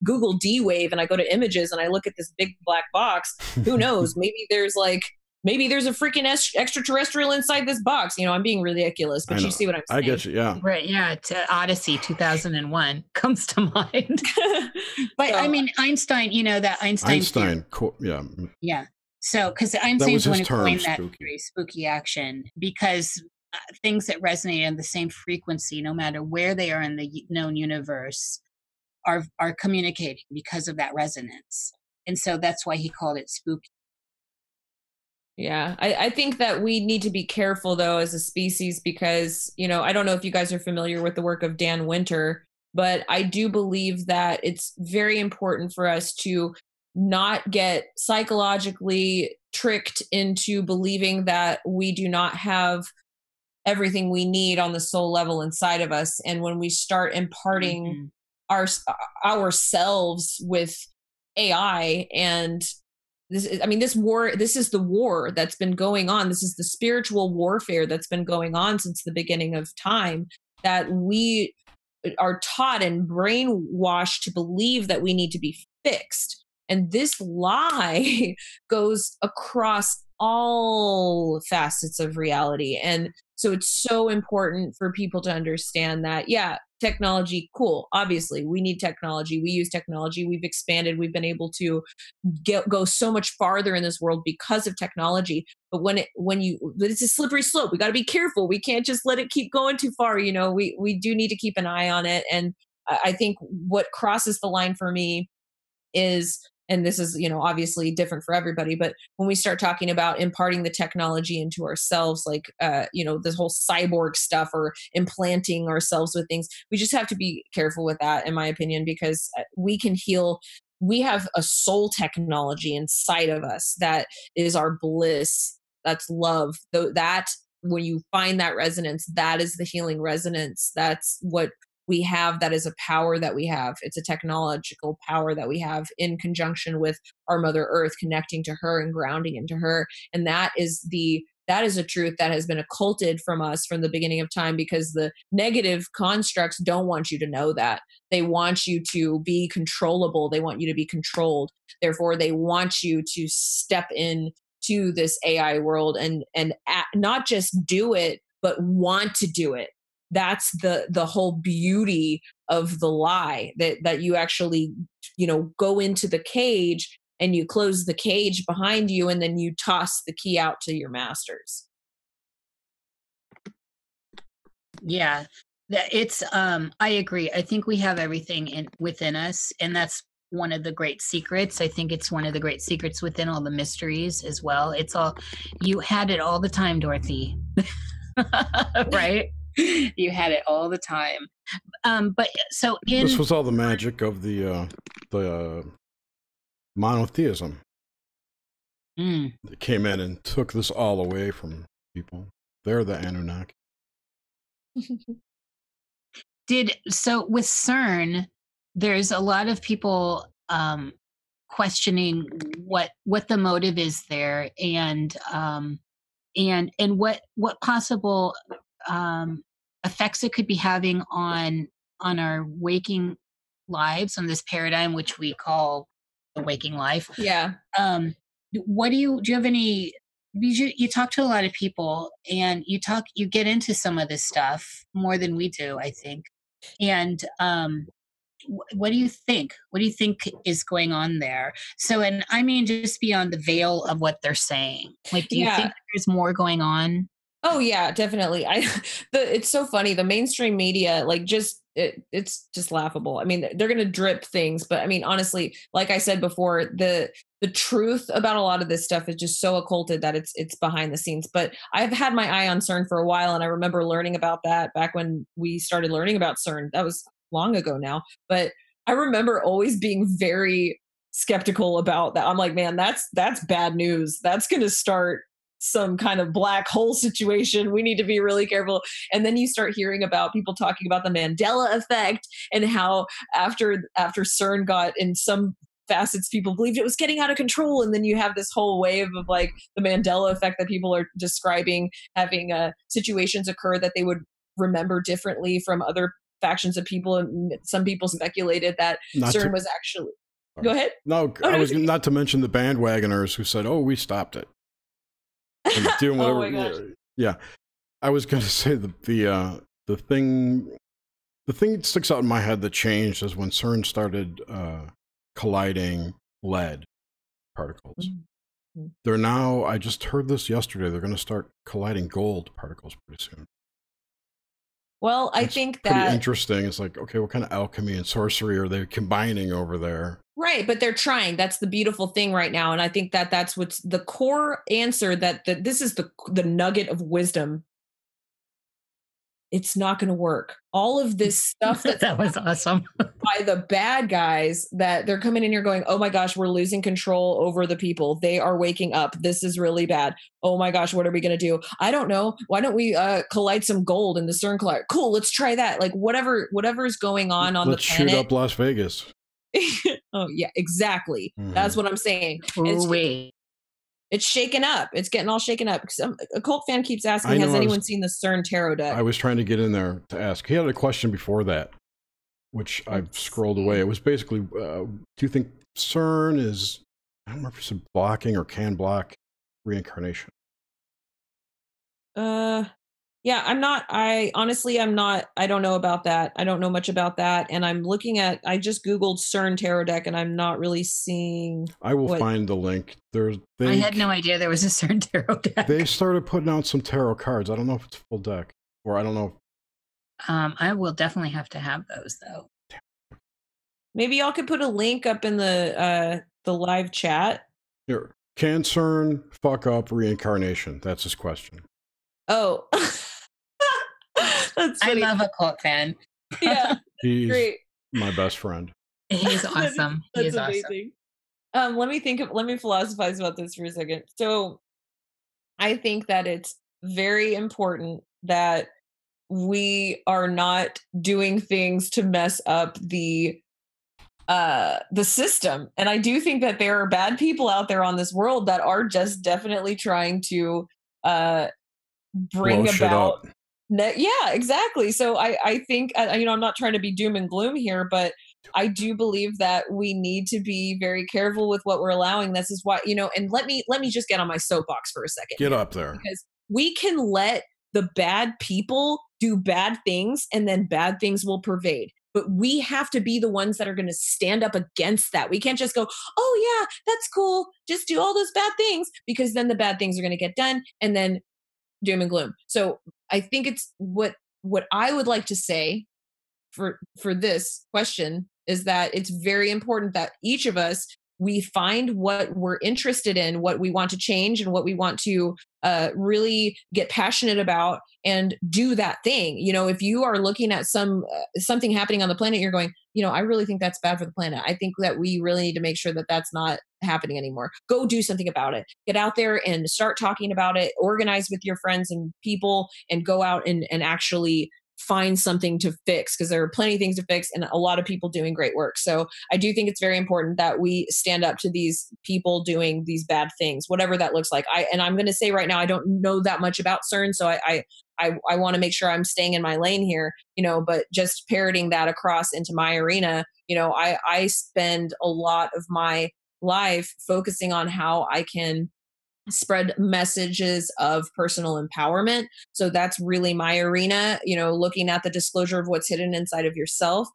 Google D-Wave and I go to images and I look at this big black box, who knows, maybe there's a freaking extraterrestrial inside this box. You know, I'm being ridiculous, but you see what I'm saying. I get you, yeah. Right, yeah. It's Odyssey 2001 comes to mind. But I mean, Einstein, you know, that Einstein yeah. Yeah. So, because Einstein's the one who coined that theory, spooky action, because things that resonate on the same frequency, no matter where they are in the known universe, are communicating because of that resonance. And so that's why he called it spooky. Yeah, I think that we need to be careful, though, as a species, because, you know, I don't know if you guys are familiar with the work of Dan Winter, but I do believe that it's very important for us to not get psychologically tricked into believing that we do not have everything we need on the soul level inside of us. And when we start imparting ourselves with AI and this is the war that's been going on. This is the spiritual warfare that's been going on since the beginning of time, that we are taught and brainwashed to believe that we need to be fixed. And this lie goes across all facets of reality. And so it's so important for people to understand that, yeah, technology, cool. Obviously, we need technology. We use technology. We've expanded. We've been able to go so much farther in this world because of technology. But it's a slippery slope. We got to be careful. We can't just let it keep going too far. You know, we do need to keep an eye on it. And I think what crosses the line for me is, and this is, you know, obviously different for everybody, but when we start talking about imparting the technology into ourselves, like, you know, this whole cyborg stuff or implanting ourselves with things, we just have to be careful with that, in my opinion, because we can heal. We have a soul technology inside of us that is our bliss. That's love. That when you find that resonance, that is the healing resonance. That's what we have. That is a power that we have. It's a technological power that we have in conjunction with our Mother Earth, connecting to her and grounding into her. And that is the that is a truth that has been occulted from us from the beginning of time, because the negative constructs don't want you to know that. They want you to be controllable. They want you to be controlled. Therefore, they want you to step in to this AI world and not just do it, but want to do it. That's the whole beauty of the lie, that you actually, go into the cage and you close the cage behind you, and then you toss the key out to your masters. Yeah, it's I agree. I think we have everything within us, and that's one of the great secrets. I think it's one of the great secrets within all the mysteries as well. It's all, you had it all the time, Dorothy. Right? You had it all the time. But so this was all the magic of the monotheism. It came in and took this all away from people. They're the Anunnaki. So with CERN, there's a lot of people questioning what the motive is there, and what possible effects it could be having on our waking lives, on this paradigm which we call the waking life. Yeah. What do you have any? You talk to a lot of people, and you get into some of this stuff more than we do, I think. And what do you think? What do you think is going on there? So, and I mean, just beyond the veil of what they're saying, like, do you think there's more going on? Oh yeah, definitely. It's so funny. The mainstream media, like, it's just laughable. I mean, they're going to drip things, but I mean, honestly, like I said before, the truth about a lot of this stuff is just so occulted that it's behind the scenes. But I've had my eye on CERN for a while, and I remember learning about that back when we started learning about CERN. That was long ago now, but I remember always being very skeptical about that. I'm like, man, that's bad news. That's going to start some kind of black hole situation. We need to be really careful. And then you start hearing about people talking about the Mandela effect, and how after CERN got, in some facets, people believed it was getting out of control. And then you have this whole wave of like the Mandela effect that people are describing, having situations occur that they would remember differently from other factions of people. And some people speculated that CERN was actually... Go ahead. No, I was not to mention the bandwagoners who said, "Oh, we stopped it." Doing whatever. Oh my gosh. Yeah, I was going to say the thing that sticks out in my head that changed is when CERN started colliding lead particles. Mm-hmm. They're now, I just heard this yesterday, they're going to start colliding gold particles pretty soon. Well, I think that... pretty interesting. It's like, okay, what kind of alchemy and sorcery are they combining over there? Right, but they're trying. That's the beautiful thing right now. And I think that that's what's the core answer, that this is the nugget of wisdom. It's not going to work. All of this stuff that was awesome by the bad guys, that they're coming in here going, oh my gosh, we're losing control over the people. They are waking up. This is really bad. Oh my gosh, what are we going to do? I don't know. Why don't we collide some gold in the CERN collider? Cool, let's try that. Like whatever is going on the planet. Let's shoot up Las Vegas. Oh yeah, exactly. Mm-hmm. That's what I'm saying. It's shaken up. It's getting all shaken up. A cult fan keeps asking, has anyone seen the CERN tarot deck? I was trying to get in there to ask. He had a question before that, which I've scrolled away. It was basically, do you think CERN is, I don't remember if it's blocking or can block reincarnation? Yeah, I'm not, I don't know about that. I don't know much about that. And I'm looking at, I just Googled CERN tarot deck, and I'm not really seeing. I will find the link. I had no idea there was a CERN tarot deck. They started putting out some tarot cards. I don't know if it's a full deck, or I don't know. I will definitely have to have those though. Maybe y'all could put a link up in the live chat. Here, can CERN fuck up reincarnation? That's his question. Oh. That's funny. I love a cult fan. Yeah, he's great. My best friend. He's awesome. That's amazing. Awesome. Let me philosophize about this for a second. So I think that it's very important that we are not doing things to mess up the system. And I do think that there are bad people out there on this world that are just definitely trying to bring Blow shit about up. yeah, exactly. So I think, I'm not trying to be doom and gloom here, but I do believe that we need to be very careful with what we're allowing. This is why, and let me just get on my soapbox for a second Get here, up there. because we can let the bad people do bad things and then bad things will pervade. But we have to be the ones that are going to stand up against that. We can't just go, oh, yeah, that's cool. Just do all those bad things, because then the bad things are going to get done and then doom and gloom. So I think it's what I would like to say for this question is that it's very important that each of us, we find what we're interested in, what we want to change, and what we want to really get passionate about, and do that thing. If you are looking at something happening on the planet, you're going, I really think that's bad for the planet. I think that we really need to make sure that that's not happening anymore. Go do something about it. Get out there and start talking about it. Organize with your friends and people, and go out and actually find something to fix, because there are plenty of things to fix and a lot of people doing great work. So I do think it's very important that we stand up to these people doing these bad things, whatever that looks like. I'm going to say right now, I don't know that much about CERN, so I want to make sure I'm staying in my lane here, but just parroting that across into my arena, I spend a lot of my life focusing on how I can spread messages of personal empowerment. So that's really my arena, looking at the disclosure of what's hidden inside of yourself.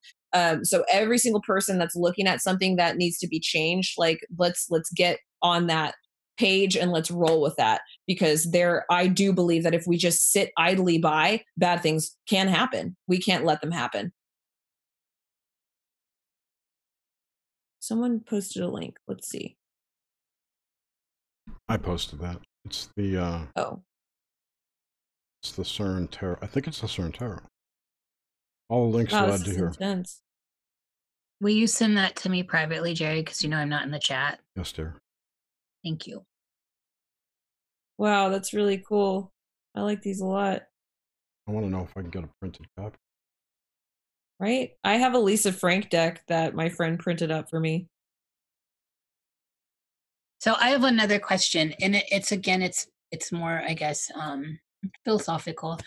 So every single person that's looking at something that needs to be changed, like let's get on that page and let's roll with that, because I do believe that if we just sit idly by, bad things can happen. We can't let them happen. Someone posted a link. Let's see. I posted that. It's the it's the CERN tarot. I think it's the CERN tarot. All the links led to here. Intense. Will you send that to me privately, Jerry? Because I'm not in the chat. Yes, dear. Thank you. Wow, that's really cool. I like these a lot. I want to know if I can get a printed copy. Right? I have a Lisa Frank deck that my friend printed up for me. So I have another question, and it's more, I guess, philosophical.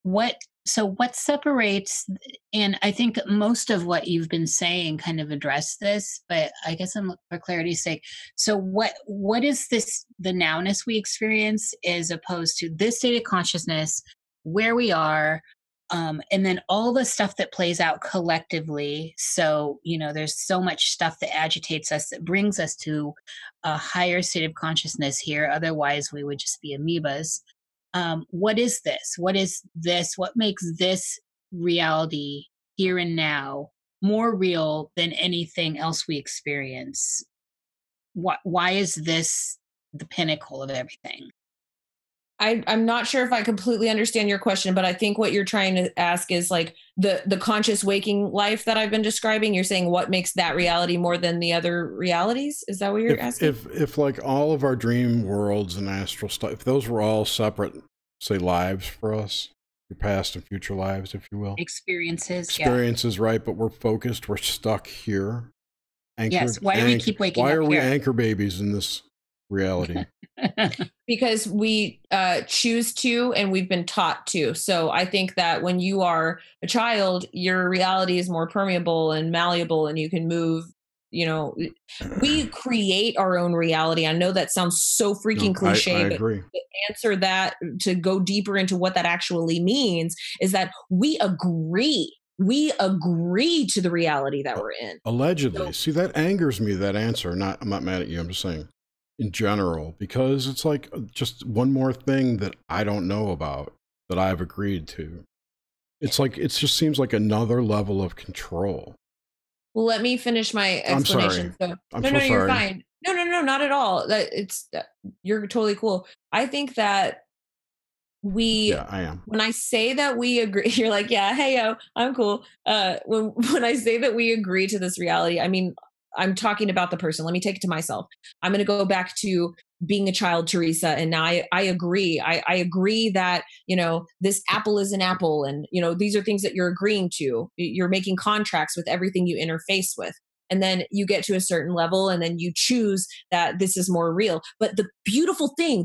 What separates, and I think most of what you've been saying kind of address this, but I guess I'm for clarity's sake. So what is this, the nowness we experience, as opposed to this state of consciousness, where we are, and then all the stuff that plays out collectively. So, there's so much stuff that agitates us, that brings us to a higher state of consciousness here. Otherwise, we would just be amoebas. What is this? What is this? What makes this reality here and now more real than anything else we experience? Why is this the pinnacle of everything? I'm not sure if I completely understand your question, but I think what you're trying to ask is like the conscious waking life that I've been describing. You're saying what makes that reality more than the other realities? Is that what you're asking? If like all of our dream worlds and astral stuff, if those were all separate, say, lives for us, your past and future lives, if you will. Experiences, right? But we're focused, we're stuck here. Anchored, yes. Why do we keep waking up? Why are we here? Anchor babies in this reality? Because we choose to, and we've been taught to. So I think that when you are a child, your reality is more permeable and malleable, and you can move. We create our own reality. I know that sounds so freaking cliche, I but agree. to answer that, to go deeper into what that actually means, is that we agree to the reality that we're in. Allegedly. See, that angers me, that answer. I'm not mad at you. I'm just saying in general, because it's like just one more thing that I don't know about that I've agreed to. It's like, it just seems like another level of control. Well, let me finish my explanation. I'm sorry. No, you're fine. No, not at all. You're totally cool. I think that I am. When I say that we agree, you're like, yeah, hey, yo, I'm cool. When I say that we agree to this reality, I mean, I'm talking about the person. Let me take it to myself. I'm going to go back to being a child, Teresa. And now I agree. I agree that, this apple is an apple. And, these are things that you're agreeing to. You're making contracts with everything you interface with. And then you get to a certain level, and then you choose that this is more real. But the beautiful thing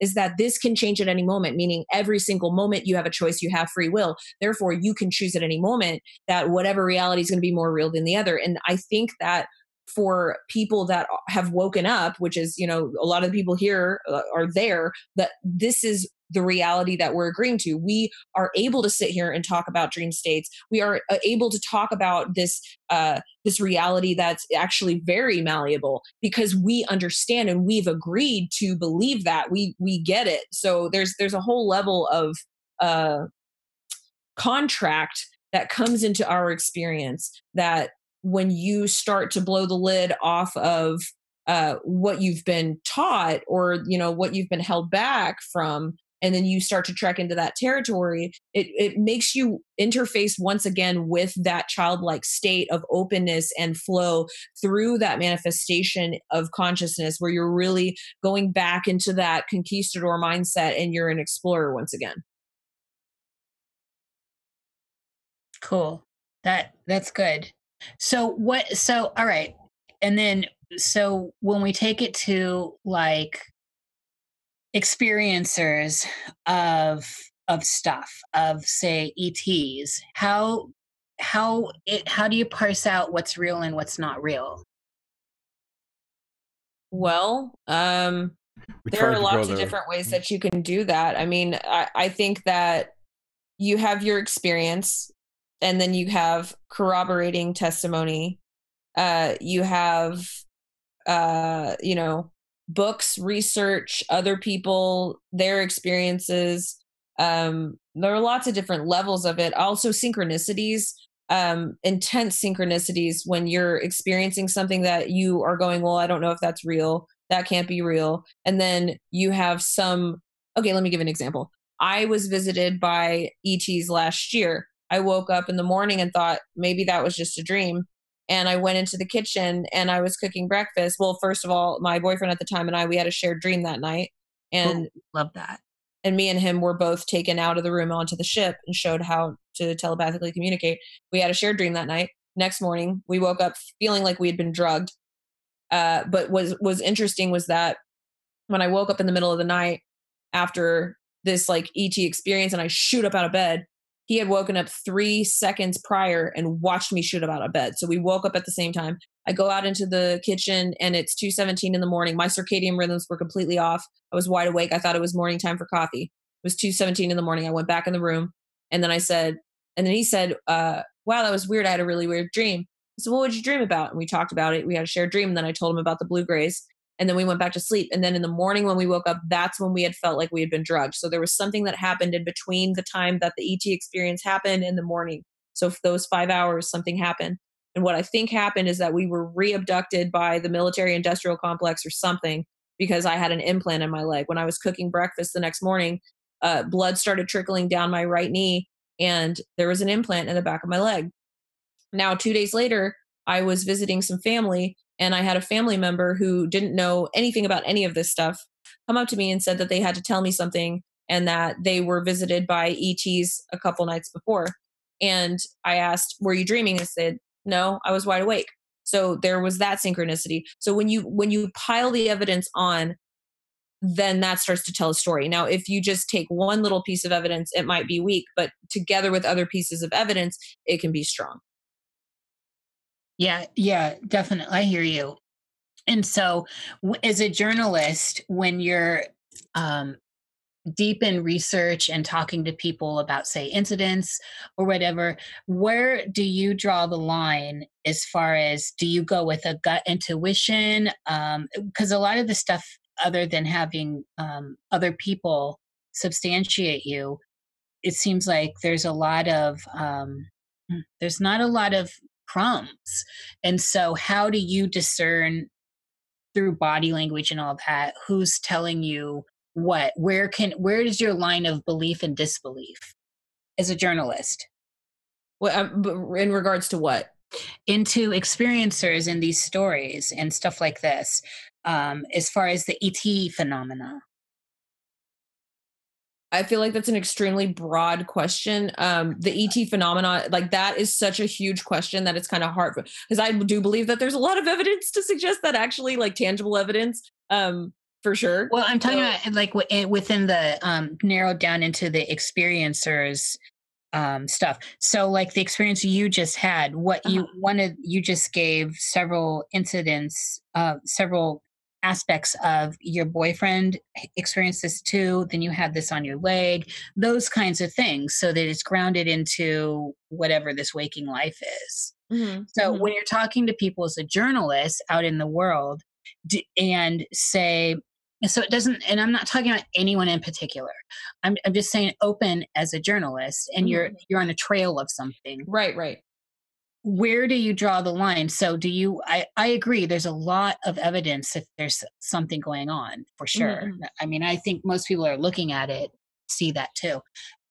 is that this can change at any moment, meaning every single moment you have a choice, you have free will. Therefore, you can choose at any moment that whatever reality is going to be more real than the other. And I think that for people that have woken up, which is, you know, a lot of the people here are there, that this is the reality that we're agreeing to. We are able to sit here and talk about dream states. We are able to talk about this reality that's actually very malleable because we understand and we've agreed to believe that we get it. So there's a whole level of contract that comes into our experience that when you start to blow the lid off of what you've been taught or, you know, what you've been held back from, and then you start to trek into that territory, it makes you interface once again with that childlike state of openness and flow through that manifestation of consciousness where you're really going back into that conquistador mindset and you're an explorer once again. Cool. That's good. So all right. And then so when we take it to like experiencers of stuff, of say ETs, how do you parse out what's real and what's not real? Well, there are lots of different ways that you can do that. I mean, I think that you have your experience and then you have corroborating testimony. You have, you know, books, research, other people, their experiences. There are lots of different levels of it. Also synchronicities, intense synchronicities when you're experiencing something that you are going, well, I don't know if that's real. That can't be real. And then you have okay, let me give an example. I was visited by ETs last year. I woke up in the morning and thought maybe that was just a dream. And I went into the kitchen and I was cooking breakfast. Well, first of all, my boyfriend at the time and we had a shared dream that night. And love that. And me and him were both taken out of the room onto the ship and showed how to telepathically communicate. We had a shared dream that night. Next morning, we woke up feeling like we had been drugged. But was interesting was that when I woke up in the middle of the night after this like ET experience and I shoot up out of bed, he had woken up 3 seconds prior and watched me shoot up out of bed. So we woke up at the same time. I go out into the kitchen and it's 2:17 in the morning. My circadian rhythms were completely off. I was wide awake. I thought it was morning time for coffee. It was 2:17 in the morning. I went back in the room and then he said, wow, that was weird. I had a really weird dream. I said, what would you dream about? And we talked about it. We had a shared dream. And then I told him about the blue grays. And then we went back to sleep. And then in the morning when we woke up, that's when we had felt like we had been drugged. So there was something that happened in between the time that the ET experience happened and the morning. So for those 5 hours, something happened. And what I think happened is that we were re-abducted by the military industrial complex or something because I had an implant in my leg. When I was cooking breakfast the next morning, blood started trickling down my right knee and there was an implant in the back of my leg. Now, 2 days later, I was visiting some family and I had a family member who didn't know anything about any of this stuff come up to me and said that they had to tell me something and that they were visited by ETs a couple nights before. And I asked, were you dreaming? I said, no, I was wide awake. So there was that synchronicity. So when you pile the evidence on, then that starts to tell a story. Now, if you just take one little piece of evidence, it might be weak, but together with other pieces of evidence, it can be strong. Yeah, definitely. I hear you. And so as a journalist, when you're deep in research and talking to people about, say, incidents or whatever, where do you draw the line as far as, do you go with a gut intuition? Because a lot of the stuff, other than having other people substantiate you, it seems like there's not a lot of crumbs. And so how do you discern through body language and all that who's telling you what? Where is your line of belief and disbelief as a journalist? Well, in regards to what? Into experiencers in these stories and stuff like this, as far as the ET phenomena. I feel like that's an extremely broad question. The ET phenomena, like that is such a huge question that it's kind of hard because I do believe that there's a lot of evidence to suggest that actually, like tangible evidence. for sure. Well, I'm talking about like within the narrowed down into the experiencers stuff. So like the experience you just had, what you wanted, you just gave several incidents, several aspects of your boyfriend experienced this too. Then you had this on your leg, those kinds of things, so that it's grounded into whatever this waking life is. So when you're talking to people as a journalist out in the world and say, so it doesn't, and I'm not talking about anyone in particular. I'm just saying open as a journalist, and you're on a trail of something. Right. Where do you draw the line? So do you, I agree, there's a lot of evidence if there's something going on, for sure. I mean, I think most people are looking at it, see that too.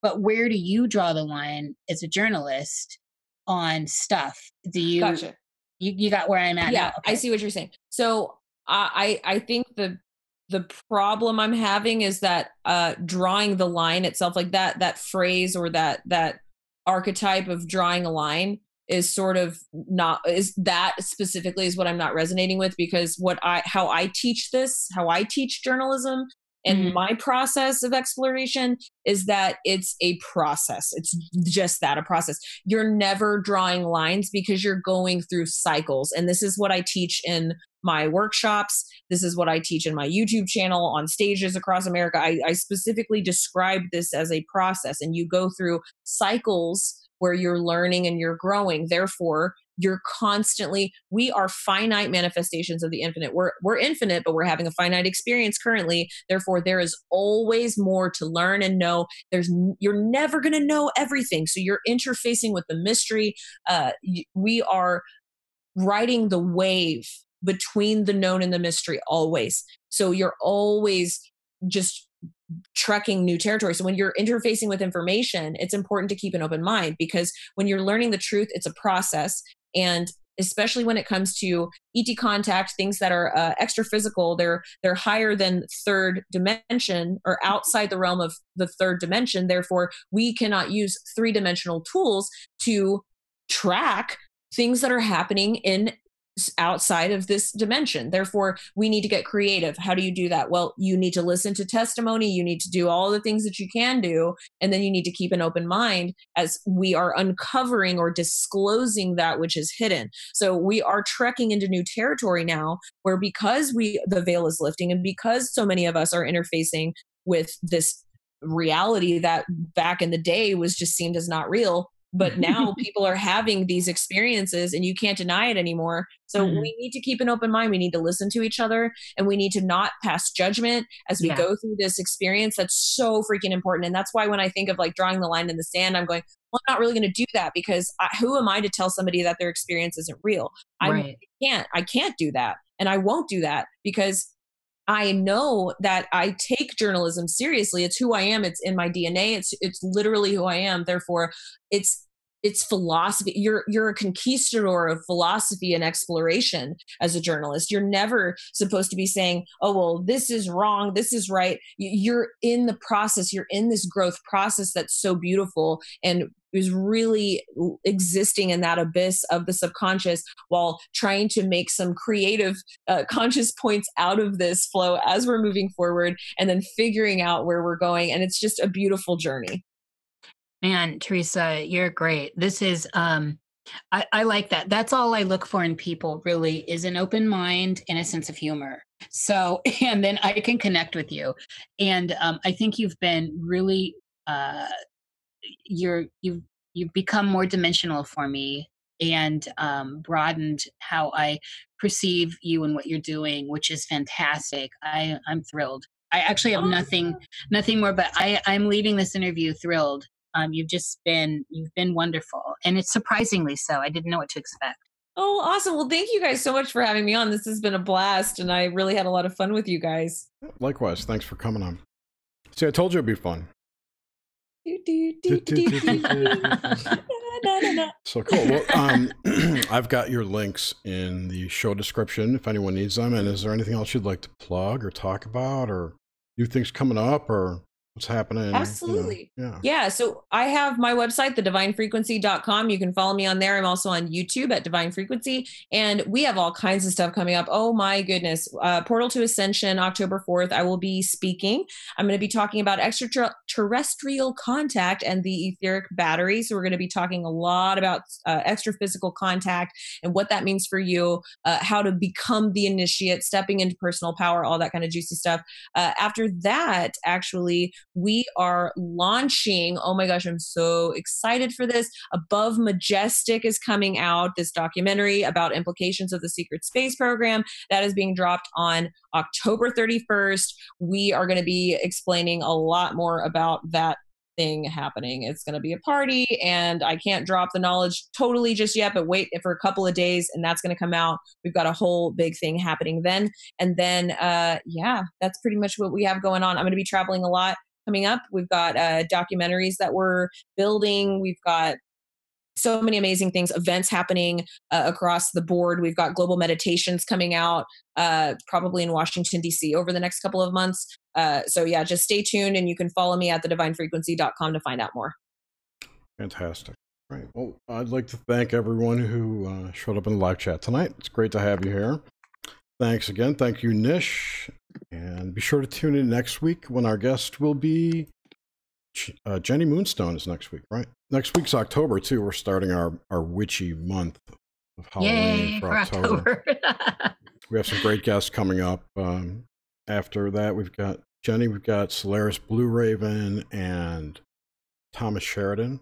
But where do you draw the line as a journalist on stuff? Do you, gotcha. You got where I'm at now? Okay. I see what you're saying. So I think the problem I'm having is that drawing the line itself, like that phrase or that archetype of drawing a line is sort of not, is that specifically is what I'm not resonating with, because how I teach journalism and my process of exploration is that it's a process. It's just that, a process. You're never drawing lines because you're going through cycles. And this is what I teach in my workshops. This is what I teach in my YouTube channel, on stages across America. I specifically describe this as a process, and you go through cycles where you're learning and you're growing. Therefore, you're constantly, we are finite manifestations of the infinite. We're infinite, but we're having a finite experience currently. Therefore, there is always more to learn and know. You're never going to know everything. So you're interfacing with the mystery. We are riding the wave between the known and the mystery always. So you're always just trekking new territory. So when you're interfacing with information, it's important to keep an open mind, because when you're learning the truth, it's a process. And especially when it comes to ET contact, things that are extra physical, they're higher than third dimension or outside the realm of the third dimension. Therefore, we cannot use three-dimensional tools to track things that are happening in outside of this dimension. Therefore, we need to get creative. How do you do that? Well, you need to listen to testimony. You need to do all the things that you can do. And then you need to keep an open mind as we are uncovering or disclosing that which is hidden. So we are trekking into new territory now, where because the veil is lifting, and because so many of us are interfacing with this reality that back in the day was just seen as not real. But now people are having these experiences and you can't deny it anymore. So we need to keep an open mind. We need to listen to each other, and we need to not pass judgment as we go through this experience. That's so freaking important. And that's why when I think of like drawing the line in the sand, I'm going, well, I'm not really going to do that, because who am I to tell somebody that their experience isn't real? I can't do that. And I won't do that, because I know that I take journalism seriously. It's who I am. It's in my DNA. It's literally who I am. Therefore, it's philosophy. You're a conquistador of philosophy and exploration as a journalist. You're never supposed to be saying, oh, well, this is wrong, this is right. You're in the process. You're in this growth process that's so beautiful and is really existing in that abyss of the subconscious, while trying to make some creative conscious points out of this flow as we're moving forward, and then figuring out where we're going. And it's just a beautiful journey. Man, Teresa, you're great. This is, I like that. That's all I look for in people, really, is an open mind and a sense of humor. So, and then I can connect with you. And I think you've been really, you've become more dimensional for me, and broadened how I perceive you and what you're doing, which is fantastic. I'm thrilled. I actually have nothing more, but I'm leaving this interview thrilled. You've been wonderful, and it's surprisingly so. I didn't know what to expect. Oh, awesome. Well, thank you guys so much for having me on. This has been a blast, and I really had a lot of fun with you guys. Likewise. Thanks for coming on. See, I told you it'd be fun. So cool. Well, I've got your links in the show description if anyone needs them. And is there anything else you'd like to plug or talk about, or new things coming up, or what's happening. Absolutely. You know, Yeah. So I have my website, thedivinefrequency.com. You can follow me on there. I'm also on YouTube at Divine Frequency. And we have all kinds of stuff coming up. Oh my goodness. Portal to Ascension, October 4th. I will be speaking. I'm going to be talking about extraterrestrial contact and the etheric battery. So we're going to be talking a lot about extra physical contact and what that means for you, how to become the initiate, stepping into personal power, all that kind of juicy stuff. After that, actually, we are launching, oh my gosh, I'm so excited for this. Above Majestic is coming out, this documentary about implications of the secret space program that is being dropped on October 31st. We are going to be explaining a lot more about that thing happening. It's going to be a party, and I can't drop the knowledge totally just yet, but wait for a couple of days and that's going to come out. We've got a whole big thing happening then. And then, yeah, that's pretty much what we have going on. I'm going to be traveling a lot coming up. We've got documentaries that we're building. We've got so many amazing things, events happening across the board. We've got global meditations coming out probably in Washington, D.C. over the next couple of months. So yeah, just stay tuned, and you can follow me at thedivinefrequency.com to find out more. Fantastic. Right. Well, I'd like to thank everyone who showed up in the live chat tonight. It's great to have you here. Thanks again. Thank you, Nish. And be sure to tune in next week when our guest will be Jenny Moonstone is next week, right? Next week's October, too. We're starting our witchy month of Halloween. Yay, for October. We have some great guests coming up. After that, we've got Jenny, we've got Solaris Blue Raven, and Thomas Sheridan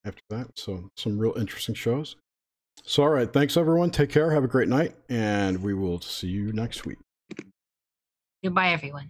after that. So some real interesting shows. So, all right. Thanks, everyone. Take care. Have a great night. And we will see you next week. Goodbye, everyone.